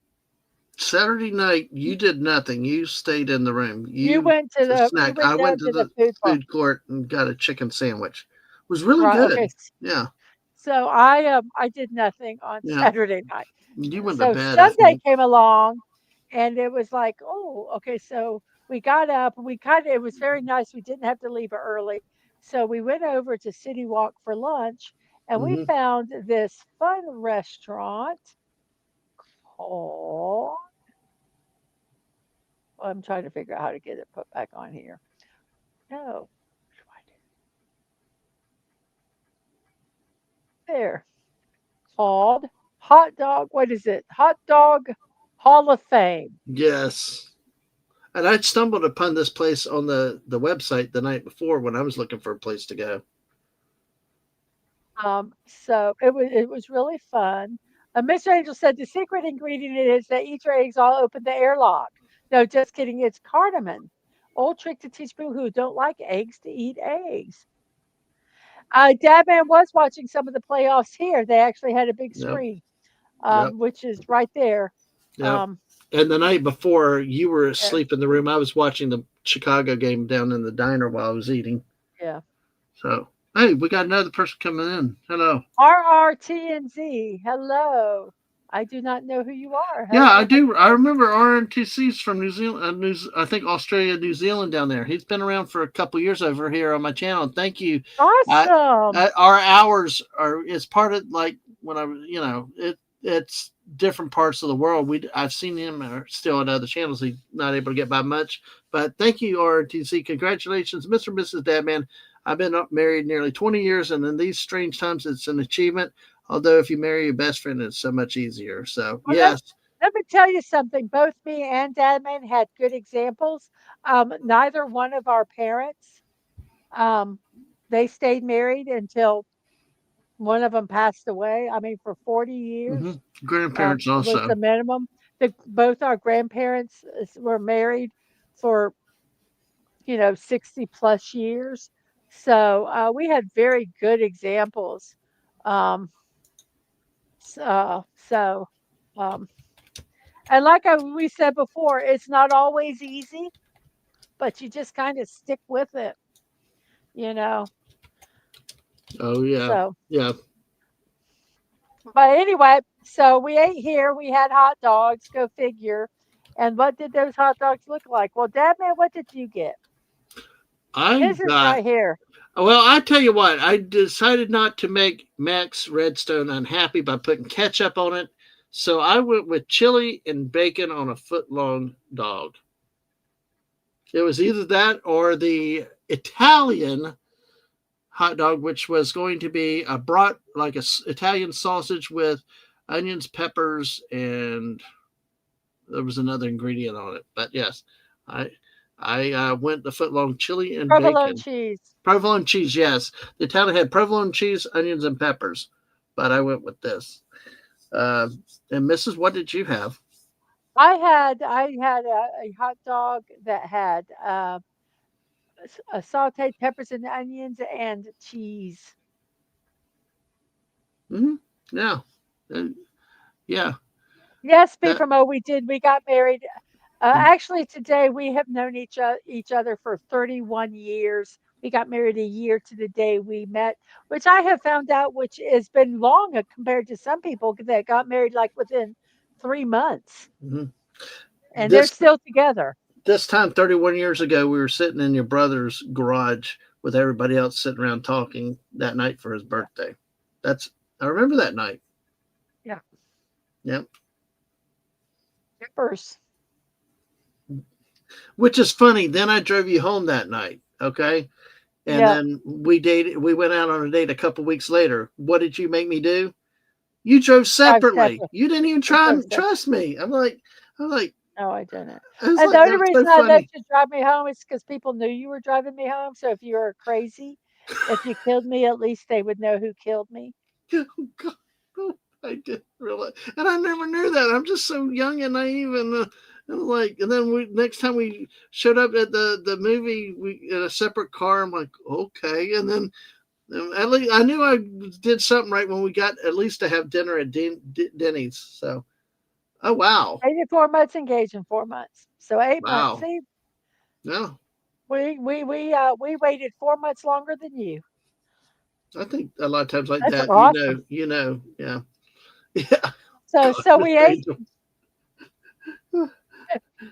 Saturday night, you did nothing. You stayed in the room. You You went to to the you snack. I went went down to to the the food park. food court and got a chicken sandwich. It was really Right. Okay. good. Yeah, So I did nothing on yeah. Saturday night. You went to So bed, I Sunday think. came along and it was like, oh, okay. So we got up and we kind of, it was very nice. We didn't have to leave early. So we went over to City Walk for lunch and we Hmm. found this fun restaurant called, I'm trying to figure out how to get it put back on here. No, what do I do? There, called Hot Dog. What is it? Hot Dog Hall of Fame. Yes. And I stumbled upon this place on the website the night before when I was looking for a place to go. So it was really fun. Mr. Angel said the secret ingredient is that eat your eggs all open the airlock. No, just kidding. It's cardamom. Old trick to teach people who don't like eggs to eat eggs. Dadman was watching some of the playoffs here. They actually had a big Yep. screen, Yep. which is right there. Yep. Um, And the night before, you were yeah, asleep in the room. I was watching the Chicago game down in the diner while I was eating. yeah. So, hey, we got another person coming in. Hello. RRTNZ. Hello. I do not know who you are. Yeah, I Hello, do. I hello. remember RNTC's from New Zealand. I think Australia, New Zealand down there. He's been around for a couple years over here on my channel. Thank you. I, Awesome. our hours are. It's part of like when I was. It's different parts of the world. I've seen him still on other channels. He's not able to get by much. But thank you, RNTC. Congratulations, Mr. and Mrs. Dadman. I've been married nearly 20 years, and in these strange times, it's an achievement. Although if you marry your best friend, it's so much easier. So Well, let, yes. let me tell you something. Both me and Dadman had good examples. Neither one of our parents, um, they stayed married until one of them passed away. I mean, for 40 Hmm. years Grandparents was also. the minimum. Both our grandparents were married for, 60 plus years. So we had very good examples. Um, so, um, and like we said before, it's not always easy, but you just kind of stick with it, you know. Oh yeah, So, yeah. but anyway, so we ate here. We had hot dogs. Go figure. And what did those hot dogs look like? Well, Dad, man, what did you get? I His is got. right here. Well, I tell you what. I decided not to make Max Redstone unhappy by putting ketchup on it, so I went with chili and bacon on a foot long dog. It was either that or the Italian hot dog, which was going to be a brat like a Italian sausage with onions, peppers, and there was another ingredient on it. But yes, I I went the foot long chili and Provolone bacon. cheese. Provolone cheese, yes. The Italian had provolone cheese, onions, and peppers, but I went with this. Uh, and Mrs., what did you have? I had a hot dog that had sauteed peppers and onions and cheese. Hmm. Yeah, uh, yeah. Yes, B That from O, we did. We got married. Actually, today we have known each other for 31 years. We got married a year to the day we met, which I have found out, which has been long compared to some people that got married like within 3 months, mhm. and they're this still together. this time 31 years ago, we were sitting in your brother's garage with everybody else sitting around talking that night for his Yeah, birthday. That's I remember that night. yeah. Yep. Peppers. Which is funny. Then I drove you home that night. Okay. And Yep. then we dated. We went out on a date a couple weeks later. What did you make me do? You drove Drive separately. separate. You didn't even We try drove and separate. trust me. I'm like, No, I didn't. I was And the like, only that's so reason I let funny. you drive me home is because people knew you were driving me home. So if you were crazy, if you killed me, at least they would know who killed me. Oh, God. Oh, I didn't realize, and I never knew that. I'm just so young and naive, and like, and then next time we showed up at the movie, we in a separate car. I'm like, okay, and then At least I knew I did something right when we got at least to have dinner at Denny's. So, oh wow, 84 months engaged in 4 months. So 8 months. wow, See, no, we waited 4 months longer than you. I think a lot of times like That's that, awesome. yeah, yeah. So Goodness, we ate. Angel.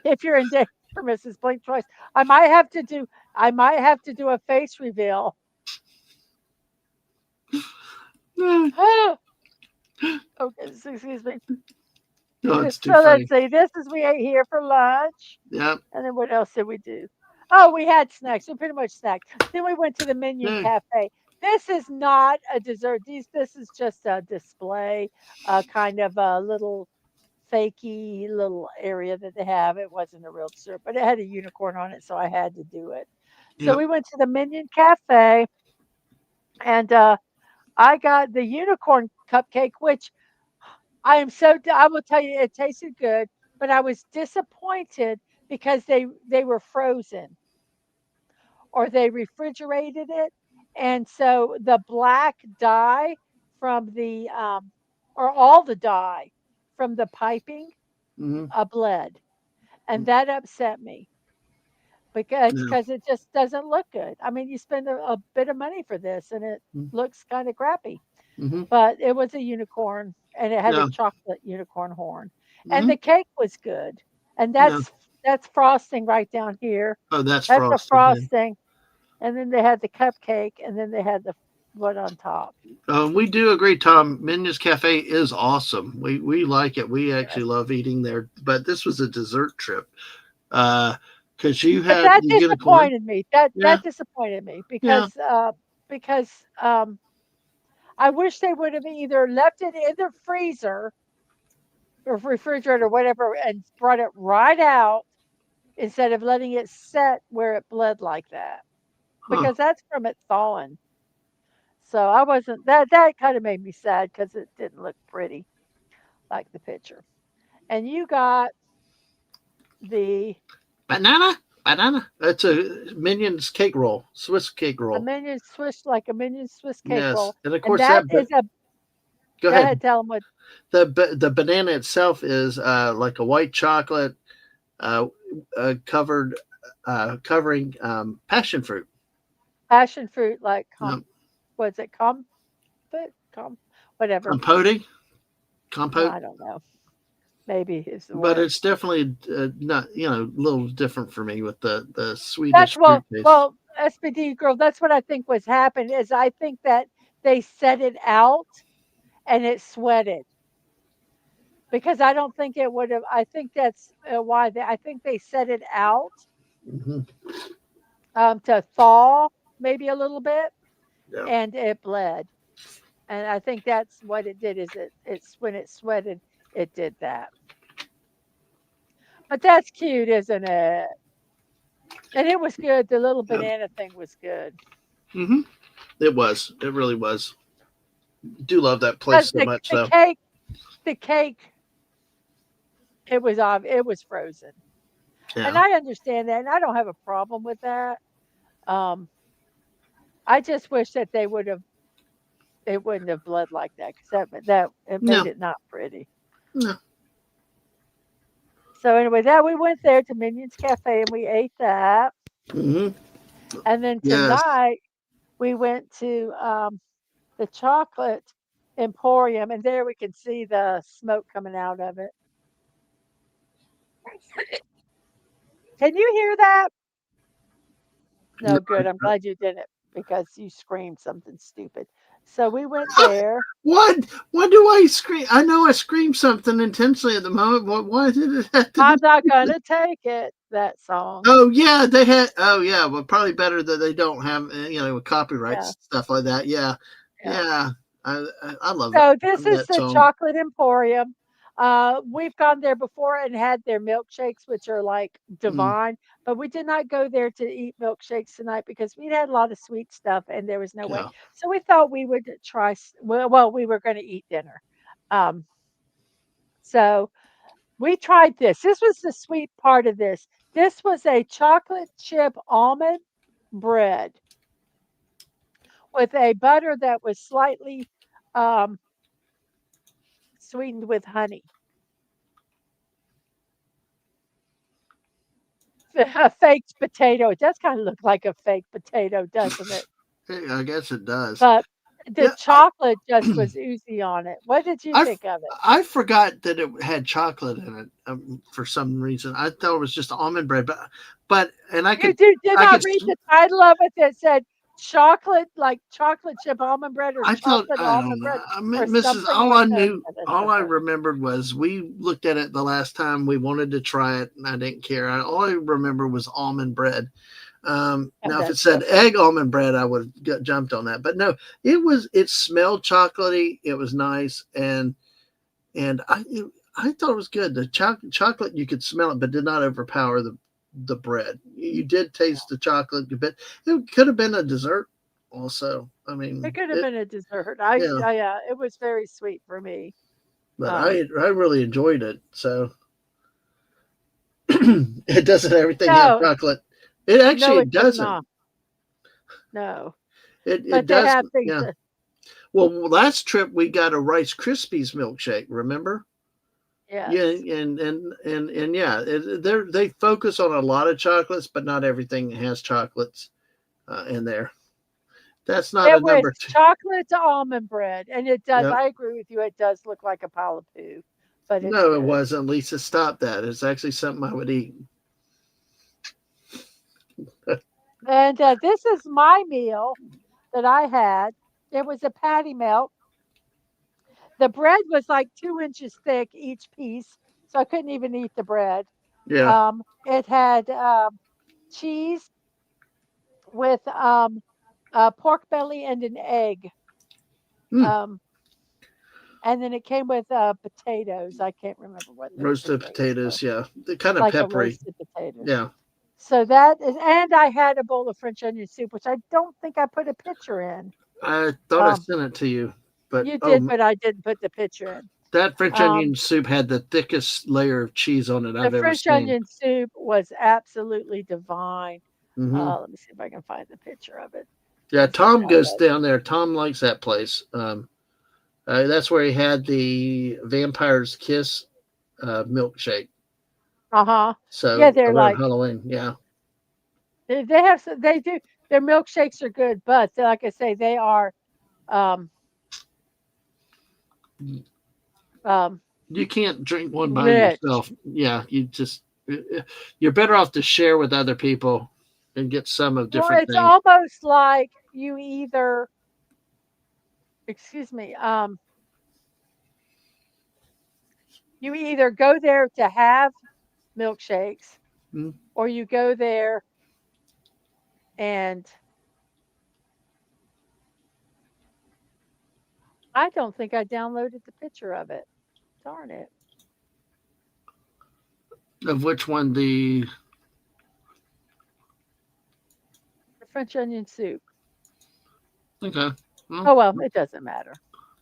If you're in danger, Mrs. Blink twice. I might have to do. I might have to do a face reveal. No, Okay, excuse me. no, it's too So let's funny. see. This is we ate here for lunch. Yeah, And then what else did we do? Oh, we had snacks. We pretty much snacked. Then we went to the Minion no, Cafe. This is not a dessert. This is just a display, kind of a little fakey little area that they have. It wasn't a real dessert, but it had a unicorn on it, so I had to do it. So yep. we went to the Minion Cafe, and I got the unicorn cupcake, which I will tell you, it tasted good, but I was disappointed because they were frozen or they refrigerated it, and so the black dye from the or all the dye from the piping Mm-hmm. bled, and that upset me because Yeah. because it just doesn't look good. I mean, you spend a bit of money for this, and it looks kind of crappy. Mm-hmm. But it was a unicorn, and it had a No. chocolate unicorn horn, and Mm-hmm. the cake was good, and No. that's frosting right down here. Oh, that's That's a frosting. Yeah. frosting, and then they had the cupcake, and then they had the what on top. We do agree, Tom. Minya's Cafe is awesome. We like it. We actually Yes. love eating there. But this was a dessert trip. Uh, because you But had that the unicorn. disappointed me. That Yeah. that disappointed me Yeah. because I wish they would have either left it in the freezer or refrigerator, whatever, and brought it right out instead of letting it set where it bled like that. Huh. Because that's from it thawing. So I wasn't that kind of made me sad because it didn't look pretty like the picture. And you got the Banana. Banana. That's a Minions cake roll. Swiss cake a roll. minion Swiss like a minion Swiss cake Yes. roll, And of and course that that. is a Go go ahead. ahead, tell them what The banana itself is like a white chocolate uh, covered covering passion fruit. passion fruit like Um, what's it com whatever. compoting, compote, I don't know. Maybe is the but word. it's definitely not a little different for me with the That's Swedish fruit taste. SPD girl. That's what I think was happened is I think that they set it out and it sweated because I don't think it would have. I think that's why I think they set it out Hmm. to thaw maybe a little bit, Yeah. and it bled. And I think that's what it did. Is it's when it sweated, it did that. But that's cute, isn't it? And it was good. The little Yeah. banana thing was good. Hmm. It was. It really was. Do love that place Because so much. So the cake, it was frozen, and yeah. I understand that, and I don't have a problem with that. Um, I just wish that they would have it wouldn't have bled like that because that it made No. it not pretty. No. So anyway, that we went there to Minions Cafe and we ate that, Hmm. and then Yes. tonight we went to the Chocolate Emporium, and there we can see the smoke coming out of it. Can you hear that? No. No, good. I'm glad you didn't because you screamed something stupid. So we went there. What? Why do I scream? I know I screamed something intentionally at the moment. Why did it have to I'm be? not gonna take it. That song. Oh yeah, they had. Oh yeah, well probably better that they don't have with Yeah, copyrights stuff like that. Yeah, yeah. yeah. I love So this is that the song. Chocolate Emporium. We've gone there before and had their milkshakes, which are like Mm, divine. But we did not go there to eat milkshakes tonight because we'd had a lot of sweet stuff and there was no way. yeah. So we thought we would try. Well, we were going to eat dinner. Um, so we tried this. This was the sweet part of this. This was a chocolate chip almond bread with a butter that was slightly um, sweetened with honey. A faked potato. It does kind of look like a fake potato, doesn't it? I guess it does. But the Yeah, I chocolate just was oozy on it. What did you I think of it? I forgot that it had chocolate in it for some reason. I thought it was just almond bread, but and You did I not could read the title of it that said chocolate, like chocolate chip almond bread or I thought chocolate I don't almond know. bread I or mean, Mrs. something like that? All I remembered was we looked at it the last time we wanted to try it, and I didn't care. All I remember was almond bread. Oh, Now, if it that's so said funny. egg almond bread, I would have jumped on that. But no, it smelled chocolatey. It was nice, and I thought it was good. The chocolate you could smell it, but did not overpower the bread. You did taste the chocolate a bit. It could have been a dessert, also. I It mean, could have it been a dessert. yeah. It was very sweet for me. But Um, I really enjoyed it. So it doesn't everything have no, chocolate. It actually no, it it does doesn't. not. No, It but they does. have things Yeah. that, Well, last trip we got a Rice Krispies milkshake. Remember? Yeah, yes. and yeah, they focus on a lot of chocolates, but not everything has chocolates in there. That's not a It was number two. chocolate to almond bread, and it does. Yep. I agree with you. It does look like a pile of poo, but it's No, it good. wasn't. Lisa, stop that. It's actually something I would eat. And this is my meal that I had. It was a patty melt. The bread was like 2 inches thick each piece, so I couldn't even eat the bread. Yeah. It had cheese with pork belly and an egg. Mm, Um, and then it came with potatoes. I can't remember what those roasted potatoes were, potatoes. Yeah, they're kind of like a peppery. roasted potatoes. Yeah. So that is, and I had a bowl of French onion soup, which I don't think I put a picture in. I thought I Um, sent it to you, but you did, oh, but I didn't put the picture in. that French Um, onion soup had the thickest layer of cheese on it the I've ever French seen. onion soup was absolutely divine. Hmm. Let me see if I can find the picture of it. Yeah, I sent Tom that goes last. down there. Tom likes that place. That's where he had the Vampire's Kiss milkshake. Uh huh. Yeah, So they're around like Halloween, yeah. they have they do their milkshakes are good, but like I say, they are um um You can't drink one by rich. yourself. Yeah, you're better off to share with other people and get some of Well, different it's things. almost like you either, excuse me, you either go there to have milkshakes Mm. or you go there and I don't think I downloaded the picture of it. Darn it. Of which one the The French onion soup. okay. Well, Oh well, it doesn't matter.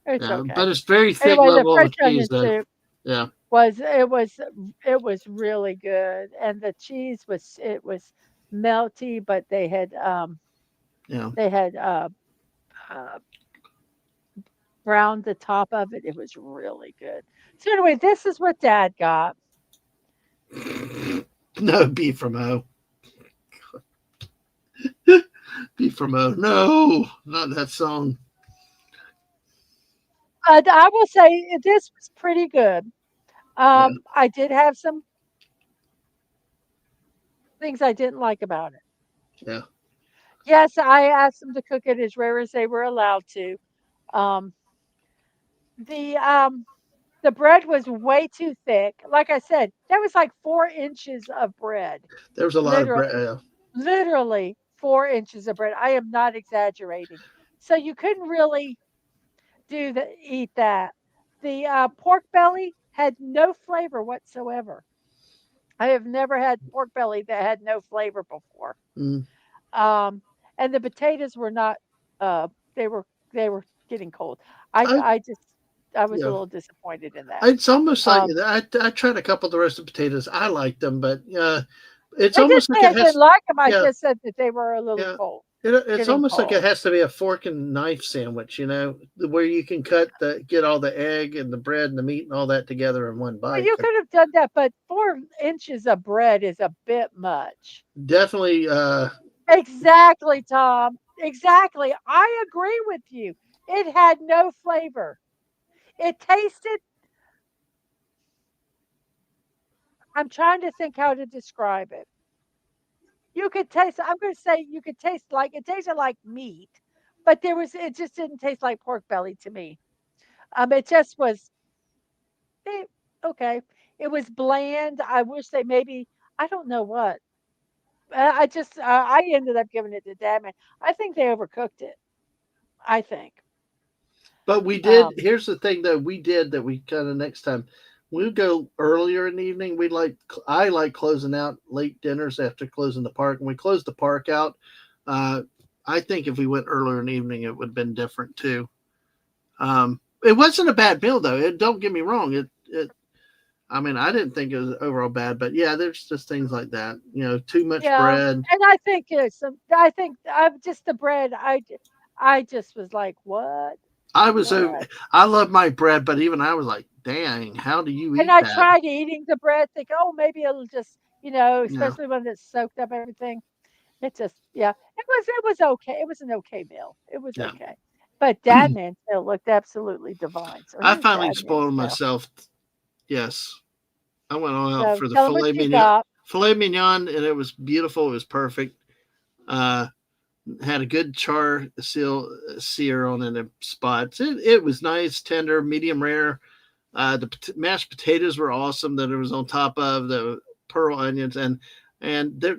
It's yeah, okay. but it's very thick Anyway, the level of French cheese onion though. soup Yeah, was it was really good, and the cheese was it was melty, but yeah. they had uh, browned the top of it. It was really good. So anyway, this is what Dad got. No beef from O. Beef from O. No, not that song. I will say this was pretty good. Yeah, I did have some things I didn't like about it. yeah. Yes, I asked them to cook it as rare as they were allowed to. Um, the um, the bread was way too thick. Like I said, that was like 4 inches of bread. There was a lot of Literally, bread. literally 4 inches of bread. I am not exaggerating. So you couldn't really eat that. The pork belly had no flavor whatsoever. I have never had pork belly that had no flavor before. Mm. Um, and the potatoes were not. Uh, they were they were getting cold. I I I just I was a yeah. little disappointed in that. It's almost like Um, I tried a couple of the roasted potatoes. I liked them, but it's I didn't almost like say I it didn't has. like them. I Yeah, just said that they were a little yeah. cold. It's getting almost like it cold. has to be a fork and knife sandwich, where you can get all the egg and the bread and the meat and all that together in one Well, bite. you 'Cause could have done that, but 4 inches of bread is a bit much. definitely, Exactly, Tom. Exactly. I agree with you. It had no flavor. It tasted, I'm trying to think how to describe it. You could taste, I'm going to say you could taste like, it tasted like meat, but it just didn't taste like pork belly to me. It just was, eh, okay. It was bland. I wish they maybe, I don't know what. I ended up giving it to Dadman. I think they overcooked it. I think. but we did. Um, Here's the thing, though. We did that. We kind of next time we go earlier in the evening. I like closing out late dinners after closing the park. When we closed the park out, uh, I think if we went earlier in the evening, it would have been different too. It wasn't a bad meal though. Don't get me wrong. I mean, I didn't think it was overall bad, but yeah, there's just things like that. Too much yeah, bread. and I think it's some. I think I'm just the bread. I just was like, what, I was so what? I love my bread, but even I was like, dang, how do you And eat I that? tried eating the bread, thinking, oh, maybe it'll just, Yeah, especially when it's soaked up everything. It just, yeah, it was okay. It was an okay meal. It was yeah. okay. But Dad Mansell looked absolutely divine. So I here's finally Dad spoiled Mansell. myself. Yes, I went all out So for the tell him what you got. filet mignon, and it was beautiful. It was perfect. Uh, had a good sear on the spots. It was nice, tender, medium rare. The mashed potatoes were awesome that it was on top of the pearl onions, and they're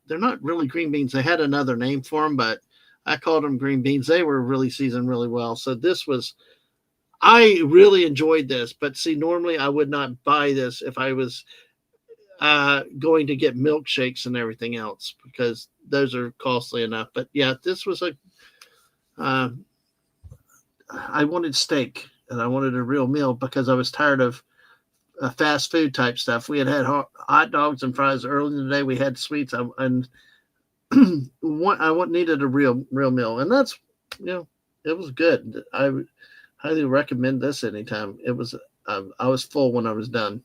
not really green beans. They had another name for them, but I called them green beans. They were really seasoned really well. So this was I really enjoyed this. But see, normally I would not buy this if I was going to get milkshakes and everything else because those are costly enough. But yeah, this was uh, I wanted steak and I wanted a real meal because I was tired of fast food type stuff. We had hot dogs and fries early in the day. We had sweets, and I needed a real meal, and that's you know it was good. I would highly recommend this anytime. It was I was full when I was done,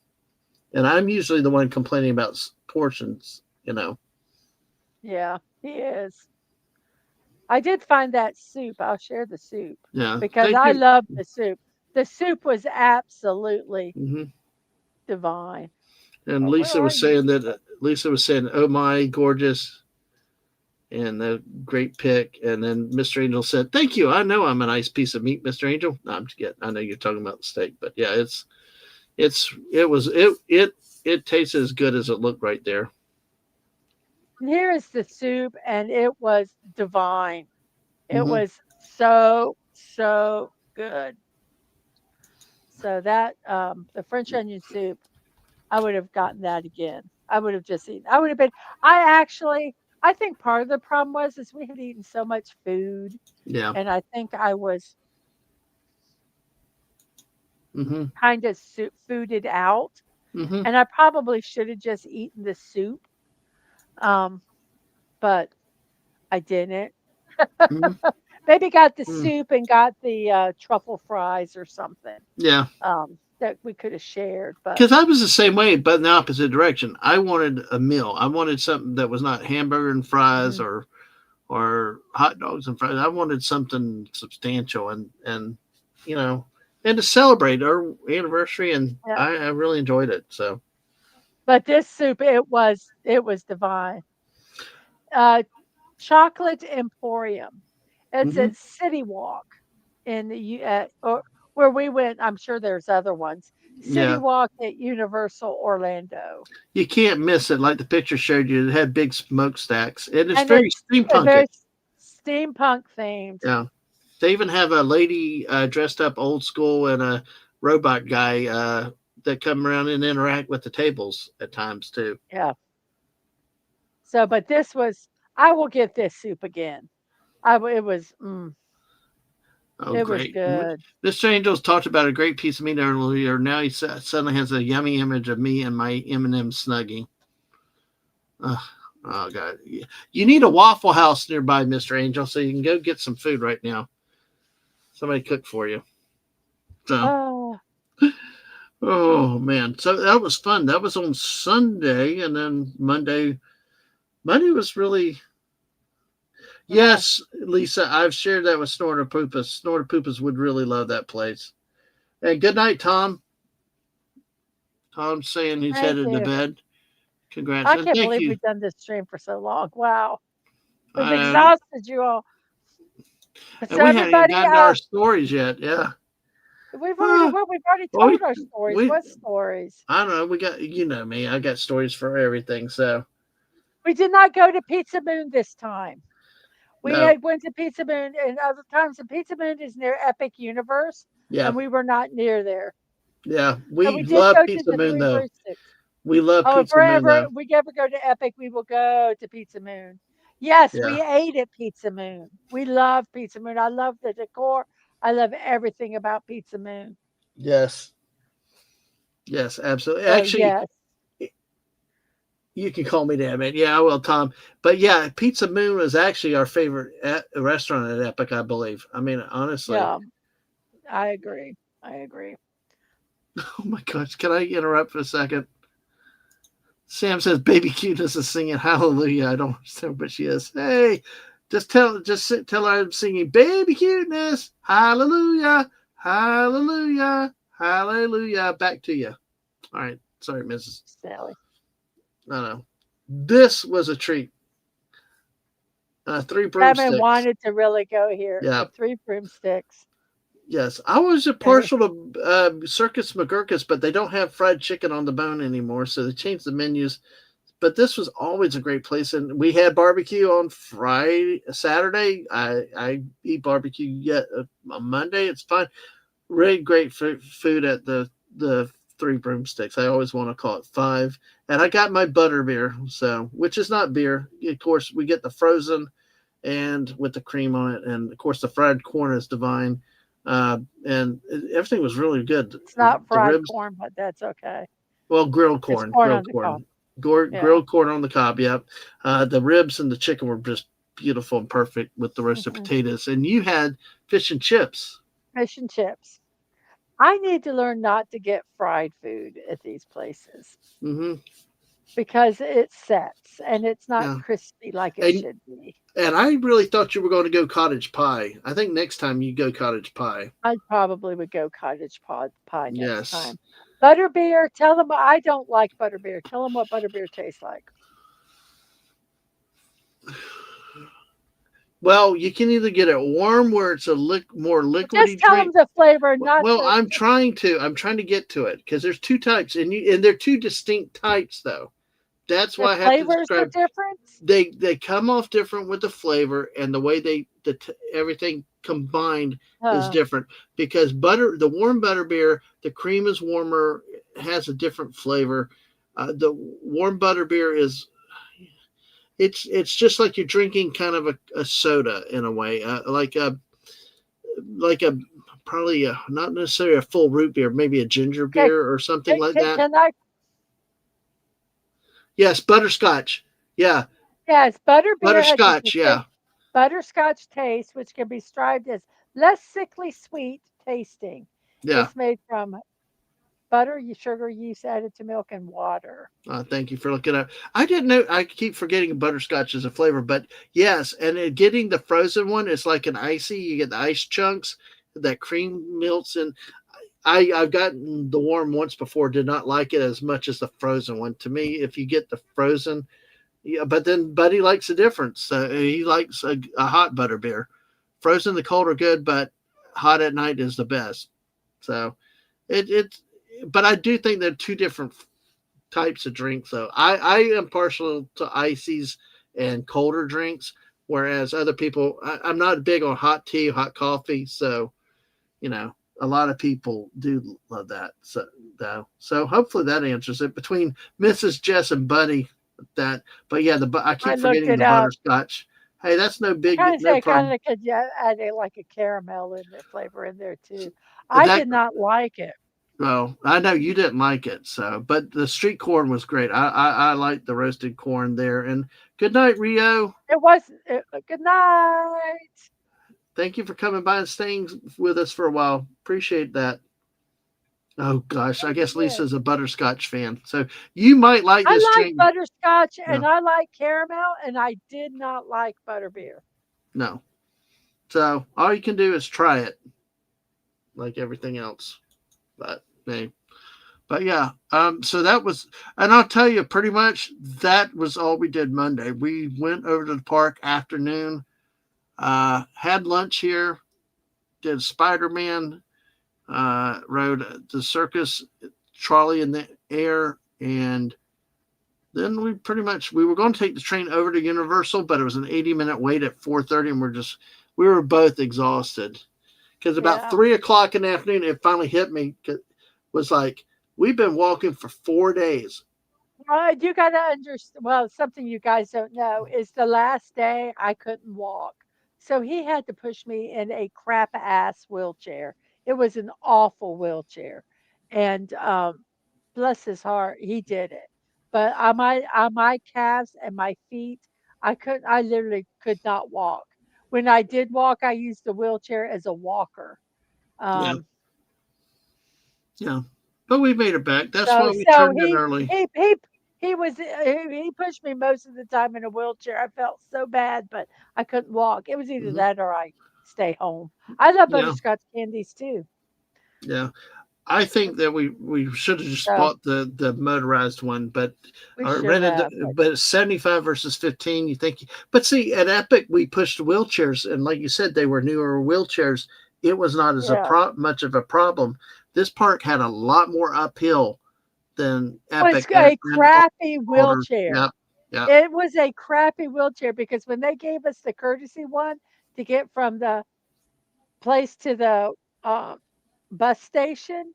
and I'm usually the one complaining about portions. Yeah, he is. I did find that soup. I'll share the soup Yeah, because thank I you. love the soup. The soup was absolutely Hmm. divine. And Oh, where are you? Lisa was saying, "Oh my, gorgeous." And a great pick. And then Mr. Angel said, "Thank you. I know I'm a nice piece of meat, Mr. Angel." No, I'm just kidding. I know you're talking about the steak, but yeah, it tastes as good as it looked right there. And here is the soup, and it was divine. It Hmm. was so, so good. So that the French onion soup, I would have gotten that again. I would have just eaten. I would have been. I think part of the problem was is we had eaten so much food, Yeah. and I think I was Hmm. kind of fooded out, Hmm. and I probably should have just eaten the soup, um, but I didn't. Hmm. Maybe got the soup and got the truffle fries or something Yeah. that we could have shared. But Because I was the same way, but in the opposite direction. I wanted a meal. I wanted something that was not hamburger and fries mhm, or hot dogs and fries. I wanted something substantial and you know and to celebrate our anniversary. And yeah, I really enjoyed it. So but this soup, it was divine. Uh, Chocolate Emporium. It's hmm at City Walk in or where we went. I'm sure there's other ones. City yeah, Walk at Universal Orlando, you can't miss it. Like the picture showed you, it had big smokestacks, and it's and very it's steampunky. very steampunk themed. Yeah, they even have a lady dressed up old school and a robot guy that come around and interact with the tables at times too. Yeah. So, but this was. I will get this soup again. It was. Oh, It was great! good. Mr. Angels talked about a great piece of meat earlier. Now he suddenly has a yummy image of me and my M&M Snuggie. Ugh. Oh God, you need a Waffle House nearby, Mister Angel, so you can go get some food right now. Somebody cook for you. So, Oh, oh man, so that was fun. That was on Sunday, and then Monday. Monday was really yeah. yes, Lisa. I've shared that with Snorter Poopas. Snorter Poopas would really love that place. And good night, Tom. Tom's saying he's Thank headed to you. bed. Congrats I and can't thank believe you. we've done this stream for so long. Wow. We've I know, exhausted you all. and So we hadn't even everybody, gotten to our stories yet. Yeah. Ah, we've already well, told our stories. we What stories? I don't know. We got you know me. I got stories for everything. So We did not go to Pizza Moon this time. We no, had went to Pizza Moon and other times, and Pizza Moon is near Epic Universe, yeah, and we were not near there. yeah. So We we did love go to Pizza the Moon Three though. Broomsticks. We love Oh, if Pizza Moon though. we ever go to Epic, we will go to Pizza Moon. Yes, Yeah. we ate at Pizza Moon. We love Pizza Moon. I love the decor. I love everything about Pizza Moon. Yes. Yes. Absolutely. So Actually, yes, you can call me that, man. Yeah, I will, Tom. But yeah, Pizza Moon was actually our favorite restaurant at Epic, I believe. I mean, honestly. yeah, I agree. I agree. Oh my gosh, can I interrupt for a second? Sam says baby cuteness is singing hallelujah. I don't understand what she is. Hey, tell her I'm singing baby cuteness. Hallelujah. Hallelujah. Hallelujah. Back to you. All right. Sorry, Mrs. Sally. No, no. This was a treat. Three Batman broomsticks. wanted to really go here. Yeah. The Three Broomsticks. Yes. I was a And partial to Circus McGurkus, but they don't have fried chicken on the bone anymore, so they changed the menus. But this was always a great place, and we had barbecue on Friday, Saturday. I eat barbecue yet on Monday. It's fine. Really great food at the Three Broomsticks. I always want to call it five. And I got my butter beer, so which is not beer. Of course, we get the frozen and with the cream on it, and of course the fried corn is divine. And everything was really good. it's not The fried ribs, corn, but that's okay. well, It's corn on grilled the cob. corn, Yeah. grilled corn on the cob. Yep. The ribs and the chicken were just beautiful and perfect with the roasted Hmm. potatoes. And you had fish and chips. Fish and chips. I need to learn not to get fried food at these places Mm-hmm. because it sets and it's not Yeah. crispy like it And should be. I really thought you were going to go cottage pie. I think next time you go cottage pie. I probably would go pie next Yes. time. Butterbeer, tell them I don't like butterbeer. Tell them what butterbeer tastes like. Well, you can either get it warm where it's a more Just liquidy tell them drink. the flavor, not Well, the just I'm trying to get to it because there's two types, and they're two distinct types though. That's the why I have to flavors are describe. different. They come off different with the flavor and the way everything combined is Uh, different because the warm butter beer, the cream is warmer, has a different flavor. The warm butter beer is it's just like you're drinking kind of a soda in a way, like a probably not necessarily a full root beer, maybe a ginger okay, beer or something like that. can I? Yes, butterscotch. Yeah, Yes, butterbeer has a butterscotch. distinct Yeah, butterscotch taste, which can be described as less sickly sweet tasting. yeah. It's made from butter, sugar, yeast added to milk, and water. Thank you for looking up. I didn't know. I keep forgetting butterscotch is a flavor, but yes, and getting the frozen one is like an icy. You get the ice chunks, that cream melts, and I've gotten the warm once before. Did not like it as much as the frozen one. To me, if you get the frozen, yeah, but then Buddy likes a difference. He likes a hot butter beer. Frozen, the cold are good, but hot at night is the best. So it. But I do think they're two different types of drinks though. I am partial to ices and colder drinks, whereas other people I'm not big on hot tea, hot coffee. So, you know, a lot of people do love that. So though. So hopefully that answers it between Mrs. Jess and Buddy that but yeah, I I keep looked forgetting it the up. butterscotch. Hey, that's no I big kind of no say problem. kind of could add like a caramel in the flavor in there too. I That did not like it. well, I know you didn't like it, so but the street corn was great. I like the roasted corn there, and Good night, Rio. It was good night. Thank you for coming by and staying with us for a while. Appreciate that. Oh gosh, I Yes, guess yes. Lisa's a butterscotch fan, so you might like I this like drink. butterscotch and No, I like caramel, and I did not like butterbeer. no. So all you can do is try it, like everything else. But hey, but yeah. So that was, and I'll tell you, pretty much that was all we did Monday. We went over to the park afternoon, had lunch here, did Spider Man, rode the circus trolley in the air, and then we were going to take the train over to Universal, but it was an 80-minute wait at 4:30, and we were both exhausted because about Yeah. 3 o'clock in the afternoon it finally hit me. It was like we've been walking for 4 days. You got to understand. Well, something you guys don't know is the last day I couldn't walk. So he had to push me in a crap ass wheelchair. It was an awful wheelchair. And bless his heart, he did it. But on my calves and my feet, I literally could not walk. When I did walk, I used the wheelchair as a walker. Yeah, Um, yeah, but we made it back. That's So why we so turned in early. he pushed me most of the time in a wheelchair. I felt so bad, but I couldn't walk. It was either Hmm. that or I stay home. I love Yeah, butterscotch candies too. yeah. I think that we should have just So bought the motorized one, but we or should rented. have, but But it's 75 versus 15. You think? But see, at Epic we pushed wheelchairs, and like you said, they were newer wheelchairs. It was not as yeah. much of a problem. This park had a lot more uphill than It was Epic, a and all crappy older. wheelchair. Yep, yep. It was a crappy wheelchair because when they gave us the courtesy one to get from the place to the uh, bus station,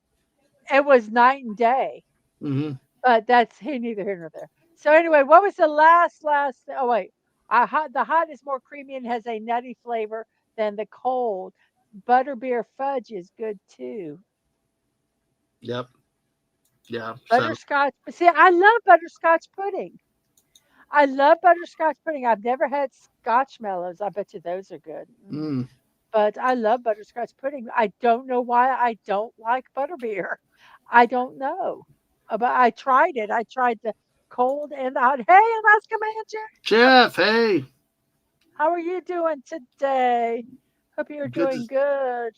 it was night and day. Hmm. But that's neither here nor there. So anyway, what was the last oh, wait. The hot is more creamy and has a nutty flavor than the cold. Butterbeer fudge is good too. Yep, yeah. So, Butterscotch, but see, I love butterscotch pudding. I love butterscotch pudding. I've never had scotch mellows. I bet you those are good. mm, But I love butterscotch pudding. I don't know why I don't like butterbeer. I don't know. But I tried it. I tried the cold and the hot. Hey, Alaska Manager, Jeff, hey, how are you doing today? Hope you're good to doing good.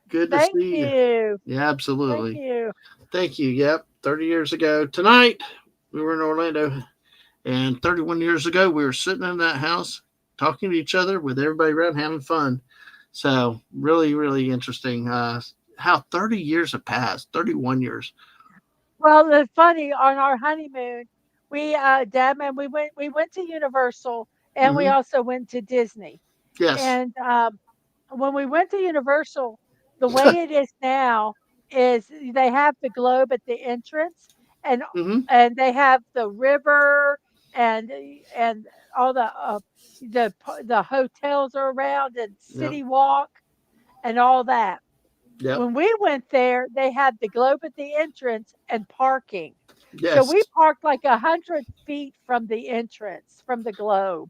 good to Thank see you. you. Yeah, Thank absolutely. you. Thank you. Yep, 30 years ago tonight we were in Orlando. And 31 years ago, we were sitting in that house talking to each other with everybody around having fun. So, really, really interesting how 30 years have passed, 31 years. Well, the funny on our honeymoon, Dadman, we went to Universal and we Hmm. also went to Disney. Yes. And when we went to Universal, the way it is now is they have the globe at the entrance, and Hmm. and they have the river and all the hotels are around and Yep. City Walk and all that. Yep. When we went there, they had the globe at the entrance and parking. So Yes. we parked like 100 feet from the entrance, from the globe,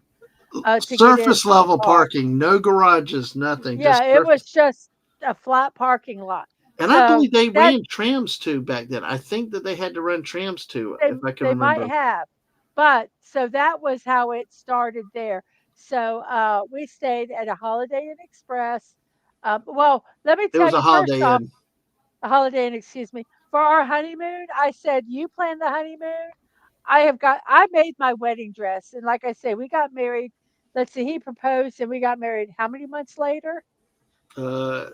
to get Surface into the level park. parking, no garages, nothing, Yeah, just it surface. was just a flat parking lot. And I So believe they that ran trams too back then. I think that they had to run trams too, they if I can they might remember. have, but so that was how it started there. So we stayed at a Holiday Inn Express. Well, let me It tell was a you first Holiday off, Inn. a Holiday Inn, excuse me. For our honeymoon, I said, "You plan the honeymoon." I made my wedding dress, and like I say, we got married. Let's see, he proposed, and we got married. How many months later? Uh,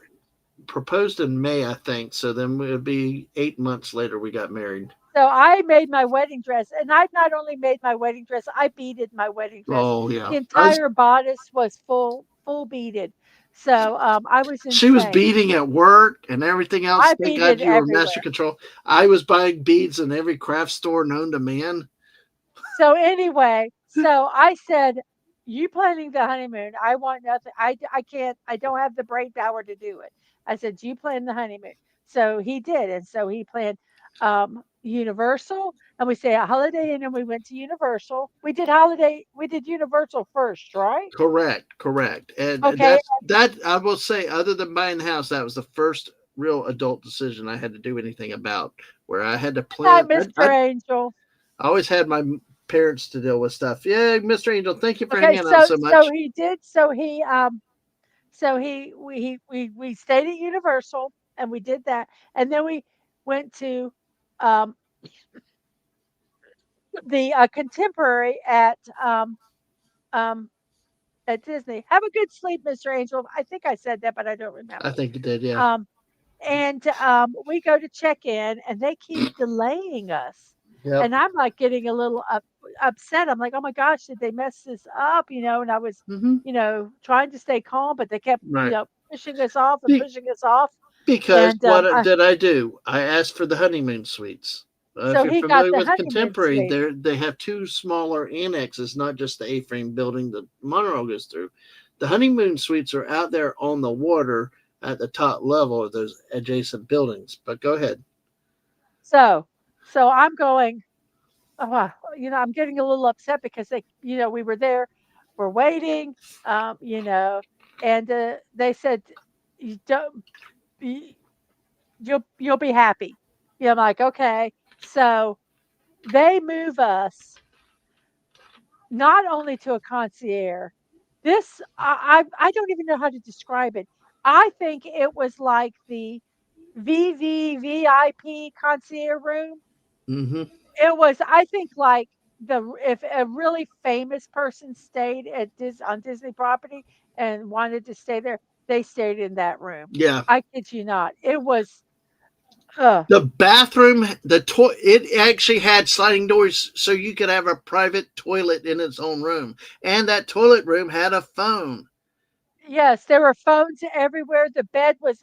Proposed in May, I think. So then it would be 8 months later we got married. So I made my wedding dress, and I not only made my wedding dress, I beaded my wedding dress. Oh yeah, The I was. entire bodice was full beaded. So I was She was insane. beading at work and everything else. I Thank God beaded you were master everywhere. control. I was buying beads in every craft store known to man. So anyway, so I said, "You planning the honeymoon? I want nothing. I can't. I don't have the brain power to do it." I said, "You plan the honeymoon." So he did, and so he planned. Universal, and we stayed at Holiday Inn, and we went to Universal. We did Universal first, right? Correct, correct. And Okay. that I will say, other than buying the house, that was the first real adult decision I had to do anything about, where I had to Night, plan. Mr. Angel. I always had my parents to deal with stuff. Yeah, Mr. Angel, thank you for Okay, hanging out so so so much. he did. So we stayed at Universal, and we did that, and then we went to um the Contemporary um at Disney. Have a good sleep, Mr. Angel. I think I said that, but I don't I remember. think you did, yeah. Um, and we go to check in, and they keep delaying us. Yep. And I'm like getting a little upset. I'm like, oh my gosh, did they mess this up? And I was, Hmm. trying to stay calm, but they kept, Right. pushing us off and Be- pushing us off. because And what did I do? I asked for the honeymoon suites. If so you're he got familiar the with honeymoon Contemporary, suite. they have two smaller annexes, not just the A-frame building that monorail goes through. The honeymoon suites are out there on the water at the top level of those adjacent buildings. But go ahead. So, so I'm going, oh, wow, I'm getting a little upset because we were there, we're waiting, um, you know, and they said, you don't, you, you'll be happy. I'm like, okay. So they move us not only to a concierge. This I don't even know how to describe it. I think it was like the VVVIP concierge room. Hmm. It was, I think, like if a really famous person stayed on Disney property and wanted to stay there, they stayed in that room. Yeah. I kid you not. It was, uh, The bathroom, it actually had sliding doors so you could have a private toilet in its own room. And that toilet room had a phone. yes, there were phones everywhere. The bed was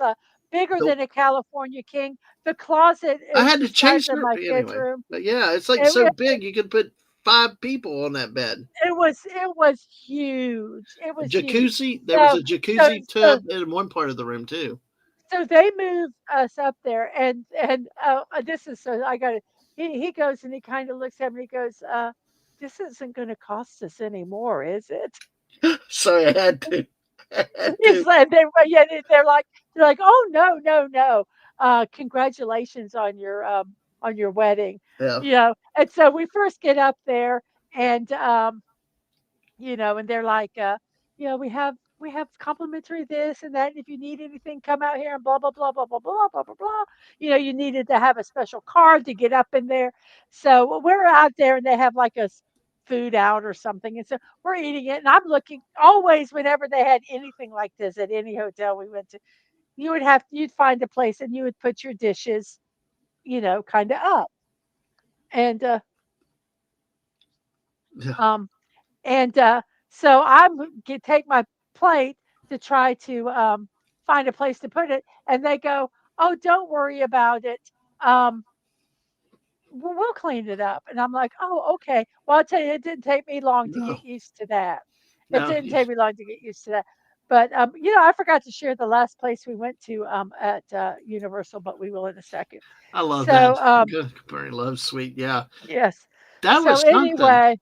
bigger The than a California king. The closet I is had the to size change of the my kids' anyway. room. But yeah, it's like It, so it, big you could put 5 people on that bed. it was huge. It A was huge. jacuzzi. There was So a so jacuzzi so tub in one part of the room too. so they moved us up there, and this is so I got it. He goes and he kind of looks at me. He goes, "This isn't going to cost us any more, is it?" So I had to. I had He's to. like, they're like, "Oh no, no, no! Congratulations on your wedding." Yeah. And so we first get up there, and and they're like, we have complimentary this and that. And if you need anything, come out here and blah blah blah blah blah blah blah blah blah. You needed to have a special card to get up in there. So we're out there, and they have like food out or something, and so we're eating it. And I'm looking always whenever they had anything like this at any hotel we went to, you'd find a place and you would put your dishes, kind of up, and Yeah. um And, so I'm take my plate to try to, find a place to put it, and they go, "Oh, don't worry about it. Um, we'll clean it up." And I'm like, "Oh, okay." Well, I'll tell you, it didn't take me long to No. get used to that. It No. didn't take me long to get used to that. But, I forgot to share the last place we went to, at, Universal, but we will in a second. I love that. So, Good. Very love sweet. Yeah. yes. That So was something. anyway,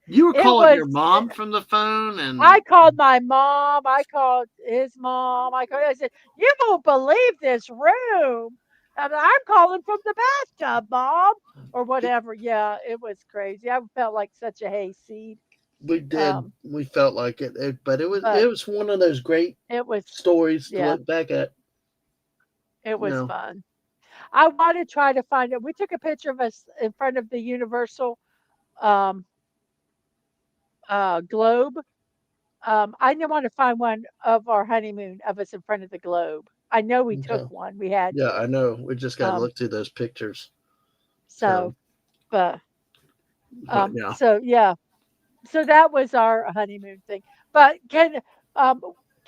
You were it calling was your mom from the phone and I called my mom, I called his mom, I said, "You won't believe this room. And I'm calling from the bathtub, mom," or whatever. Yeah, it was crazy. I felt like such a hayseed. we did. Um, We felt like but but it was one of those great it was, stories to yeah, look back at. it You was know. fun. I want to try to find it. We took a picture of us in front of the Universal um, globe. I want to find one of our honeymoon of us in front of the globe. I know we Okay. took one. We had Yeah, I know. We just got to um, look through those pictures. So, so, but but yeah, so yeah, so that was our honeymoon thing. But um,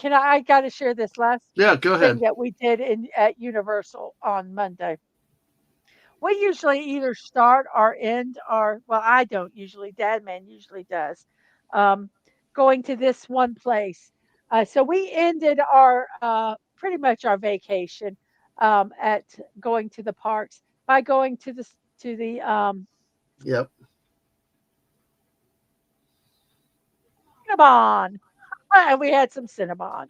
I got to share this last yeah. Go thing ahead. that we did at Universal on Monday. We usually either start or end our, well, I don't usually, Dadman usually does, um, going to this one place. So we ended our pretty much our vacation at going to the parks by going to the Yep. Cinnabon, and we had some Cinnabons.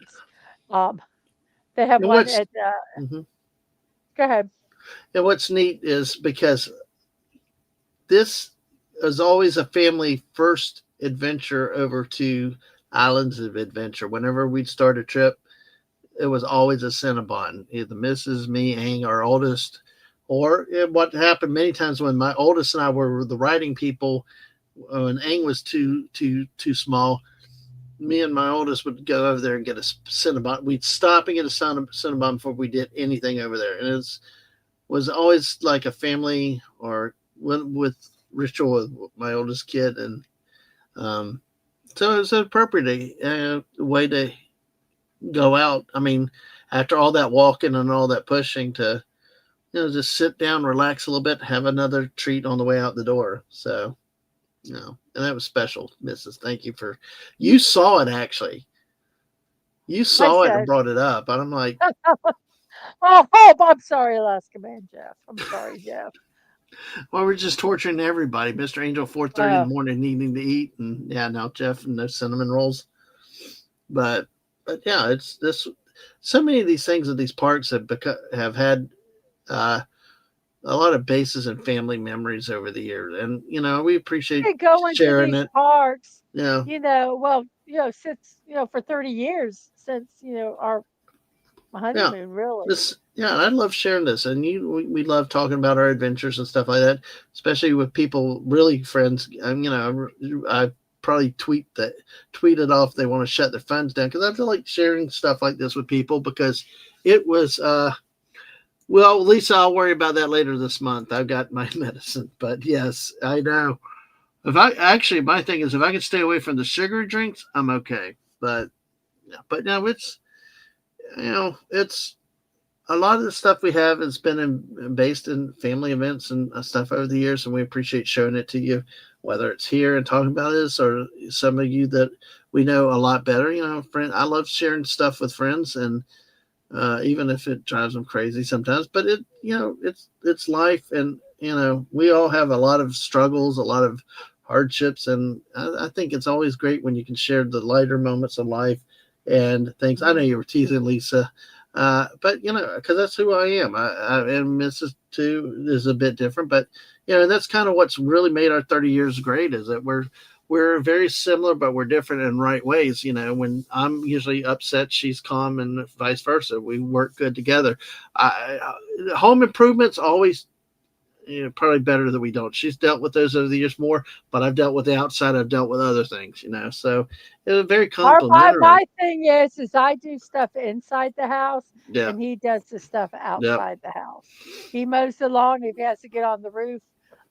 Um, they have And one what's at. mhm. Go ahead. and what's neat is because this is always a family first adventure over to Islands of Adventure. Whenever we'd start a trip, it was always a Cinnabon. Either Mrs. Me, Ang, our oldest, or what happened many times when my oldest and I were the riding people, when Ang was too small, me and my oldest would go over there and get a Cinnabon. We'd stop and get a Cinnabon before we did anything over there, and it was always like a family or with ritual with my oldest kid, and um, so it was an appropriate way to go out. I mean, after all that walking and all that pushing, to just sit down, relax a little bit, have another treat on the way out the door. So and that was special, Mrs. Thank you for you saw it actually. You I saw it and said, brought it up, and I'm like, "Oh, Hope, I'm sorry, Alaska Man Jeff. I'm sorry, Jeff." well, we're just torturing everybody. Mr. Angel, 4:30 in the Uh, morning, needing to eat, and yeah, now Jeff and those cinnamon rolls. But yeah, it's this. So many of these things at these parks have had uh, a lot of bases and family memories over the years, and we appreciate been going to sharing these it. parks, Yeah, well, since for 30 years since our yeah. honeymoon, really. And I love sharing this, and we love talking about our adventures and stuff like that, especially with people, really friends. I probably tweeted off they want to shut their phones down because I feel like sharing stuff like this with people because it was well, Lisa, I'll worry about that later this month. I've got my medicine, but yes, I know. If I actually, my thing is, if I can stay away from the sugary drinks, I'm okay. But no, it's a lot of the stuff we have has been based in family events and stuff over the years, and we appreciate showing it to you, whether it's here and talking about this or some of you that we know a lot better. Friend, I love sharing stuff with friends, and even if it drives them crazy sometimes. But it's life, and we all have a lot of struggles, a lot of hardships, and I think it's always great when you can share the lighter moments of life and things. I know Mhm. you were teasing Lisa, but because that's who I am. And Mrs. Two is a bit different, but and that's kind of what's really made our 30 years great is that we're very similar, but we're different in right ways. When I'm usually upset, she's calm, and vice versa. We work good together. Home improvements always, probably better that we don't. She's dealt with those over the years more, but I've dealt with the outside. I've dealt with other things. So it was very Our complimentary. my thing is I do stuff inside the house Yeah, and he does the stuff yeah, outside the house. He mows the lawn if he has to get on the roof.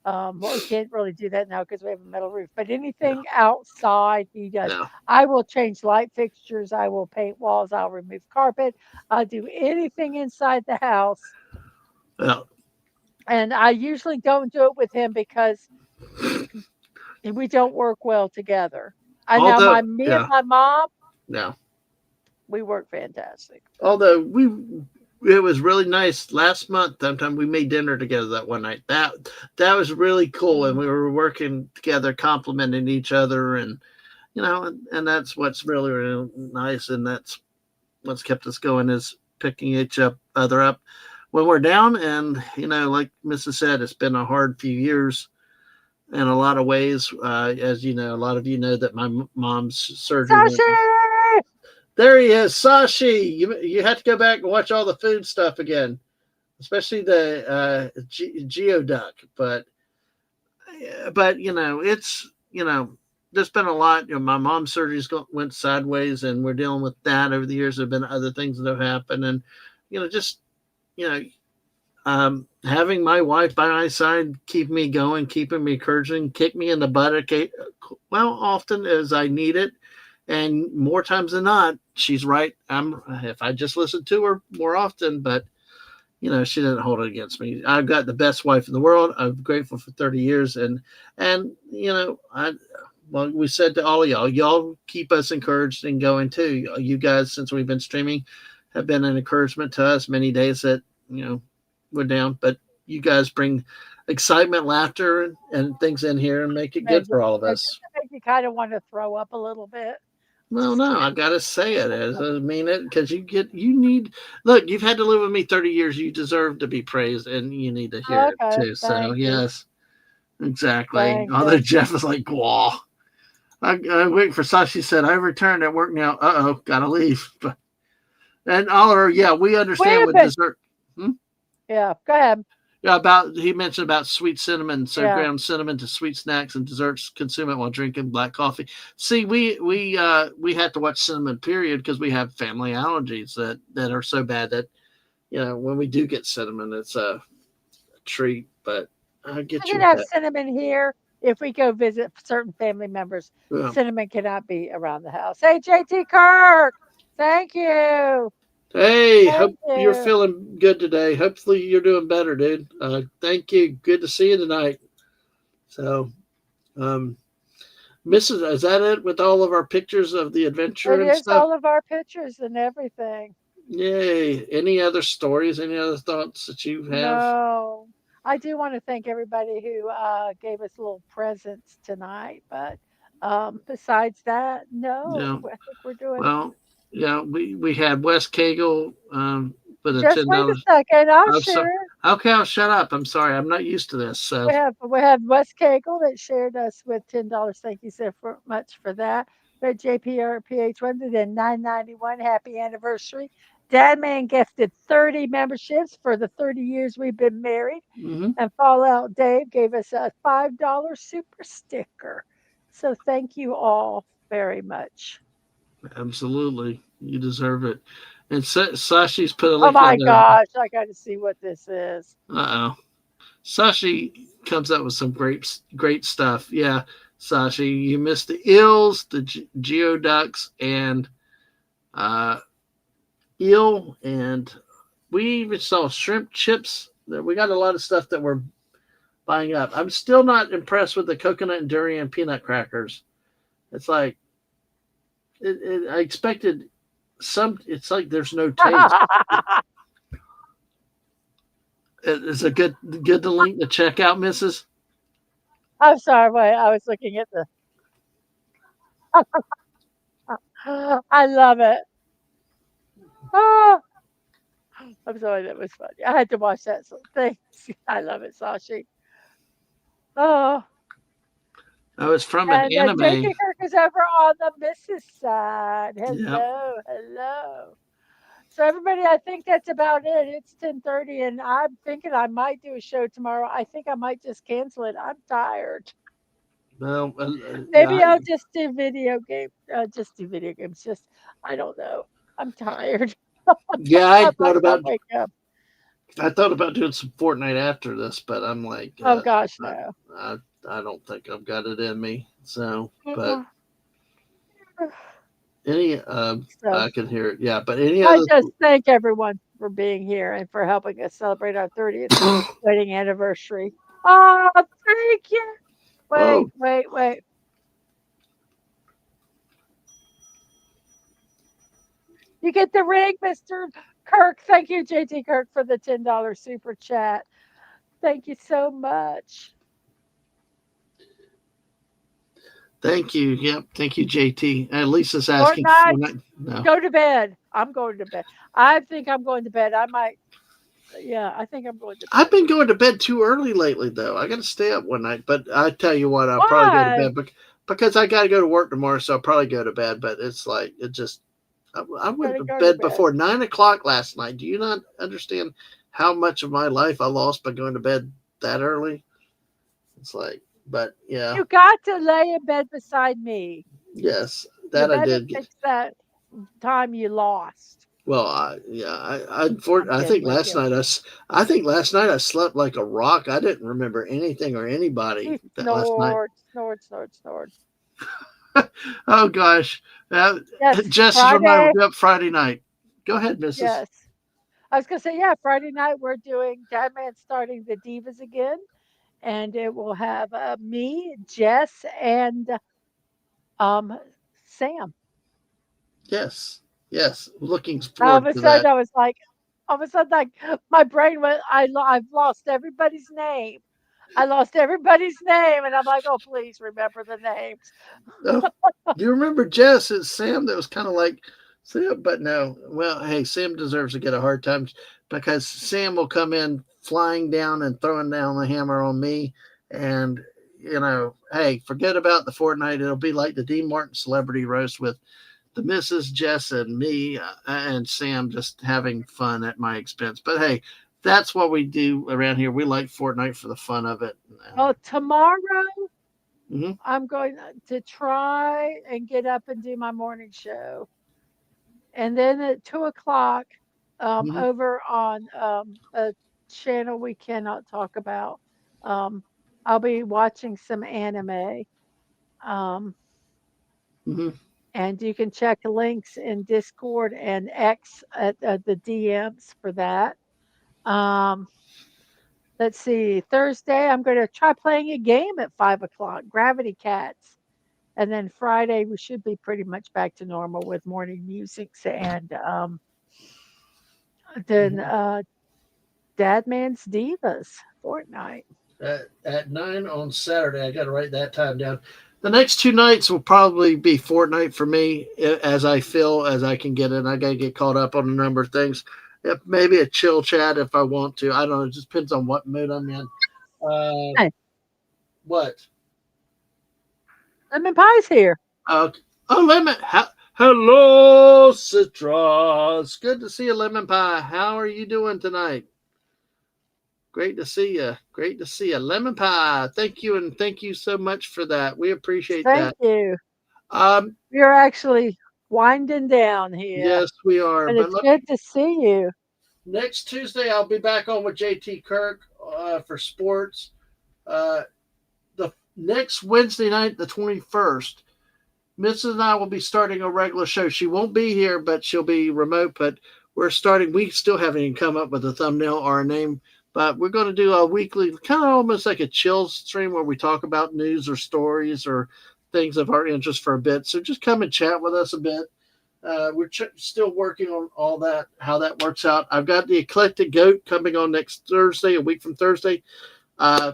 Well, we can't really do that now because we have a metal roof. But yeah, anything outside, he does. yeah, I will change light fixtures. I will paint walls. I'll remove carpet. I'll do anything inside the house. yeah. And I usually don't do it with him because we don't work well together. I now Although, me and yeah, my mom, yeah. we work fantastic. Although it was really nice last month. Sometime we made dinner together that one night. That was really cool, and Mhm. we were working together, complimenting each other, and and that's what's really, really nice, and that's what's kept us going is picking each other up when we're down. And like Mrs. said, it's been a hard few years in a lot of ways. As you know, a lot of you know that my mom's surgery went. Sashi! There he is, Sashi. You have to go back and watch all the food stuff again, especially the geoduck. But it's there's been a lot. My mom's surgery's went sideways, and we're dealing with that over the years. There've been other things that have happened, and just you know having my wife by my side, keeping me going, keeping me encouraging, kick me in the butt. Okay, well, often as I need it, and more times than not, she's right. If I just listen to her more often, but she didn't hold it against me. I've got the best wife in the world. I'm grateful for 30 years, and I well, we said to all of y'all keep us encouraged and going too. You guys, since we've been streaming, have been an encouragement to us. Many days that we're down, but you guys bring excitement, laughter, and things in here and make it Yeah, good for all of just us. to make you kind of want to throw up a little bit. Well, Just no, kidding. I gotta say it as I mean it because you need look. You've had to live with me 30 years. You deserve to be praised, and you need to hear it Okay, too. So thank you, yes, exactly. thank Although you. Jeff is like, "Wow." I'm waiting for Sashi said, "I returned at work now." Gotta leave. But and Oliver, yeah, we We understand have with been, dessert. Hmm? yeah. Go ahead. Yeah, about he mentioned about sweet cinnamon, so Yeah. ground cinnamon to sweet snacks and desserts. Consume it while drinking black coffee. See, we have to watch cinnamon period because we have family allergies that are so bad that when we do get cinnamon, it's a treat. But I We get you can with have that. cinnamon here if we go visit certain family members. Yeah. Cinnamon cannot be around the house. Hey, JT Kirk, thank you, Hey, hope thank you're you. feeling good today. Hopefully, you're doing better, dude. Thank you. Good to see you tonight. So, um, Mrs. Is that it with all of our pictures of the adventure It and is stuff? all of our pictures and everything. Yay. Any other stories? Any other thoughts that you have? No, I do want to thank everybody who gave us little presents tonight, but besides that, Yeah. no, I think we're doing. Well, yeah, we had Wes Cagle with a Just wait a $10. second, I'll I'm sorry. share it. Okay, I'll shut up. I'm sorry. I'm not used to this. So, We have Wes Cagle that shared us with $10. Thank you so much for that. We had JPRPH1 that did 991. Happy anniversary. Dadman gifted 30 memberships for the 30 years we've been married. hmm And Fallout Dave gave us a $5 super sticker. So thank you all very much. absolutely, you deserve it. And Sashi's put a Oh link my on there. gosh, I got to see what this is. Uh oh. Sashi comes up with some great stuff. Yeah, Sashi, you missed the eels, the geoducks, and uh, eel, and we even saw shrimp chips. We got a lot of stuff that we're buying up. I'm still not impressed with the coconut and durian peanut crackers. It's like I expected some. It's like there's no taste. It's a good the link to check out, Mrs. I'm sorry, wait, I was looking at the. I love it. Ah, I'm sorry, that was funny. I had to watch that thing. I love it, Sashi. Oh, Oh, it's from an and anime. JT Kirk is over on the Mrs. side. Yep. Hello, hello. So everybody, I think that's about it. It's 10:30, and I'm thinking I might do a show tomorrow. I think I might just cancel it. I'm tired. Well, yeah, Maybe I'll just do video games. Just I don't know. I'm tired. yeah. I might not wake up. I thought about doing some Fortnite after this, but I'm like, Oh gosh, I, no. I, I don't think I've got it in me. So, but any, So I can hear it. Yeah, but any I other? just thank everyone for being here and for helping us celebrate our 30th wedding anniversary. Oh, thank you. Wait, Oh, wait, wait. You get the ring, Mr. Kirk. Thank you, JT Kirk, for the $10 super chat. Thank you so much. thank you. Yep, thank you, JT. Lisa's asking Fortnite, for no. go to bed. I'm going to bed. I think I'm going to bed. I might, yeah, I think I'm going to I've bed. been going to bed too early lately, though. I got to stay up one night, but I tell you what, I'll probably go to Why? bed because I got to go to work tomorrow, so I'll probably go to bed. But it's like it just I You went gotta to go to bed bed. before 9 o'clock last night. Do you not understand how much of my life I lost by going to bed that early? It's like, but yeah, You got to lay in bed beside me. yes, You that I better did get. fix that time you lost. Well, I'm I kidding think with last you. night I think last night I slept like a rock. I didn't remember anything or anybody He that last night. snored, snored, snored, snored. Oh gosh, uh, Yes, Jess is reminded Friday. we'll be up Friday night. Go ahead, Mrs. Yes. I was gonna say, yeah, Friday night we're doing Dadman starting the Divas again, and it will have me, Jess, and um Sam. Yes, yes, looking All of forward a to sudden, that. I was like, all of a sudden, like my brain went. I've lost everybody's name. I lost everybody's name, and I'm like, oh, please remember the names. Oh, do you remember Jess? It's Sam that was kind of like Sam, but no. Well, hey, Sam deserves to get a hard time because Sam will come in flying down and throwing down the hammer on me. And, hey, forget about the fortnight. It'll be like the Dean Martin celebrity roast with the Mrs. Jess and me and Sam just having fun at my expense. But hey, that's what we do around here. We like Fortnite for the fun of it. Well, tomorrow Mhm, I'm going to try and get up and do my morning show. And then at 2 o'clock, mhm, over on a channel we cannot talk about, um, I'll be watching some anime. Um, mhm, and you can check links in Discord and X at the DMs for that. Um, let's see, Thursday, I'm going to try playing a game at 5 o'clock, Gravity Cats. And then Friday, we should be pretty much back to normal with morning musics and then mhm. Dadman's Divas Fortnite. At 9 on Saturday. I got to write that time down. The next 2 nights will probably be Fortnite for me as I feel as I can get in. I got to get caught up on a number of things. Maybe a chill chat if I want to. I don't know. It just depends on what mood I'm in. Uh, Hey, what? Lemon Pie's here. Uh, oh, Lemon. Hello, Citrus. Good to see you, Lemon Pie. How are you doing tonight? Great to see you. Great to see you. Lemon pie. Thank you. And thank you so much for that. We appreciate Thank that. you. Um, We're actually winding down here, yes, we are. but But it's let me, good to see you. next Tuesday, I'll be back on with JT Kirk for sports. Uh, the next Wednesday night, the 21st, Mrs. and I will be starting a regular show. She won't be here, but she'll be remote. But we're starting. We still haven't even come up with a thumbnail or a name, but we're going to do a weekly, kind of almost like a chill stream where we talk about news or stories or things of our interest for a bit. So just come and chat with us a bit. We're still working on all that, how that works out. I've got the Eclectic Goat coming on next Thursday, a week from Thursday. Uh,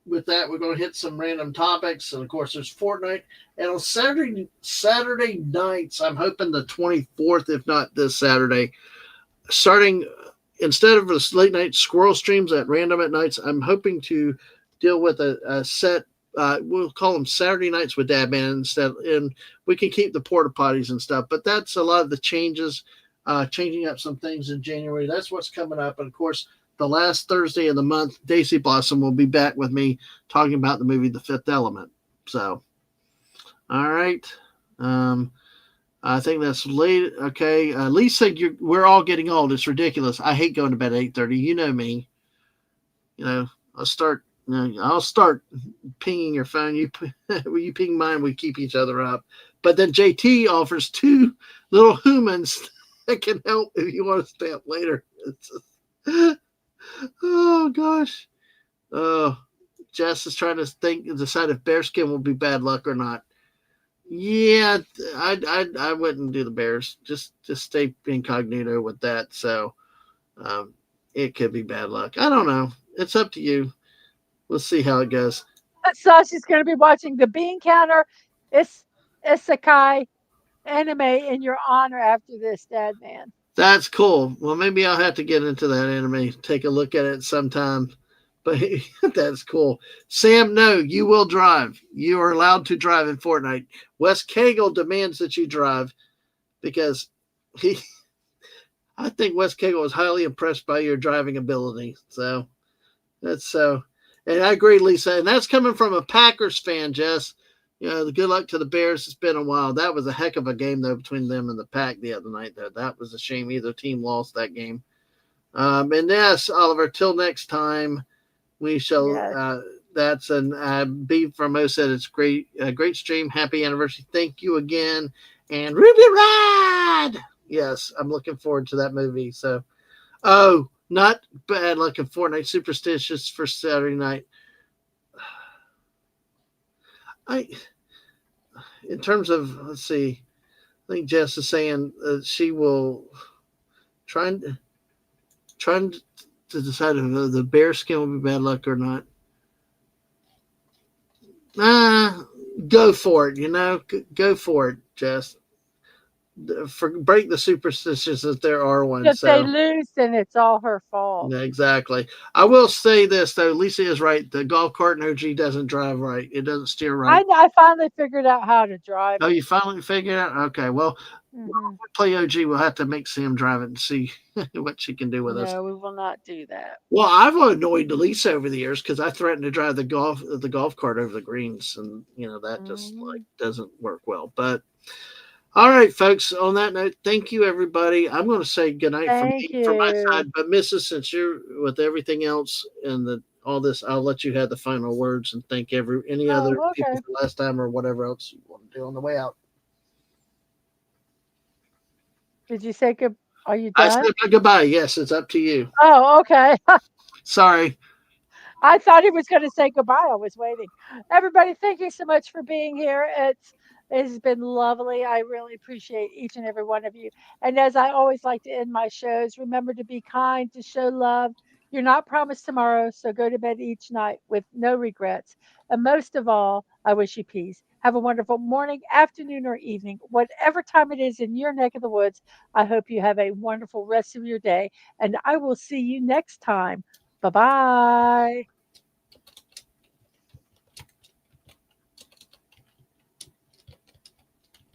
with that, we're going to hit some random topics, and of course, there's Fortnite. And on Saturday nights, I'm hoping the 24th, if not this Saturday, starting instead of the late night squirrel streams at random at nights, I'm hoping to deal with a set. We'll call them Saturday nights with Dadman instead, and we can keep the porta potties and stuff. But that's a lot of the changes, changing up some things in January. That's what's coming up, and of course, the last Thursday of the month, Daisy Blossom will be back with me talking about the movie The Fifth Element. So, all right. Um, I think that's late. Okay. Lee said we're all getting old. It's ridiculous. I hate going to bed at 8:30. You know me. You know, I'll start pinging your phone. You ping mine. We keep each other up. But then JT offers two little humans that can help if you want to stay up later. Oh gosh. Oh, Jess is trying to decide if bearskin will be bad luck or not. Yeah, I wouldn't do the Bears. Just stay incognito with that. So um, it could be bad luck. I don't know. It's up to you. We'll see how it goes. Sasha's going to be watching the Bean Counter Isekai anime in your honor after this, Dad Man. That's cool. Well, maybe I'll have to get into that anime. Take a look at it sometime. But that's cool. Sam, no, you will drive. You are allowed to drive in Fortnite. Wes Cagle demands that you drive because he I think Wes Cagle was highly impressed by your driving ability. So that's so. And I agree, Lisa. And that's coming from a Packers fan, Jess. The good luck to the Bears. It's been a while. That was a heck of a game, though, between them and the Pack the other night. Though that was a shame. Either team lost that game. And yes, Oliver. Till next time, we shall. Yes. That's an B from Mo said it's great. Great stream. Happy anniversary. Thank you again. And Ruby Ride. Yes, I'm looking forward to that movie. So, oh, not bad luck in Fortnite. Superstitious for Saturday night. I, in terms of, let's see, I think Jess is saying she will try and to decide if the bear skin will be bad luck or not. Uh, go for it. Go for it. Just break the superstitions that there are one. If they So lose, then it's all her fault. yeah, exactly. I will say this though. Lisa is right. The golf cart in OG doesn't drive right. It doesn't steer right. I finally figured out how to drive Oh, it. you finally figured out? Okay. Well, when Hmm. we play OG, we'll have to make Sam drive it and see what she can do with us. No, we will not do that. Well, I've annoyed Lisa over the years because I threatened to drive the golf cart over the greens, and that just like Hmm. doesn't work well. But all right, folks. On that note, thank you, everybody. I'm going to say goodnight from Thank me, from my you. side. But Mrs., since you're with everything else and all this, I'll let you have the final words and thank any other Oh, people okay. for last time or whatever else you want to do on the way out. Did you say good? Are you I done? said my goodbye. Yes, it's up to you. Oh, okay. Sorry. I thought he was going to say goodbye. I was waiting. Everybody, thank you so much for being here. It's been lovely. I really appreciate each and every one of you. And as I always like to end my shows, remember to be kind, to show love. You're not promised tomorrow, so go to bed each night with no regrets. And most of all, I wish you peace. Have a wonderful morning, afternoon, or evening, whatever time it is in your neck of the woods. I hope you have a wonderful rest of your day, and I will see you next time. Bye bye.